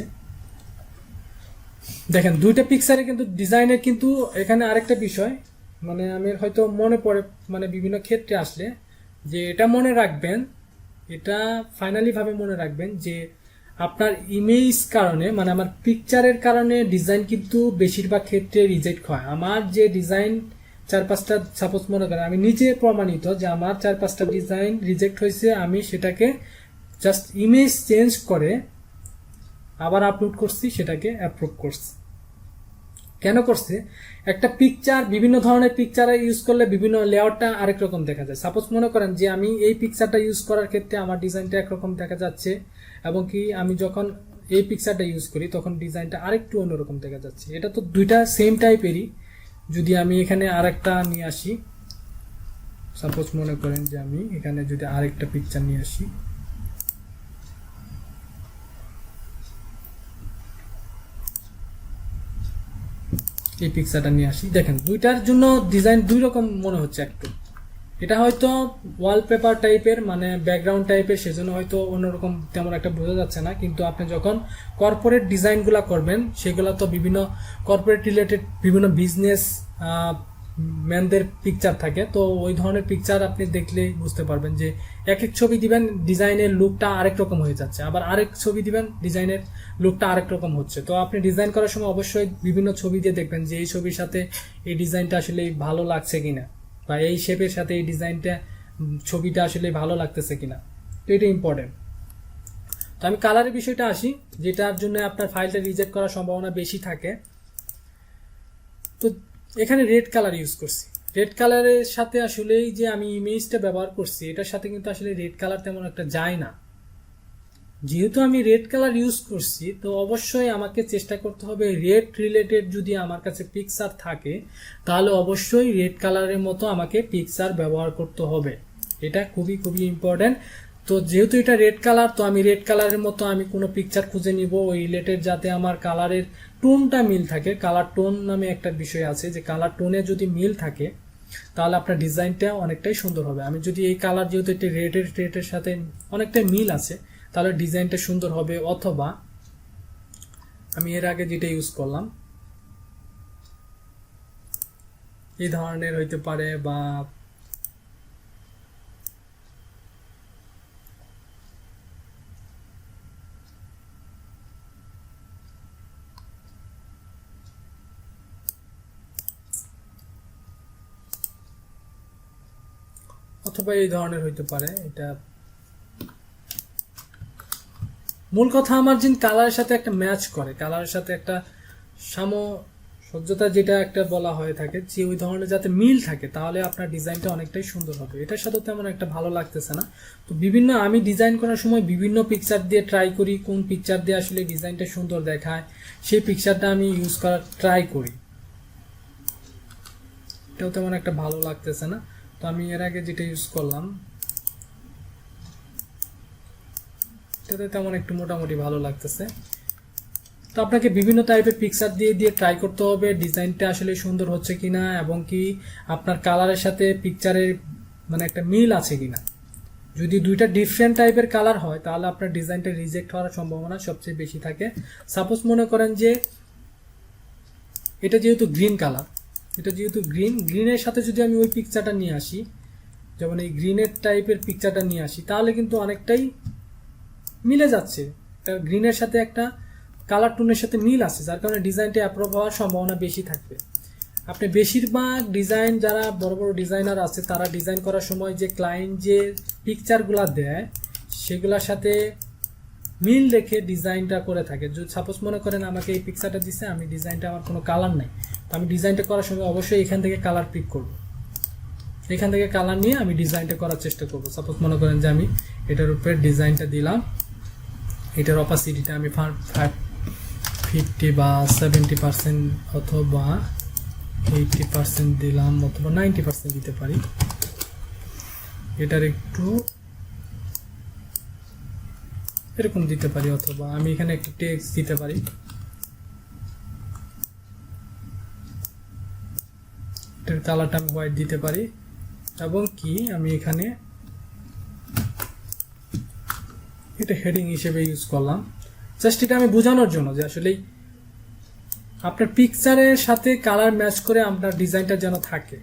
দেখেন দুইটা পিকচারে কিন্তু ডিজাইনের কিন্তু এখানে আরেকটা বিষয়, মানে আমি হয়তো মনে পড়ে, মানে বিভিন্ন ক্ষেত্রে আসলে যে এটা মনে রাখবেন, এটা ফাইনালি ভাবে মনে রাখবেন যে আপনার ইমেজ কারণে, মানে আমার পিকচারের কারণে ডিজাইন কিন্তু বেশিরভাগ ক্ষেত্রে রিজেক্ট হয়। আমার যে ডিজাইন 4-5টা, সাপোজ মনে করেন আমি নিজে প্রমাণিত যে আমার 4-5টা ডিজাইন রিজেক্ট হয়েছে, আমি সেটাকে জাস্ট ইমেজ চেঞ্জ করে আবার আপলোড করছি, সেটাকে অ্যাপ্রুভ করছি। কেন করছে? একটা পিকচার, বিভিন্ন ধরনের পিকচার ইউজ করলে বিভিন্ন লেআউটটা আরেক রকম দেখা যায়। সাপোজ মনে করেন যে আমি এই পিকচারটা ইউজ করার ক্ষেত্রে আমার ডিজাইনটা একরকম দেখা যাচ্ছে, এবং কি আমি যখন এই পিকচারটা ইউজ করি তখন ডিজাইনটা আরেকটু অন্যরকম দেখা যাচ্ছে। এটা তো দুইটা সেম টাইপেরই। যদি আমি এখানে আরেকটা নিয়ে আসি, সাপোজ মনে করেন যে আমি এখানে যদি আরেকটা পিকচার নিয়ে আসি, এই পিকচারটা নিয়ে আসি, দেখেন দুইটার জন্য ডিজাইন দুই রকম মনে হচ্ছে একটু। এটা হয়তো ওয়ালপেপার টাইপের, মানে ব্যাকগ্রাউন্ড টাইপের, সেজন্য হয়তো অন্যরকম তেমন একটা বোঝা যাচ্ছে না। কিন্তু আপনি যখন কর্পোরেট ডিজাইনগুলো করবেন, সেগুলো তো বিভিন্ন কর্পোরেট রিলেটেড বিভিন্ন বিজনেস ম্যানদের পিকচার থাকে, তো ওই ধরনের পিকচার আপনি দেখলেই বুঝতে পারবেন যে এক এক ছবি দিবেন ডিজাইনের লুকটা আরেক রকম হয়ে যাচ্ছে, আবার আরেক ছবি দিবেন ডিজাইনের লুকটা আরেক রকম হচ্ছে। তো আপনি ডিজাইন করার সময় অবশ্যই বিভিন্ন ছবি দিয়ে দেখবেন যে এই ছবির সাথে এই ডিজাইনটা আসলে ভালো লাগছে কিনা, বা এই শেপের সাথে এই ডিজাইনটা ছবিটা আসলে ভালো লাগতেছে কিনা। তো এটা ইম্পর্টেন্ট। তো আমি কালারের বিষয়টা আসি, যেটার জন্য আপনার ফাইলটা রিজেক্ট করার সম্ভাবনা বেশি থাকে। তো এখানে রেড কালার ইউজ করছি। রেড কালারের সাথে আসলে যে আমি ইমেজটা ব্যবহার করছি এটার সাথে কিন্তু আসলে রেড কালার তেমন একটা যায় না। যেহেতু আমি রেড কালার ইউজ করছি, তো অবশ্যই আমাকে চেষ্টা করতে হবে রেড রিলেটেড যদি আমার কাছে পিকচার থাকে তাহলে অবশ্যই রেড কালারের মতো আমাকে পিকচার ব্যবহার করতে হবে। এটা খুবই খুবই ইম্পর্টেন্ট। তো যেহেতু এটা রেড কালার, তো আমি রেড কালারের মতো আমি কোনো পিকচার খুঁজে নিব ওই রিলেটেড যাতে আমার কালারের টোনটা মিল থাকে। কালার টোন নামে একটা বিষয় আছে, যে কালার টোনে যদি মিল থাকে তাহলে আপনার ডিজাইনটা অনেকটাই সুন্দর হবে। আমি যদি এই কালার যেহেতু একটি রেডের সাথে অনেকটাই মিল আছে তাহলে ডিজাইনটা সুন্দর হবে। অথবা আমি এর আগে যেটা ইউজ করলাম এই ধরনের হইতে পারে, বা এই ধরনের হইতে পারে। এটা মূল কথা আমার যে কালারের সাথে একটা ম্যাচ করে, কালারের সাথে একটা সামঞ্জস্যতা যেটা একটা বলা হয়ে থাকে, যে ওই ধরনের যাতে মিল থাকে তাহলে আপনার ডিজাইনটা অনেকটাই সুন্দর হবে। এটার সাথে তেমন একটা ভালো লাগতেছে না। তো আমি ডিজাইন করার সময় বিভিন্ন পিকচার দিয়ে ট্রাই করি, কোন পিকচার দিয়ে আসলে ডিজাইনটা সুন্দর দেখায় সেই পিকচারটা আমি ইউজ করার ট্রাই করি। এটাও তেমন একটা ভালো লাগতেছে না। তো আমি এর আগে যেটা ইউজ করলাম এটাতে তেমন একটু মোটামুটি ভালো লাগতেছে। তো আপনাকে বিভিন্ন টাইপের পিকচার দিয়ে দিয়ে ট্রাই করতে হবে ডিজাইনটা আসলে সুন্দর হচ্ছে কিনা, এবং কি আপনার কালারের সাথে পিকচারের মানে একটা মিল আছে কিনা। যদি দুইটা ডিফারেন্ট টাইপের কালার হয় তাহলে আপনার ডিজাইনটা রিজেক্ট হওয়ার সম্ভাবনা সবচেয়ে বেশি থাকে। সাপোজ মনে করেন যে এটা যেহেতু গ্রিন কালার, এটা যেহেতু গ্রিনের সাথে যদি আমি ওই পিকচারটা নিয়ে আসি, যেমন এই গ্রিনের টাইপের পিকচারটা নিয়ে আসি, তাহলে কিন্তু অনেকটাই মিলে যাচ্ছে। গ্রিনের সাথে একটা কালার টোনের সাথে মিল আছে, যার কারণে ডিজাইনটা অ্যাপ্রুভ হওয়ার সম্ভাবনা বেশি থাকবে। আপনি বেশিরভাগ ডিজাইন যারা বড় বড় ডিজাইনার আছে তারা ডিজাইন করার সময় যে ক্লায়েন্ট যে পিকচারগুলো দেয় সেগুলোর সাথে মিল রেখে ডিজাইনটা করে থাকে। যদি সাপোজ মনে করেন আমাকে এই পিকচারটা দিচ্ছে, আমি ডিজাইনটা আমার কোনো কালার নাই, তো আমি ডিজাইনটা করার সময় অবশ্যই এখান থেকে কালার পিক করব, এখান থেকে কালার নিয়ে আমি ডিজাইনটা করার চেষ্টা করব। সাপোজ মনে করেন যে আমি এটার উপরে ডিজাইনটা দিলাম, এটার অপাসিটিটা আমি 50 বা 70% অথবা 80% দিলাম, অথবা 90% দিতে পারি। এটার একটু এরকম দিতে পারি, অথবা আমি এখানে একটু টেক্সট দিতে পারি। এটার কালারটা আমি হোয়াইট দিতে পারি, এবং কি আমি এখানে এটা হেডিং হিসেবে ইউজ করলাম। জাস্ট এটা আমি বোঝানোর জন্য যে আসলে আপনার পিকচারের সাথে কালার ম্যাচ করে আপনার ডিজাইনটা যেন থাকে।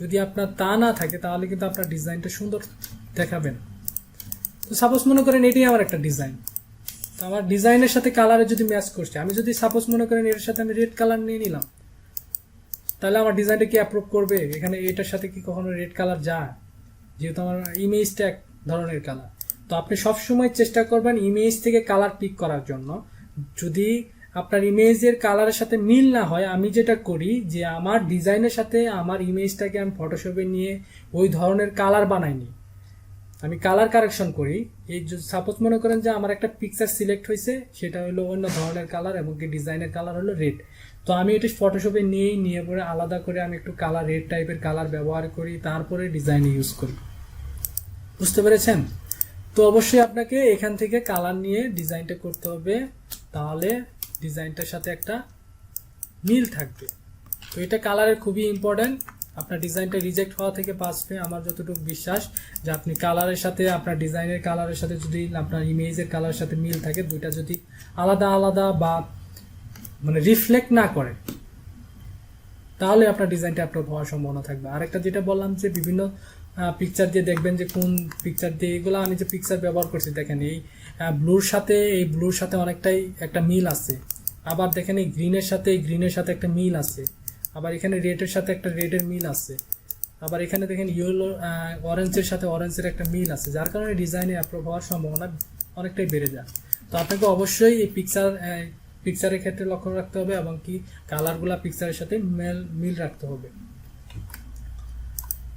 যদি আপনার তা না থাকে তাহলে কিন্তু আপনার ডিজাইনটা সুন্দর দেখাবেন। তো সাপোজ মনে করেন এটাই আমার একটা ডিজাইন, তো আমার ডিজাইনের সাথে কালারে যদি ম্যাচ করছে, আমি যদি সাপোজ মনে করেন এর সাথে আমি রেড কালার নিয়ে নিলাম, তাহলে আমার ডিজাইনটা কি অ্যাপ্রুভ করবে? এখানে এটার সাথে কি কখনো রেড কালার যায়? যেহেতু আমার ইমেজটা এক ধরনের কালার। তো আপনি সবসময় চেষ্টা করবেন ইমেজ থেকে কালার পিক করার জন্য। যদি আপনার ইমেজের কালারের সাথে মিল না হয়, আমি যেটা করি যে আমার ডিজাইনের সাথে আমার ইমেজটাকে আমি ফটোশপে নিয়ে ওই ধরনের কালার বানাইনি, আমি কালার কারেকশন করি। এই সাপোজ মনে করেন যে আমার একটা পিকচার সিলেক্ট হয়েছে, সেটা হলো অন্য ধরনের কালার এবং ডিজাইনের কালার হলো রেড, তো আমি এটা ফটোশপে নিয়ে পরে আলাদা করে আমি একটু কালার রেড টাইপের কালার ব্যবহার করি, তারপরে ডিজাইনে ইউজ করি। বুঝতে পেরেছেন? তো অবশ্যই আপনাকে এখান থেকে কালার নিয়ে ডিজাইনটা করতে হবে, তাহলে ডিজাইনটার সাথে একটা মিল থাকবে। তো এটা কালারের খুবই ইম্পর্টেন্ট। আপনার ডিজাইনটা রিজেক্ট হওয়া থেকে বাঁচবে আমার যতটুকু বিশ্বাস, যে আপনি কালারের সাথে আপনার ডিজাইনের কালারের সাথে যদি আপনার ইমেজের কালারের সাথে মিল থাকে, দুইটা যদি আলাদা আলাদা বা মানে রিফ্লেক্ট না করে, তাহলে আপনার ডিজাইনটা আপলোড হওয়ার সম্ভাবনা থাকবে। আরেকটা যেটা বললাম যে বিভিন্ন পিকচার দিয়ে দেখবেন যে কোন পিকচার দিয়ে, এগুলো আমি যে পিকচার ব্যবহার করছি দেখেন এই ব্লুর সাথে অনেকটাই একটা মিল আছে। আবার দেখেন এই গ্রিনের সাথে একটা মিল আছে। আবার এখানে রেডের সাথে একটা রেডের মিল আছে। আবার এখানে দেখেন ইয়েলো অরেঞ্জের সাথে অরেঞ্জের একটা মিল আছে, যার কারণে ডিজাইনে অ্যাপ্রুভ হওয়ার সম্ভাবনা অনেকটাই বেড়ে যায়। তো আপনাকে অবশ্যই এই পিকচারের ক্ষেত্রে লক্ষ্য রাখতে হবে এবং কি কালারগুলা পিকচারের সাথে মিল রাখতে হবে।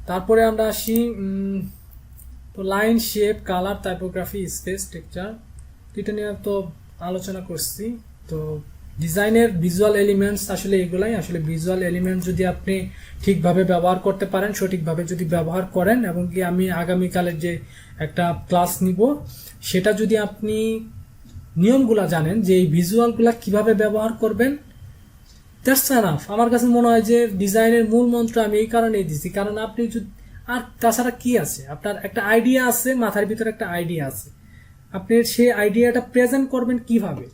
তারপরে আমরা আসি তো line, shape, colour, typography, space, texture, এটা নিয়ে তো আলোচনা করছি। তো ডিজাইনের ভিজুয়াল এলিমেন্টস আসলে এগুলাই। আসলে ভিজুয়াল এলিমেন্ট যদি আপনি ঠিকভাবে ব্যবহার করতে পারেন, সঠিকভাবে যদি ব্যবহার করেন, এবং কি আমি আগামীকালের যে একটা ক্লাস নিব সেটা যদি আপনি নিয়মগুলা জানেন যে এই ভিজুয়ালগুলা কিভাবে ব্যবহার করবেন, দ্যাটস এনাফ। আমার কাছে মনে হয় যে ডিজাইনের মূল মন্ত্র আমি এই কারণেই দিছি, কারণ আপনি যদি, আর তাছাড়া কি আছে, আপনার একটা আইডিয়া আছে, মাথার ভিতরে একটা আইডিয়া আছে, আপনি সেই আইডিয়াটা প্রেজেন্ট করবেন কিভাবে।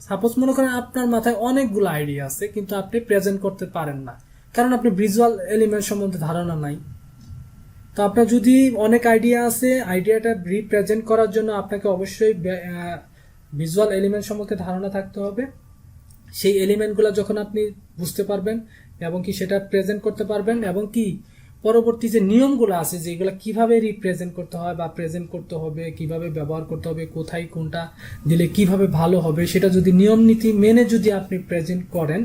সাপোজ মনে করেন আপনার মাথায় অনেকগুলো আইডিয়া আছে কিন্তু আপনি প্রেজেন্ট করতে পারেন না, কারণ আপনি ভিজুয়াল এলিমেন্ট সম্বন্ধে ধারণা নাই। তো আপনার যদি অনেক আইডিয়া আছে, আইডিয়াটা রিপ্রেজেন্ট করার জন্য আপনাকে অবশ্যই ভিজুয়াল এলিমেন্ট সম্পর্কে ধারণা থাকতে হবে। সেই এলিমেন্টগুলো যখন আপনি বুঝতে পারবেন এবং কি সেটা প্রেজেন্ট করতে পারবেন, এবং কি পরবর্তী যে নিয়মগুলো আছে যে এগুলো কিভাবে রিপ্রেজেন্ট করতে হয় বা প্রেজেন্ট করতে হবে, কিভাবে ব্যবহার করতে হবে, কোথায় কোনটা দিলে কিভাবে ভালো হবে, সেটা যদি নিয়ম নীতি মেনে যদি আপনি প্রেজেন্ট করেন,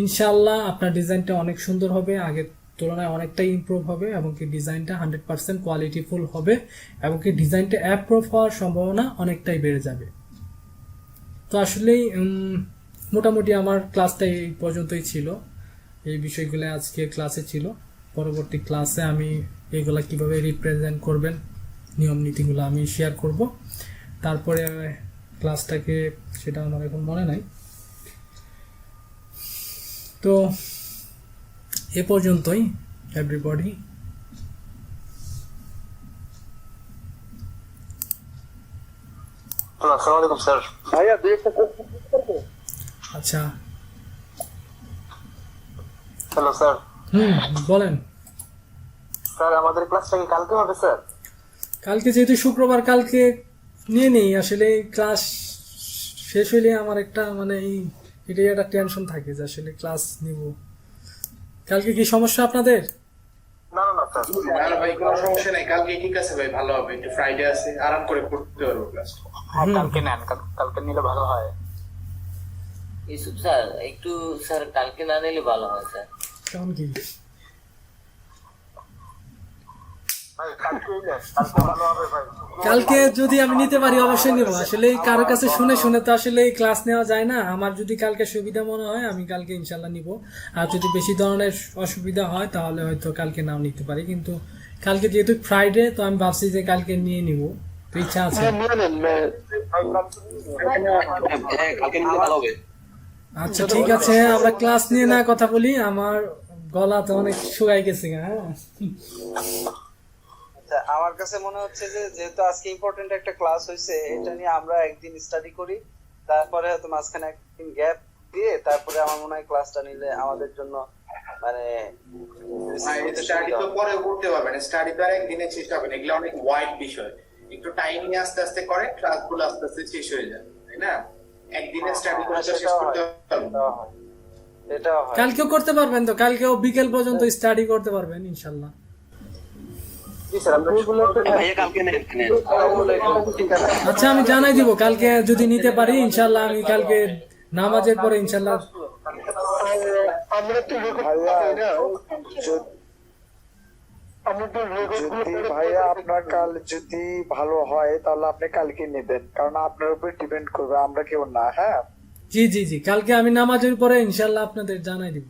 ইনশাআল্লাহ আপনার ডিজাইনটা অনেক সুন্দর হবে, আগের তুলনায় অনেকটাই ইমপ্রুভ হবে, এবং কি ডিজাইনটা 100% কোয়ালিটিফুল হবে, এবং কি ডিজাইনটা অ্যাপ্রুভ হওয়ার সম্ভাবনা অনেকটাই বেড়ে যাবে। তো আসলেই মোটামুটি আমার ক্লাসটা এই পর্যন্তই ছিল। এই বিষয়গুলো আজকে ক্লাসে ছিল। পরবর্তী ক্লাসে আমি এগুলা কিভাবে রিপ্রেজেন্ট করবেন, নিয়ম নীতিগুলো আমি শেয়ার করব। তারপরে ক্লাসটাকে, সেটা আমার এখন মনে নাই। তো এ পর্যন্তই এভরিবডি। আসসালামু আলাইকুম স্যার। ভাইয়া দুই একটা আচ্ছা, হ্যালো স্যার। বলেন। স্যার আমাদের ক্লাসটা কি কালকে হবে স্যার? কালকে যেহেতু শুক্রবার, কালকে নিয়ে নেই। আসলে ক্লাস শেষ হইলে আমার একটা এটাই একটা টেনশন থাকে যে আসলে ক্লাস নিব। কালকে কি সমস্যা আপনাদের? না না না স্যার, না ভাই কোনো সমস্যা নাই, কালকে ঠিক আছে ভাই, ভালো হবে, একটু ফ্রাইডে আছে, আরাম করে পড়তে পারবো ক্লাস। কালকে নেন, কালকে নিলে ভালো হয়। ইউসুফ স্যার একটু, স্যার কালকে না নিলে ভালো হয় স্যার। কারণ কি? ভাই কালকে নেন, কালকে ভালো হবে ভাই। কালকে যদি আমি নিতে পারি অবশ্যই নিব। আসলে কারো কাছে শুনে শুনে তো আসলে ক্লাস নেওয়া যায় না। আমার যদি কালকে সুবিধা মনে হয় আমি কালকে ইনশাল্লাহ নিব। আর যদি বেশি ধরনের অসুবিধা হয় তাহলে হয়তো কালকে নাও নিতে পারি, কিন্তু কালকে যেহেতু ফ্রাইডে তো আমি ভাবছি যে কালকে নিয়ে নিব। তো ইচ্ছা আছে। আচ্ছা ঠিক আছে, আমরা ক্লাস নিয়ে না কথা বলি। আমার গলা তো অনেক শুকাই গেছে। হ্যাঁ, আমার কাছে মনে হচ্ছে যে যেহেতু আজকে ইম্পর্টেন্ট একটা ক্লাস হয়েছে, এটা নিয়ে আমরা একদিন স্টাডি করি, তারপরে হয়তো মাঝখানে একদিন গ্যাপ দিয়ে তারপরে আমার মনে হয় ক্লাসটা নিলে আমাদের জন্য স্টাডি তো পরে করতে পারবেন, স্টাডি তো আর একদিনে শেষ হবে না, এগুলো অনেক ওয়াইড বিষয়, একটু টাইমিং আস্তে আস্তে করে ক্লাসগুলো আস্তে আস্তে শেষ হয়ে যায়, তাই না? একদিনে স্টাডি করে তো শেষ করতে পারবেন। এটাও হয়। কালকেও করতে পারবেন, তো কালকেও বিকেল পর্যন্ত স্টাডি করতে পারবেন ইনশাল্লাহ। আচ্ছা আমি জানাই দিব কালকে যদি নিতে পারি ইনশাল্লাহ। আমি কালকে নামাজের পরে ইনশাল্লাহ। ভাইয়া আপনার কাল যদি ভালো হয় তাহলে আপনি কালকে নেবেন, কারণ আপনার উপর ডিপেন্ড করবে, আমরা কেউ না। হ্যাঁ জি জি জি, কালকে আমি নামাজের পরে ইনশাল্লাহ আপনাদের জানাই দিব।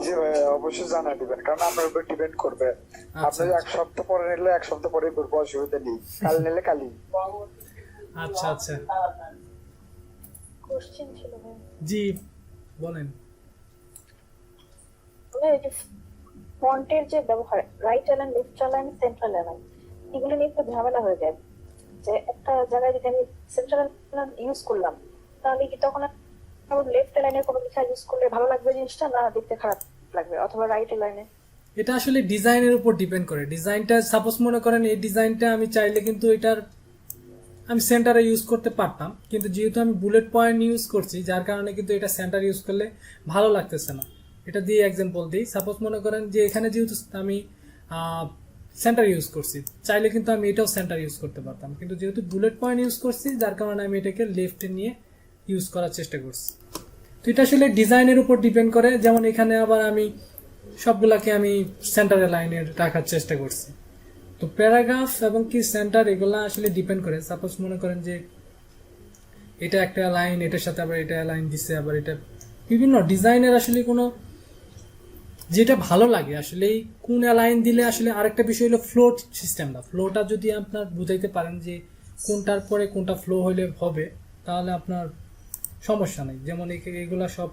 জি ভাইয়া অবশ্যই জানাই দিবেন, কারণ আপনার উপর ডিপেন্ড করবে। আপনি এক সপ্তাহ পরে নিলে এক সপ্তাহ পরে করবো, অসুবিধা নেই। কাল নিলে কালই। আচ্ছা আচ্ছা, কোশ্চেন ছিল ভাই। জি বলেন। এই যে ফন্টের যে ব্যবহার, right align, left align, central align, এগুলো নিয়ে একটু ঝামেলা হয়ে যায়। যে একটা জায়গায় যদি আমি সেন্ট্রাল অ্যালাইন ইউজ করলাম তাহলে কি তখন আবার লেফট লাইনের কোনো কিছু ইউজ করলে ভালো লাগবে জিনিসটা, না দেখতে খারাপ লাগবে, অথবা রাইট লাইনে? এটা আসলে ডিজাইনের উপর ডিপেন্ড করে। ডিজাইনটা সাপোজ মনে করেন এই ডিজাইনটা আমি চাইলে কিন্তু এটার আমি সেন্টারে ইউজ করতে পারতাম, কিন্তু যেহেতু আমি বুলেট পয়েন্ট ইউজ করছি যার কারণে কিন্তু এটা সেন্টার ইউজ করলে ভালো লাগতেছে না। এটা দিয়ে এক্সাম্পল দিই, সাপোজ মনে করেন যে এখানে যেহেতু আমি সেন্টার ইউজ করছি, চাইলে কিন্তু আমি এটাও সেন্টার ইউজ করতে পারতাম, কিন্তু যেহেতু বুলেট পয়েন্ট ইউজ করছি যার কারণে আমি এটাকে লেফটে নিয়ে ইউজ করার চেষ্টা করছি। তো এটা আসলে ডিজাইনের উপর ডিপেন্ড করে। যেমন এখানে আবার আমি সবগুলাকে আমি সেন্টারে লাইনে রাখার চেষ্টা করছি। তো প্যারাগ্রাফ এবং কি সেন্টার এগুলা আসলে ডিপেন্ড করে। সাপোজ মনে করেন যে এটা একটা লাইন, এটার সাথে আবার এটা লাইন দিছে, আবার এটা বিভিন্ন ডিজাইনের আসলে কোনো যেটা ভালো লাগে আসলে কোন লাইন দিলে আসলে। আরেকটা বিষয় হলো ফ্লো সিস্টেমটা। ফ্লোটা যদি আপনার বুঝাইতে পারেন যে কোনটার পরে কোনটা ফ্লো হলে হবে, তাহলে আপনার সমস্যা নেই। যেমন এগুলা সব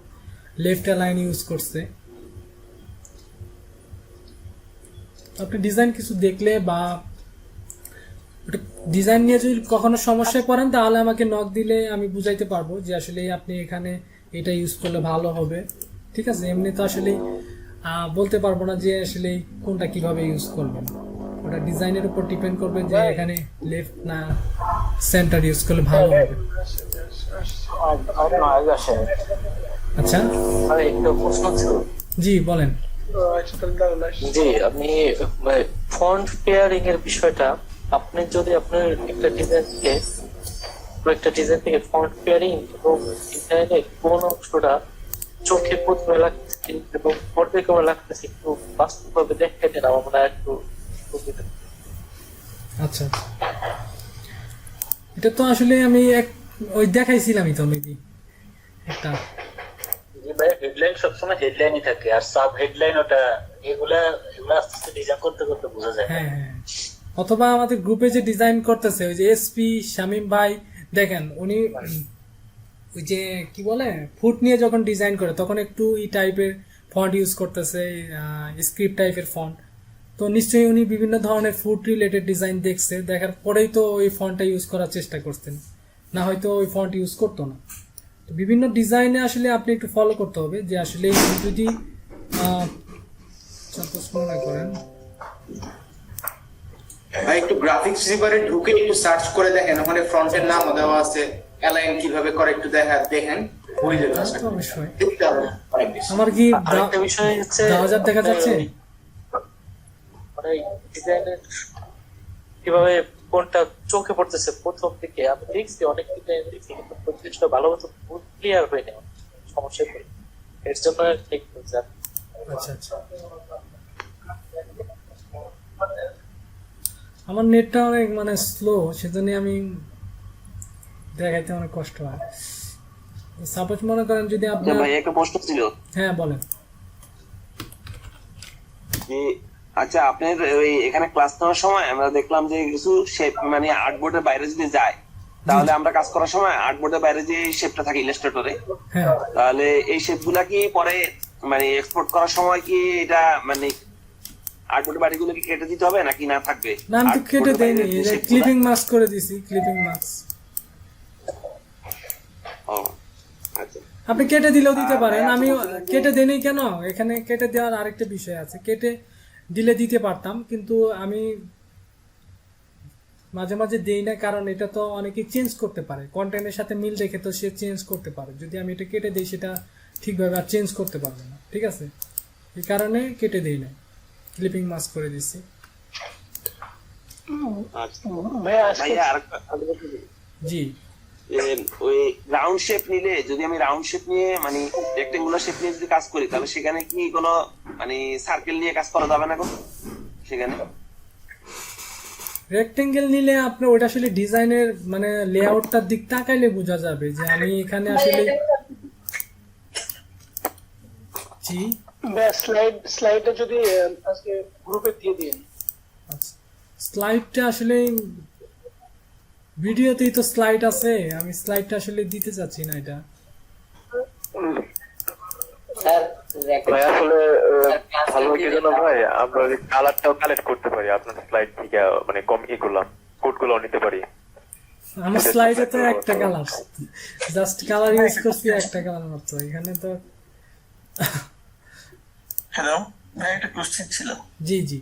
লেফট লাইন ইউজ করছে। আপনি ডিজাইন কিছু দেখলে বা ডিজাইন নিয়ে যদি কখনো সমস্যায় পড়েন তাহলে আমাকে নক দিলে আমি বুঝাইতে পারবো যে আসলে আপনি এখানে এটা ইউজ করলে ভালো হবে। ঠিক আছে, এমনি তো আসলে বলতে পারবো না যে আসলে কোনটা কিভাবে ইউজ করবেন। ওটা ডিজাইনের উপর ডিপেন্ড করবে যে এখানে লেফট না সেন্টার ইউজ করলে ভালো হবে। আচ্ছা, একটা প্রশ্ন ছিল। জি বলেন। জি, আপনি ফন্ট পেয়ারিং এর বিষয়টা, আপনি যদি আপনার একটা ডিজাইন থেকে ফন্ট পেয়ারিং এবং ডিজাইনের কোন অংশটা চোখে প্রথমে লাগতেছে এবং পর্যায়ক্রমে লাগতেছে একটু বাস্তবভাবে দেখে দেন, আমার মনে হয় একটু সুবিধা। আচ্ছা, এটা তো আসলে আমি ওই দেখাইছিলামই তো মেবি একটা। হেডলাইন সবসময় হেডলাইনই থাকে, আর সাব হেডলাইন ওটা এগুলা আস্তে আস্তে ডিজাইন করতে করতে বোঝা যায়। হ্যাঁ হ্যাঁ, অথবা আমাদের গ্রুপে যে ডিজাইন করতেছে ওই যে এসপি শামিম ভাই, দেখেন উনি ওই যে কি বলে ফুট নিয়ে যখন ডিজাইন করে তখন একটু এই টাইপের ফন্ট ইউজ করতেছে, স্ক্রিপ্ট টাইপের ফন্ট। তো নিশ্চয়ই উনি বিভিন্ন ধরনের ফুড রিলেটেড ডিজাইন দেখছে, দেখার পরেই তো ওই ফন্টটা ইউজ করার চেষ্টা করতেন, না হয়তো ওই ফন্ট ইউজ করতো না। তো বিভিন্ন ডিজাইনে আসলে আপনি একটু ফলো করতে হবে যে আসলে যদি মনে করেন ভাই একটু গ্রাফিক্স রিভারে ঢুকে একটু সার্চ করে দেখেন, ওখানে ফ্রন্টের নামও দেওয়া আছে, অ্যালাইন কিভাবে করে একটু দেখেন, হয়ে যাবে আশা করি। অবশ্যই। দেখতে হবে অনেক বেশি। আমার কি আরেকটা বিষয় হচ্ছে ব্রাউজার দেখা যাচ্ছে? মানে ডিজাইনের কিভাবে কোনটা চোখে পড়তেছে প্রথম দিকে আমি দেখছি, অনেক ডিজাইন দেখছি, কিন্তু প্রতিটা ভালো মতো ক্লিয়ার হয়ে নেওয়া সমস্যা পড়ে, এর জন্য ঠিক বলছি। আচ্ছা আচ্ছা, আমার নেটটা অনেক মানে স্লো, সেজন্য আমি দেখাইতে অনেক কষ্ট হয়। সাপোজ মনে করেন যদি আপনার ভাই একটা প্রশ্ন ছিল। হ্যাঁ বলেন। আচ্ছা, আপনার ওই এখানে ক্লাস নেওয়ার সময় আমরা দেখলাম যে কিছু শেপ মানে আর্টবোর্ডের বাইরে যদি যায় তাহলে আমরা কাজ করার সময় আর্টবোর্ডের বাইরে যে শেপটা থাকে ইলাস্ট্রেটরে, হ্যাঁ, তাহলে এই শেপ গুলা কি পরে মানে এক্সপোর্ট করার সময় কি এটা মানে আর্টবোর্ডের বাইরে গুলো কি কেটে দিতে হবে নাকি না থাকবে? না আমি তো কেটে দেইনি, ক্লিপিং মাস্ক করে দিছি, ক্লিপিং মাস্ক। ও আচ্ছা, আপনি কেটে দিলেও দিতে পারেন, আমি কেটে দেইনি কেন, এখানে কেটে দেওয়ার আরেকটা বিষয় আছে। কেটে দিলে দিতে পারতাম, কিন্তু আমি মাঝে মাঝে দেই না, কারণ এটা তো অনেকে চেঞ্জ করতে পারে, কন্টেন্টের সাথে মিল রেখে তো সে চেঞ্জ করতে পারে। যদি আমি এটা কেটে দিই সেটা ঠিকভাবে আর চেঞ্জ করতে পারবে না, ঠিক আছে, এই কারণে কেটে দেই না, ক্লিপিং মাস্ক করে দিচ্ছি। ভাইয়া জি, ওই রাউন্ড শেপ নিলে, যদি আমি রাউন্ড শেপ নিয়ে মানে রেক্টেঙ্গুলার শেপ নিয়ে যদি কাজ করি তাহলে সেখানে কি কোনো মানে সার্কেল নিয়ে কাজ করা যাবে না গো? সেখানে রেক্টেঙ্গেল নিলে আপনি ওটা আসলে ডিজাইনের মানে লেআউটটার দিক তাকাইলে বোঝা যাবে যে আমি এখানে আসলে জি স্লাইডটা যদি আজকে গ্রুপে দিয়ে দিন। আচ্ছা, স্লাইডটা আসলে ভিডিওতেই তো স্লাইড আছে, আমি স্লাইডটা আসলে দিতে চাচ্ছি না এটা। স্যার ভাই আসলে ভালো কি জানো ভাই, আমরা কালারটাও কালেক্ট করতে পারি আপনার স্লাইড থেকে, মানে কম করলাম কোডগুলো নিতে পারি। আমার স্লাইডে তো একটা কালার, জাস্ট কালার ইউজ করছি একটা কালার মাত্র, এখানে তো হ্যালো ভাই, একটা কোশ্চেন ছিল। জি জি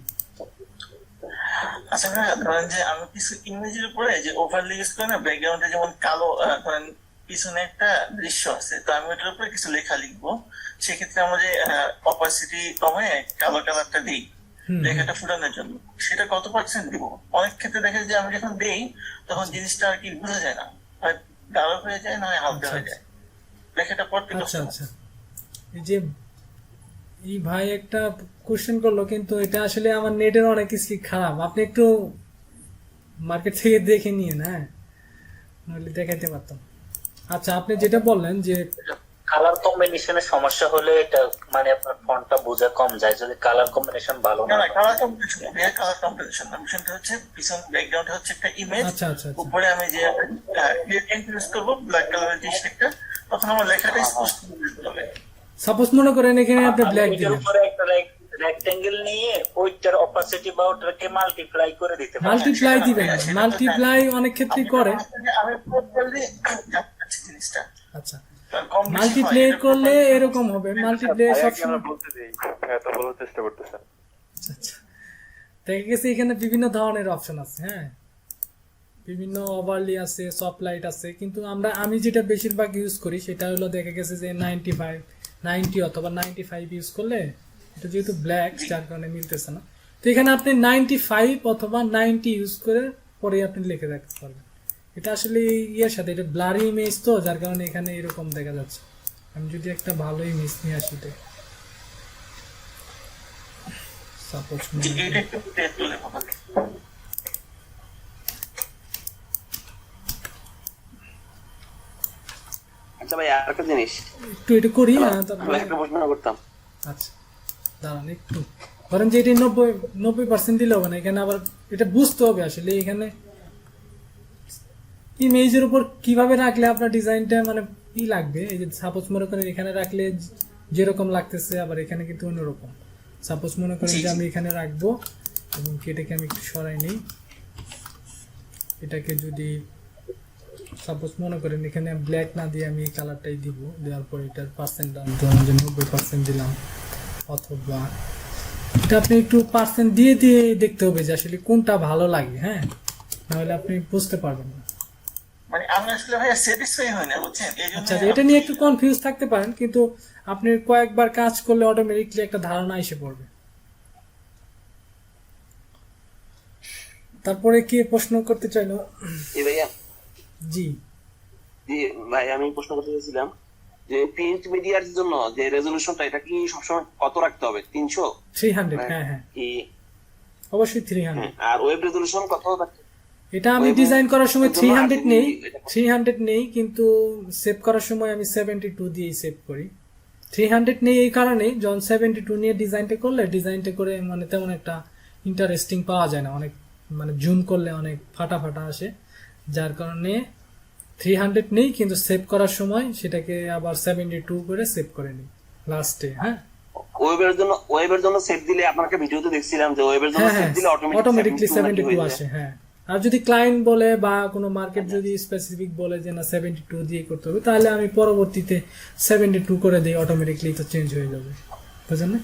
আচ্ছা ভাই, ধরেন যে আমি কিছু ইমেজের উপরে যে ওভারলে ইউজ করে না, ব্যাকগ্রাউন্ডে যেমন কালো ধরেন পিছনে একটা দৃশ্য আছে, তো আমি ওটার উপরে কিছু লেখা লিখবো, সেক্ষেত্রে আমরা যে অপাসিটি কমে কালো কালারটা দিই লেখাটা ফুটানোর জন্য, সেটা কত পার্সেন্ট দিব? অনেক ক্ষেত্রে দেখা যায় যে আমি যখন দেই তখন জিনিসটা আর কি বোঝা যায় না, হয় গাঢ় হয়ে যায় না হয় হালকা হয়ে যায়, লেখাটা পড়তে কষ্ট আচ্ছা হয়। আচ্ছা, এই যে এই ভাই একটা কোশ্চেন করলো, কিন্তু এটা আসলে আমার নেটের অনেক কিছু খারাপ, আপনি একটু মার্কেট থেকে দেখে নিন, হ্যাঁ, নাহলে দেখাইতে পারতাম। আচ্ছা, আপনি যেটা বললেন যে কালার কম্বিনেশনের সমস্যা হলে এটা মানে আপনার ফন্টটা বোঝা কম যায়, যদি কালার কম্বিনেশন ভালো না না না, হয়। কালার কম্বিনেশন কালার কম্বিনেশন না, বিষয়টা হচ্ছে পিছন ব্যাকগ্রাউন্ড হচ্ছে একটা ইমেজ, আচ্ছা আচ্ছা আচ্ছা উপরে আমি যে ইউজ করবো ব্ল্যাক কালারের জিনিস একটা, তখন আমার লেখাটা স্পষ্ট বুঝতে হবে। সাপোজ মনে করেন এখানে আপনি আমি ব্ল্যাক এটার দিলেন, উপরে একটা রেক্টেঙ্গেল নিয়ে ওইটার অপাসিটি বা ওটাকে মাল্টিপ্লাই করে দিতে পারি। মাল্টিপ্লাই দিবেন, মাল্টিপ্লাই অনেক ক্ষেত্রে করে। আমি প্রপারলি জানতে জিনিসটা, আচ্ছা, কারণ কম বেশি হয়, মাল্টিপ্লাই এটা করলে এরকম হবে, মাল্টিপ্লাই ভাইয়া কি সবসময় আমরা বলতে দিই, ভাইয়া তো বলার চেষ্টা করতেছেন। আচ্ছা আচ্ছা, দেখা গেছে এখানে বিভিন্ন ধরনের অপশন আছে, হ্যাঁ, বিভিন্ন ওভারলি আছে, সফট লাইট আছে, কিন্তু আমি যেটা বেশিরভাগ ইউজ করি সেটা হলো দেখা গেছে যে 90 অথবা 95 ইউজ করলে, এটা যেহেতু ব্ল্যাক যার কারণে মিলতেছে না, তো এখানে আপনি 95 অথবা 90 ইউজ করে পরে আপনি লিখে রাখতে পারবেন। এটা আসলে ইয়ের সাথে, এটা ব্লারি ইমেজ তো, যার কারণে এখানে এরকম দেখা যাচ্ছে। আমি যদি একটা ভালো ইমেজ নিয়ে আসি, সাপোজ এটা একটু টেস্ট করলে হবে। আচ্ছা ভাই, আর একটা জিনিস একটু এটা করি, আমি তারপরে একটা প্রশ্ন করতাম। আচ্ছা দাঁড়ান একটু, ধরেন যে এটি 90% দিলে হবে না, এখানে আবার এটা বুঝতে হবে আসলে এখানে ইমেজের উপর কিভাবে রাখলে আপনার ডিজাইনটা মানে কি লাগবে। এই যে সাপোজ মনে করেন এখানে রাখলে যেরকম লাগতেছে, আবার এখানে কিন্তু অন্যরকম। সাপোজ মনে করেন যে আমি এখানে রাখবো এবং এটাকে আমি একটু সরাই নিই, এটাকে যদি সাপোজ মনে করেন এখানে ব্ল্যাক না দিয়ে আমি এই কালারটাই দিব, দেওয়ার পর এটার পার্সেন্ট ধরুন যে 90% দিলাম, অথবা এটা আপনি একটু পার্সেন্ট দিয়ে দিয়ে দেখতে হবে যে আসলে কোনটা ভালো লাগে, হ্যাঁ, নাহলে আপনি বুঝতে পারবেন না। মানে আমি আসলে ভাই স্যাটিসফাই হই না, বুঝছেন, এই জন্য আচ্ছা, এটা নিয়ে একটু কনফিউজ থাকতে পারেন, কিন্তু আপনি কয়েকবার কাজ করলে অটোমেটিকলি একটা ধারণা এসে পড়বে। তারপরে কি প্রশ্ন করতে চাইলো? এই ভাইয়া, জি জি ভাই, আমি প্রশ্ন করতে চাইছিলাম যে প্রিন্ট মিডিয়ার জন্য যে রেজলিউশনটা, এটা কি সবসময় কত রাখতে হবে? 300? 300, হ্যাঁ হ্যাঁ কি অবশ্যই 300। আর ওয়েব রেজলিউশন কত রাখতে? এটা আমি ডিজাইন করার সময় 300 নেই, কিন্তু সেভ করার সময় আমি 72 দিয়ে সেভ করি। 300 নেই এই কারণে, যখন 72 নিয়ে ডিজাইনটা করে মানে তেমন একটা ইন্টারেস্টিং পাওয়া যায় না, অনেক মানে জুম করলে অনেক ফাটা ফাটা আসে, যার কারণে 300 নেই, কিন্তু সেভ করার সময় সেটাকে আবার 72 করে সেভ করে নিই লাস্টে। হ্যাঁ, ওয়েবের জন্য সেভ দিলে, আপনাকে ভিডিওতে দেখছিলাম যে ওয়েবের জন্য সেভ দিলে অটোমেটিকলি 72 আসে। হ্যাঁ, আর যদি ক্লায়েন্ট বলে বা কোনো মার্কেট যদি স্পেসিফিক বলে যে না 72 দিয়ে করতে হবে, তাহলে আমি পরবর্তীতে 72 করে দিই, অটোমেটিকলি তো চেঞ্জ হয়ে যাবে, বুঝলেন না?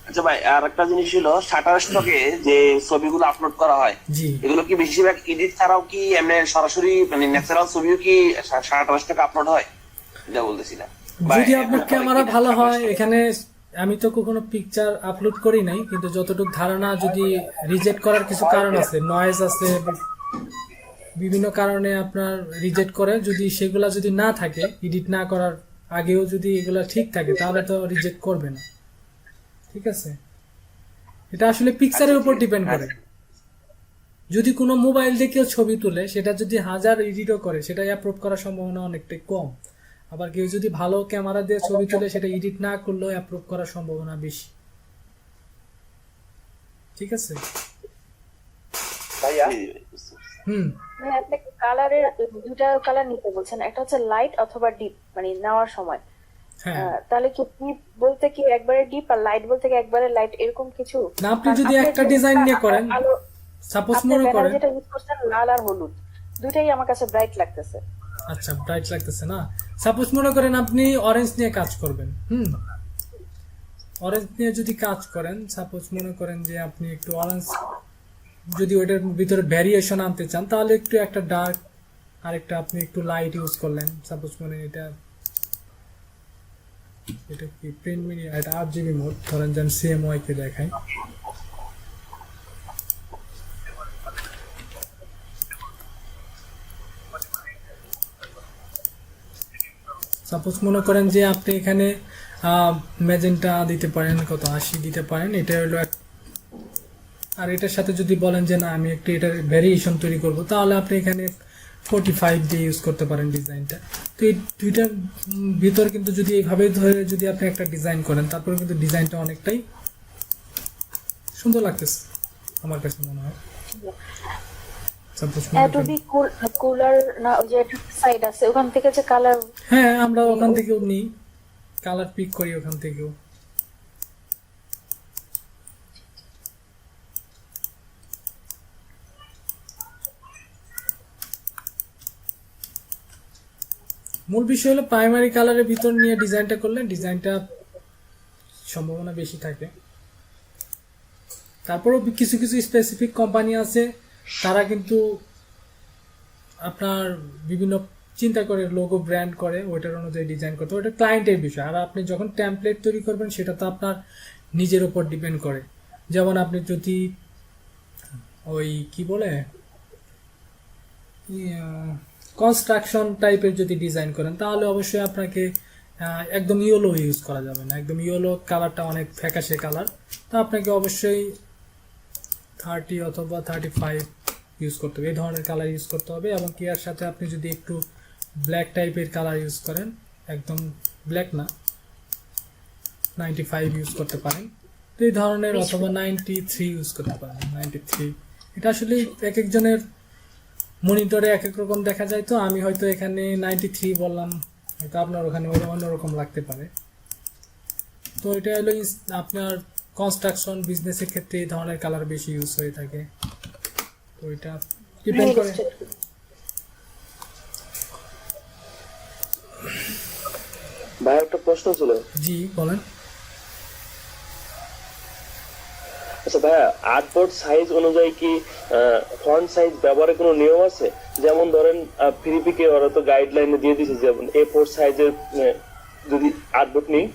আচ্ছা ভাই, আর একটা জিনিস ছিল, শাটার স্টকে যে ছবিগুলো আপলোড করা হয়, জি, এগুলো কি বেশিরভাগ এডিট ছাড়াও কি এমনি সরাসরি মানে ন্যাচারাল ছবিও কি শাটার স্টকে আপলোড হয়? এটা বলতেছিলাম। যদি আপনার ক্যামেরা ভালো হয়। এখানে আমি তো কখনো পিকচার আপলোড করি নাই, কিন্তু যতটুকু ধারণা, যদি রিজেক্ট করার কিছু কারণ আছে, নয়েজ আছে, বিভিন্ন কারণে আপনার রিজেক্ট করে, যদি সেগুলা যদি না থাকে, এডিট না করার আগেও যদি এগুলা ঠিক থাকে, তাহলে তো রিজেক্ট করবে না। ঠিক আছে, এটা আসলে পিকচারের উপর ডিপেন্ড করে। যদি কোনো মোবাইল দিয়ে কেউ ছবি তুলে, সেটা যদি 1000 এডিটও করে, সেটা অ্যাপ্রুভ করার সম্ভাবনা অনেকটাই কম। আবার কেউ যদি ভালো ক্যামেরা দিয়ে ছবি তুলে, সেটা এডিট না করলেও অ্যাপ্রুভ করার সম্ভাবনা বেশি। ঠিক আছে ভাইয়া মানে আপনি কালারের দুটা কালার নিতে বলছেন, একটা হচ্ছে লাইট অথবা ডিপ, মানে নেওয়ার সময়। তাহলে কি ডিপ বলতে কি একবারে ডিপ, আর লাইট বলতে কি একবারে লাইট, এরকম কিছু? না, আপনি যদি একটা ডিজাইন নিয়ে করেন, সাপোজ আপনার মনে ব্যানার করেন, যেটা ইউজ করছেন লাল আর হলুদ, দুইটাই আমার কাছে ব্রাইট লাগতেছে। আচ্ছা ব্রাইট লাগতেছে না। সাপোজ মনে করেন আপনি অরেঞ্জ নিয়ে কাজ করবেন, অরেঞ্জ নিয়ে যদি কাজ করেন, সাপোজ মনে করেন যে আপনি একটু অরেঞ্জ যদি ওইটার ভিতরে ভ্যারিয়েশন আনতে চান, তাহলে একটু একটা ডার্ক আর একটা আপনি একটু লাইট ইউজ করলেন। সাপোজ মনে এটা কি প্রিন্ট মিডিয়া, এটা RGB মোড, ধরেন যেন CMYK কে দেখাই। সাপোজ মনে করেন যে আপনি এখানে ম্যাজেন্টা দিতে পারেন, কত 80 দিতে পারেন, এটা হলো আর এটার সাথে যদি বলেন যে না আমি একটু এটার ভ্যারিয়েশন তৈরি করব, তাহলে আপনি এখানে 45 দিয়ে ইউজ করতে পারেন ডিজাইনটা। তো এই দুইটার ভিতর কিন্তু যদি এইভাবে ধরে যদি আপনি একটা ডিজাইন করেন, তারপরে কিন্তু ডিজাইনটা অনেকটাই সুন্দর লাগতেছে আমার কাছে মনে হয়। সাপোজ কুলার না, ওই যে সাইড আছে ওখান থেকে যে কালার, হ্যাঁ আমরা ওখান থেকেও নিই, কালার পিক করি ওখান থেকেও। মূল বিষয় হলো প্রাইমারি কালারের ভিতর নিয়ে ডিজাইনটা করলে ডিজাইনটা সম্ভাবনা বেশি থাকে। তারপরেও কিছু কিছু স্পেসিফিক কোম্পানি আছে, তারা কিন্তু আপনার বিভিন্ন চিন্তা করে লোগো ব্র্যান্ড করে, ওইটার অনুযায়ী ডিজাইন করতে, ওইটা ক্লায়েন্টের বিষয়। আর আপনি যখন টেমপ্লেট তৈরি করবেন সেটা তো আপনার নিজের উপর ডিপেন্ড করে। যেমন আপনি যদি ওই কি বলে কনস্ট্রাকশন টাইপের যদি ডিজাইন করেন, তাহলে অবশ্যই আপনাকে একদম ইয়েলো ইউজ করা যাবে না। একদম ইয়েলো কালারটা অনেক ফ্যাকাশে কালার, তো আপনাকে অবশ্যই 30 অথবা 35 ইউজ করতে হবে, এই ধরনের কালার ইউজ করতে হবে। এবং কি এর সাথে আপনি যদি একটু ব্ল্যাক টাইপের কালার ইউজ করেন, একদম ব্ল্যাক না 95 ইউজ করতে পারেন, তো এই ধরনের, অথবা 93 ইউজ করতে পারেন। 93 এটা আসলে এক একজনের মনিটরে এক এক রকম দেখা যায়, তো আমি হয়তো এখানে 93 বললাম, হয়তো আপনার ওখানে অন্যরকম লাগতে পারে। তো এটা হলো আপনার কনস্ট্রাকশন বিজনেসের ক্ষেত্রে এই ধরনের কালার বেশি ইউজ হয়ে থাকে, তো এটা ডিপেন্ড করে। ভাই একটা প্রশ্ন ছিল। জি বলেন। আচ্ছা ভাইয়া, আর্টবোর্ড সাইজ অনুযায়ী কি ফন্ট সাইজ ব্যবহারের কোনো নিয়ম আছে? যেমন ধরেন ফ্রিপিকে ওরা তো গাইডলাইনে দিয়ে দিয়েছে, যেমন A4 সাইজের যদি আর্টবোর্ড নিই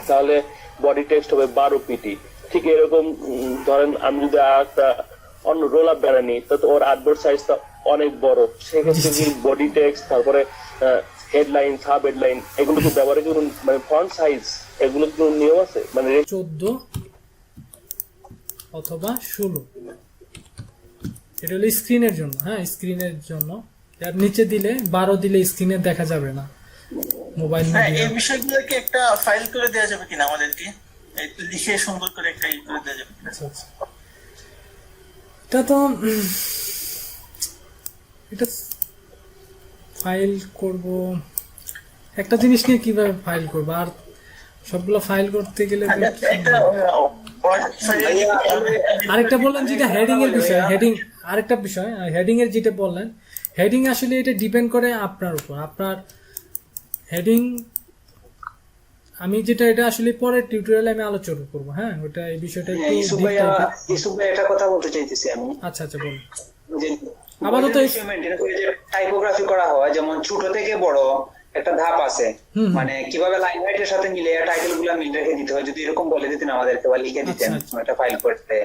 তাহলে বডি টেক্সট হবে 12 PT। ঠিক এরকম ধরেন আমি যদি একটা অন্য রোল আপ ব্যানার নিই, তো ওর আর্টবোর্ড সাইজটা অনেক বড়, সেক্ষেত্রে কি বডি টেক্সট, তারপরে হেডলাইন, সাব হেডলাইন, এগুলো কি ব্যবহারের কোনো মানে ফন্ট সাইজ এগুলো কোনো নিয়ম আছে? মানে 14 অথবা 16, এটা হলো স্ক্রিনের জন্য। হ্যাঁ, স্ক্রিনের জন্য। আর নিচে দিলে 12 দিলে স্ক্রিনে দেখা যাবে না মোবাইল মিডিয়া। এই বিষয়গুলোকে একটা ফাইল করে দেওয়া যাবে কিনা আমাদেরকে, একটু লিখে সুন্দর করে একটা ই করে দেওয়া যাবে কিনা? আচ্ছা আচ্ছা, এটা তো এটা ফাইল করব, একটা জিনিস নিয়ে কিভাবে ফাইল করব, আর সবগুলো ফাইল করতে গেলে আরেকটা বললেন যেটা হেডিং এর বিষয়, হেডিং আরেকটা বিষয়, হেডিং এর যেটা বললেন, হেডিং আসলে এটা ডিপেন্ড করে আপনার উপর। আপনার হেডিং আমি যেটা, এটা আসলে পরে টিউটোরিয়ালে আমি আলোচনা করব। হ্যাঁ, ওটা এই বিষয়টা একটু ইসুফ ভাই একটা কথা বলতে চাইতেছি আমি। আচ্ছা আচ্ছা বলুন। যে আপাতত টাইপোগ্রাফি করা হয়, যেমন ছোট থেকে বড় একটা ধাপ আছে, মানে কিভাবে লাইন হাইটের সাথে মিলে টাইটেল গুলা মিল রেখে দিতে হয়, যদি এরকম বলে দিতেন আমাদেরকে বা লিখে দিতেন একটা ফাইল করতে।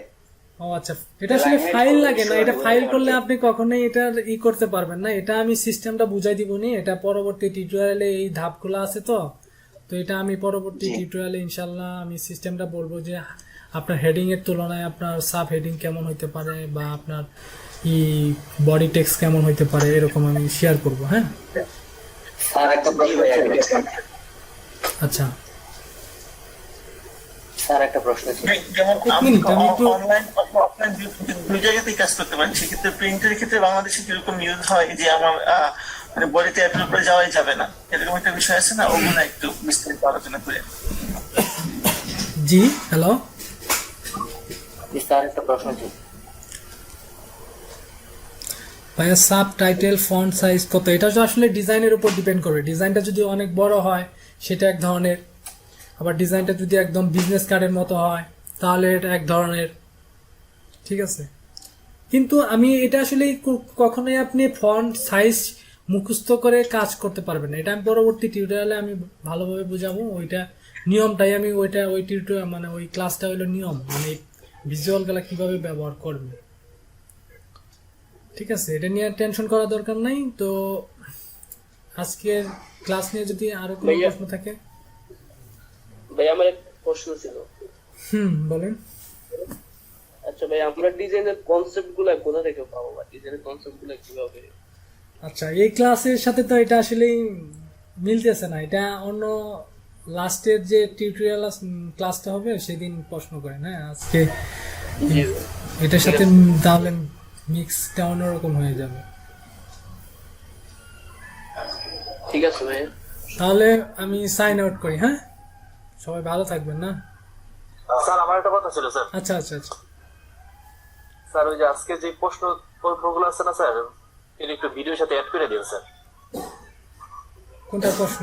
ও আচ্ছা, এটা আসলে ফাইল লাগে না, এটা ফাইল করলে আপনি কখনোই এটা করতে পারবেন না। এটা আমি সিস্টেমটা বুঝাই দিব নি, এটা পরবর্তী টিউটোরিয়ালে এই ধাপগুলো আছে, তো এটা আমি পরবর্তী টিউটোরিয়ালে ইনশাল্লাহ আমি সিস্টেমটা বলবো যে আপনার হেডিং এর তুলনায় আপনার সাব হেডিং কেমন হইতে পারে, বা আপনার বডি টেক্সট কেমন হইতে পারে, এরকম আমি শেয়ার করব। হ্যাঁ আচ্ছা স্যার, একটা প্রশ্ন ছিল। যেমন অনলাইন অফলাইন দুই জায়গাতেই কাজ করতে পারেন, সেক্ষেত্রে প্রিন্টের ক্ষেত্রে বাংলাদেশে কিরকম ইউজ হয়, যে আমার মানে বডিতে অ্যাপ্লাই করে যাওয়াই যাবে না, এরকম একটা বিষয় আছে না, ওগুলো একটু বিস্তারিত আলোচনা করে। জি হ্যালো স্যার, একটা প্রশ্ন ছিল। ভাইয়া সাব টাইটেল ফন্ট সাইজ কত, এটা তো আসলে ডিজাইনের উপর ডিপেন্ড করবে। ডিজাইনটা যদি অনেক বড় হয় সেটা এক ধরনের, আবার ডিজাইনটা যদি একদম বিজনেস কার্ডের মতো হয় তাহলে এটা এক ধরনের, ঠিক আছে। কিন্তু আমি এটা আসলে কখনোই আপনি ফন্ট সাইজ মুখস্থ করে কাজ করতে পারবেন না, এটা আমি পরবর্তী টিউটোরিয়ালে আমি ভালোভাবে বুঝাবো। ওইটা নিয়মটাই আমি ওই টিউটোরিয়াল মানে ওই ক্লাসটা হলো নিয়ম, মানে ভিজুয়াল গুলা কিভাবে ব্যবহার করবে, ঠিক আছে। এটা নিয়ে টেনশন করার দরকার নাই। তো আজকের ক্লাস নিয়ে যদি আরো কোনো প্রশ্ন থাকে। ভাই আমার একটা প্রশ্ন ছিল। বলেন। আচ্ছা ভাই, আমরা ডিজাইনের কনসেপ্ট গুলা কোথা থেকে পাবো, বা ডিজাইনের কনসেপ্ট গুলা কিভাবে? আচ্ছা, এই ক্লাসের সাথে তো এটা আসলেই মিলতেছে না, এটা অন্য লাস্টের যে টিউটোরিয়াল ক্লাসটা হবে সেদিন প্রশ্ন করেন। হ্যাঁ, আজকে এটার সাথে তাহলে মিক্সটা অন্যরকম হয়ে যাবে। ঠিক আছে ভাই, তাহলে আমি সাইন আউট করি। হ্যাঁ, সবাই ভালো থাকবেন না। স্যার আমার একটা কথা ছিল স্যার। আচ্ছা আচ্ছা আচ্ছা স্যার ওই যে আজকে যে প্রশ্নগুলো আছে না স্যার, এটা একটু ভিডিওর সাথে অ্যাড করে দিন স্যার। কোনটা প্রশ্ন?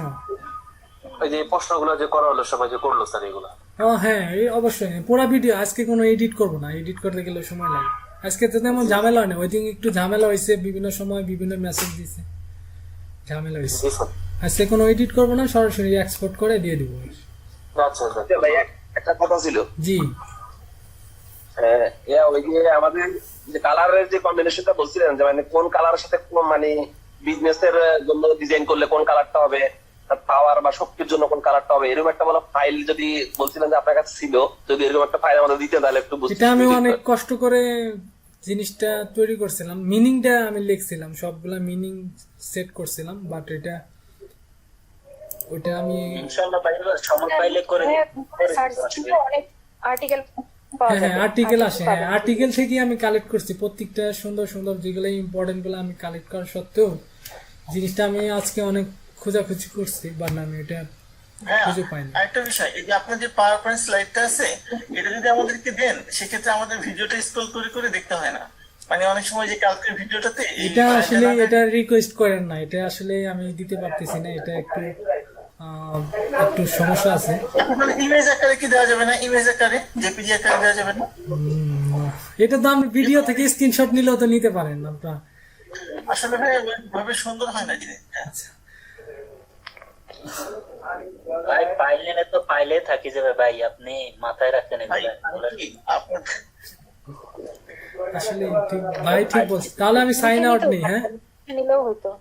ওই যে প্রশ্নগুলো যে করা হলো সবাই যে করলো স্যার এগুলো। ও হ্যাঁ, এই অবশ্যই পুরো ভিডিও। আজকে কোনো এডিট করব না, এডিট করতে গেলে সময় লাগে। আজকে তো তেমন ঝামেলা হয় না, ওই দিন একটু ঝামেলা হয়েছে, বিভিন্ন সময় বিভিন্ন মেসেজ দিছে, ঝামেলা হয়েছে। আজকে কোনো এডিট করব না, সরাসরি এক্সপোর্ট করে দিয়ে দিব। আচ্ছা আচ্ছা ভাই একটা কথা ছিল। জি, ওই যে আমাদের যে কালারের যে কম্বিনেশনটা বলছিলেন, যে মানে কোন কালারের সাথে কোন মানে বিজনেসের জন্য ডিজাইন করলে কোন কালারটা হবে, পাওয়ার বা শক্তির জন্য কোন কালারটা হবে, এরকম একটা বলা ফাইল যদি বলছিলেন যে আপনার কাছে ছিল, যদি এরকম একটা ফাইল আমাদের দিতে তাহলে একটু বুঝতে। এটা আমি অনেক কষ্ট করে জিনিসটা তৈরি করছিলাম, মিনিংটা আমি লিখছিলাম, সবগুলা মিনিং সেট করছিলাম, বাট এটা ওইটা আমি ইনশাআল্লাহ ভাই সময় পাইলে করে অনেক আর্টিকেল হ্যাঁ আর্টিকেল আসে। হ্যাঁ, আর্টিকেল থেকে আমি কালেক্ট করছি প্রত্যেকটা সুন্দর সুন্দর যেগুলো ইম্পর্টেন্ট গুলো আমি কালেক্ট করা সত্ত্বেও জিনিসটা আমি আজকে অনেক খোঁজাখুঁজি করছি, বাট আমি এটা খুঁজে পাইনি। আরেকটা বিষয়, এই যে আপনার যে পাওয়ার পয়েন্ট স্লাইডটা আছে, এটা যদি আমাদেরকে দেন সেক্ষেত্রে আমাদের ভিডিওটা স্ক্রল করে করে দেখতে হয় না। মানে অনেক সময় যে কালকের ভিডিওটাতে এটা আসলে এটা রিকোয়েস্ট করেন না, এটা আসলে আমি দিতে পারতেছি না, এটা একটু একটু সমস্যা আছে। মানে ইমেজ আকারে কি দেওয়া যাবে না? ইমেজ আকারে জেপিজি আকারে দেওয়া যাবে না? এটা তো আমি ভিডিও থেকে স্ক্রিনশট নিলেও তো নিতে পারেন আপনারা। আসলে ভাই ওইভাবে সুন্দর হয় না জিনিসটা। আচ্ছা ভাই পাইলে তো পাইলে থাকি যাবে ভাই, আপনি মাথায় রাখতেন এগুলো। আসলে ঠিক ভাই ঠিক বলছি। তাহলে আমি সাইন আউট নেই। হ্যাঁ, নিলেও হইতো।